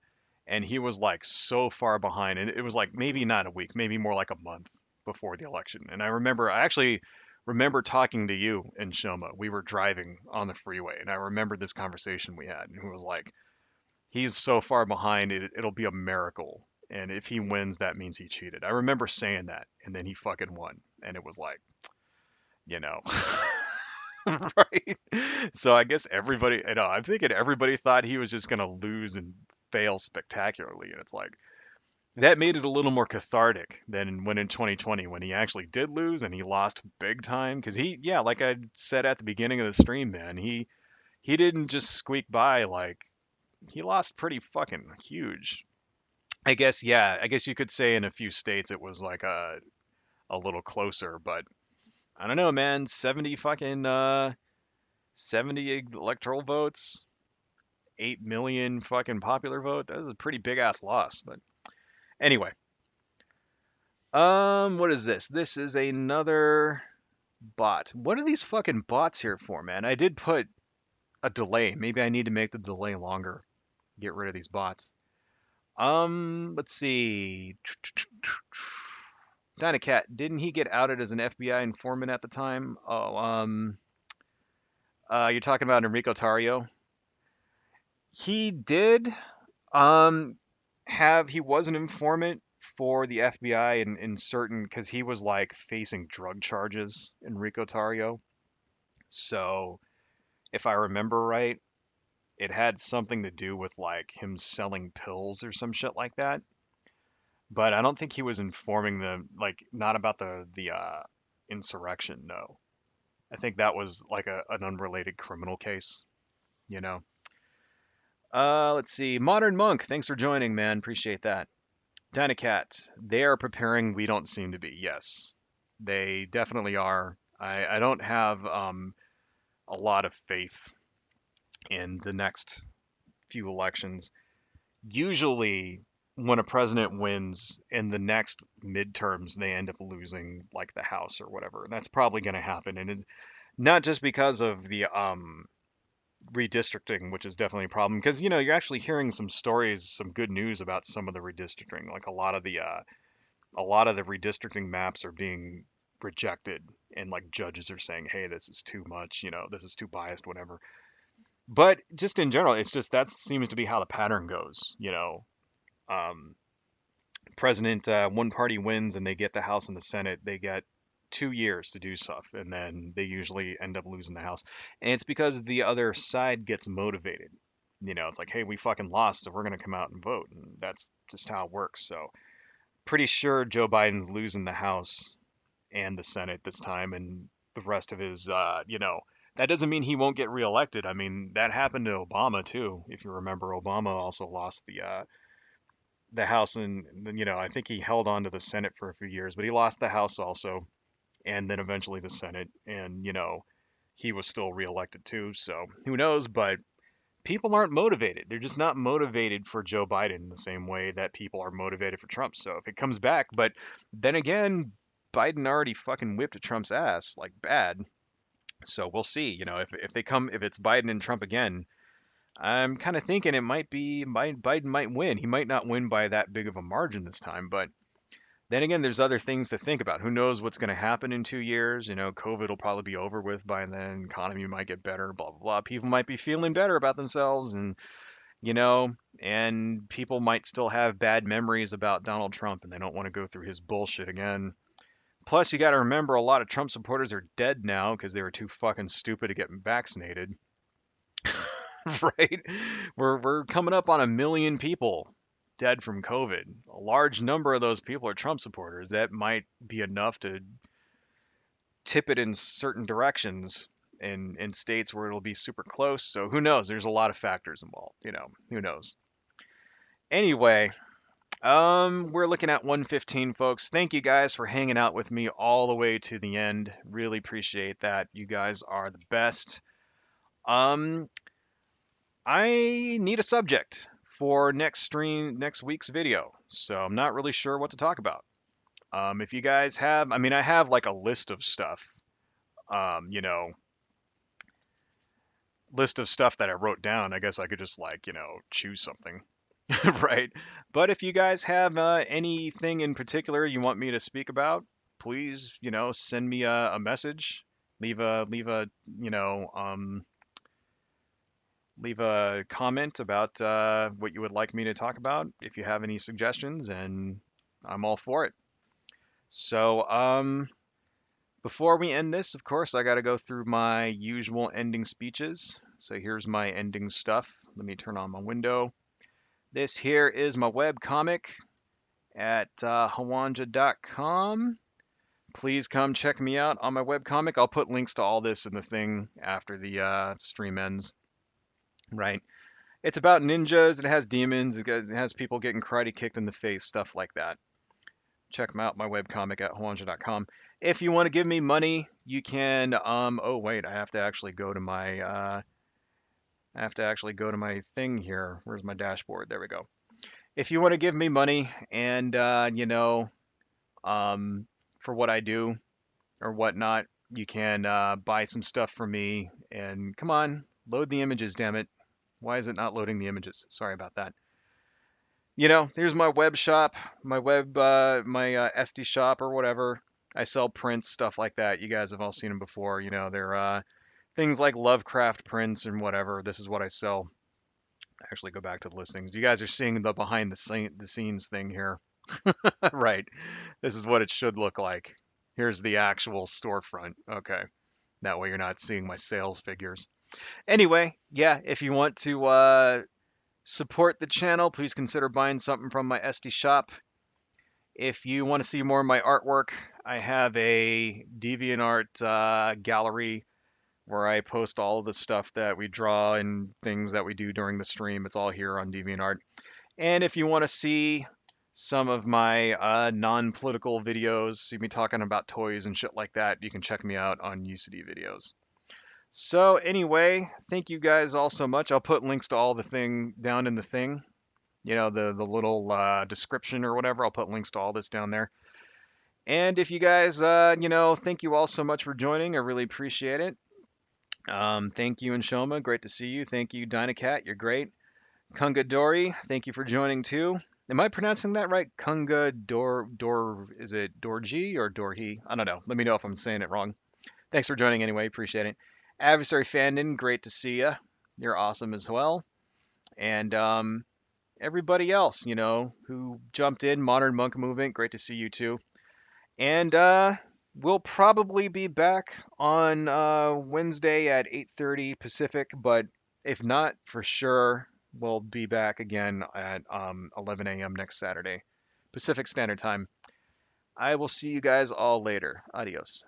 and he was like so far behind. And it was like maybe not a week, maybe more like a month before the election. And I actually remember talking to you and Shoma. We were driving on the freeway and I remember this conversation we had. And he was like, he's so far behind, it'll be a miracle. And if he wins, that means he cheated. I remember saying that. And then he fucking won. And it was like, you know. Right? So I guess everybody, I'm thinking everybody thought he was just going to lose and fail spectacularly. And it's like, that made it a little more cathartic than when in 2020, when he actually did lose and he lost big time. Because yeah, like I said at the beginning of the stream, man, he didn't just squeak by. Like, he lost pretty fucking huge. I guess, yeah, I guess you could say in a few states it was like a little closer, but I don't know, man. 70 electoral votes, 8 million fucking popular vote. That was a pretty big ass loss. But anyway, what is this? This is another bot. What are these fucking bots here for, man? I did put a delay. Maybe I need to make the delay longer. Get rid of these bots. Let's see. Dynacat, didn't he get outed as an FBI informant at the time? Oh, you're talking about Enrico Tario? He did he was an informant for the FBI in certain because he was like facing drug charges, Enrico Tario. So if I remember right, it had something to do with like him selling pills or some shit like that. But I don't think he was informing them, like, not about the insurrection. No, I think that was like an unrelated criminal case. You know. Let's see. Modern Monk, thanks for joining, man. Appreciate that. Dynacat, they are preparing. We don't seem to be. Yes, they definitely are. I don't have a lot of faith in the next few elections. Usually, when a president wins in the next midterms, they end up losing like the House or whatever. That's probably going to happen, and it's not just because of the redistricting, which is definitely a problem. Because you're actually hearing some stories, some good news about some of the redistricting. Like a lot of the redistricting maps are being rejected, and like judges are saying, "Hey, this is too much. This is too biased, whatever." But just in general, it's just that seems to be how the pattern goes. Um, President one party wins and they get the House and the Senate. They get 2 years to do stuff, and then they usually end up losing the House. And it's because the other side gets motivated. It's like, hey, we fucking lost, so we're gonna come out and vote, and that's just how it works. So pretty sure Joe Biden's losing the House and the Senate this time, and the rest of his, that doesn't mean he won't get reelected. I mean, that happened to Obama too. If you remember, Obama also lost the House, and I think he held on to the Senate for a few years, but he lost the House also, and then eventually the Senate, and he was still reelected too. So who knows? But people aren't motivated. They're just not motivated for Joe Biden the same way that people are motivated for Trump. So if it comes back, but then again, Biden already fucking whipped Trump's ass like bad. So we'll see. If it's Biden and Trump again, I'm kind of thinking it might be Biden might win. He might not win by that big of a margin this time, but then again, there's other things to think about. Who knows what's going to happen in 2 years? COVID will probably be over with by then. Economy might get better, blah, blah, blah. People might be feeling better about themselves, and people might still have bad memories about Donald Trump and they don't want to go through his bullshit again. Plus, you got to remember a lot of Trump supporters are dead now because they were too fucking stupid to get vaccinated. Right? We're coming up on 1 million people dead from COVID. A large number of those people are Trump supporters. That might be enough to tip it in certain directions in states where it'll be super close. So who knows? There's a lot of factors involved. Who knows? Anyway, we're looking at 115, folks. Thank you guys for hanging out with me all the way to the end. Really appreciate that. You guys are the best. Um, I need a subject for next week's video, so I'm not really sure what to talk about. If you guys have, I mean, I have like a list of stuff, um, you know, list of stuff that I wrote down. I guess I could just like, choose something, right? But if you guys have anything in particular you want me to speak about, please, send me a message, leave a, leave a comment about what you would like me to talk about if you have any suggestions, and I'm all for it. So, before we end this, of course, I got to go through my usual ending speeches. So here's my ending stuff. Let me turn on my window. This here is my web comic at hawanja.com. Please come check me out on my webcomic. I'll put links to all this in the thing after the stream ends. Right. It's about ninjas. It has demons. It has people getting karate kicked in the face, stuff like that. Check them out, my webcomic at hawanja.com. If you want to give me money, you can. Oh wait, I have to actually go to my thing here. Where's my dashboard? There we go. If you want to give me money and for what I do or whatnot, you can buy some stuff from me. And come on, load the images, damn it. Why is it not loading the images? Sorry about that. Here's my web shop, my SD shop or whatever. I sell prints, stuff like that. You guys have all seen them before. They're things like Lovecraft prints and whatever. This is what I sell. Actually, go back to the listings. You guys are seeing the behind the scenes thing here. Right. This is what it should look like. Here's the actual storefront. Okay. That way you're not seeing my sales figures. Anyway, yeah, if you want to support the channel, please consider buying something from my SD shop. If you want to see more of my artwork, I have a DeviantArt gallery where I post all of the stuff that we draw and things that we do during the stream. It's all here on DeviantArt. And if you want to see some of my non-political videos, see me talking about toys and shit like that, you can check me out on UCD videos. So anyway, thank you guys all so much. I'll put links to all the thing down in the thing. You know, the little description or whatever. I'll put links to all this down there. And if you guys, thank you all so much for joining. I really appreciate it. Thank you, Shoma. Great to see you. Thank you, Dynacat. You're great. Kunga Dori, thank you for joining too. Am I pronouncing that right? Kunga is it Dorji or Dorhi? I don't know. Let me know if I'm saying it wrong. Thanks for joining anyway. Appreciate it. Adversary Fandon, great to see you. You're awesome as well. And everybody else, who jumped in, Modern Monk Movement, great to see you too. And we'll probably be back on Wednesday at 8:30 Pacific, but if not, for sure, we'll be back again at 11 a.m. next Saturday, Pacific Standard Time. I will see you guys all later. Adios.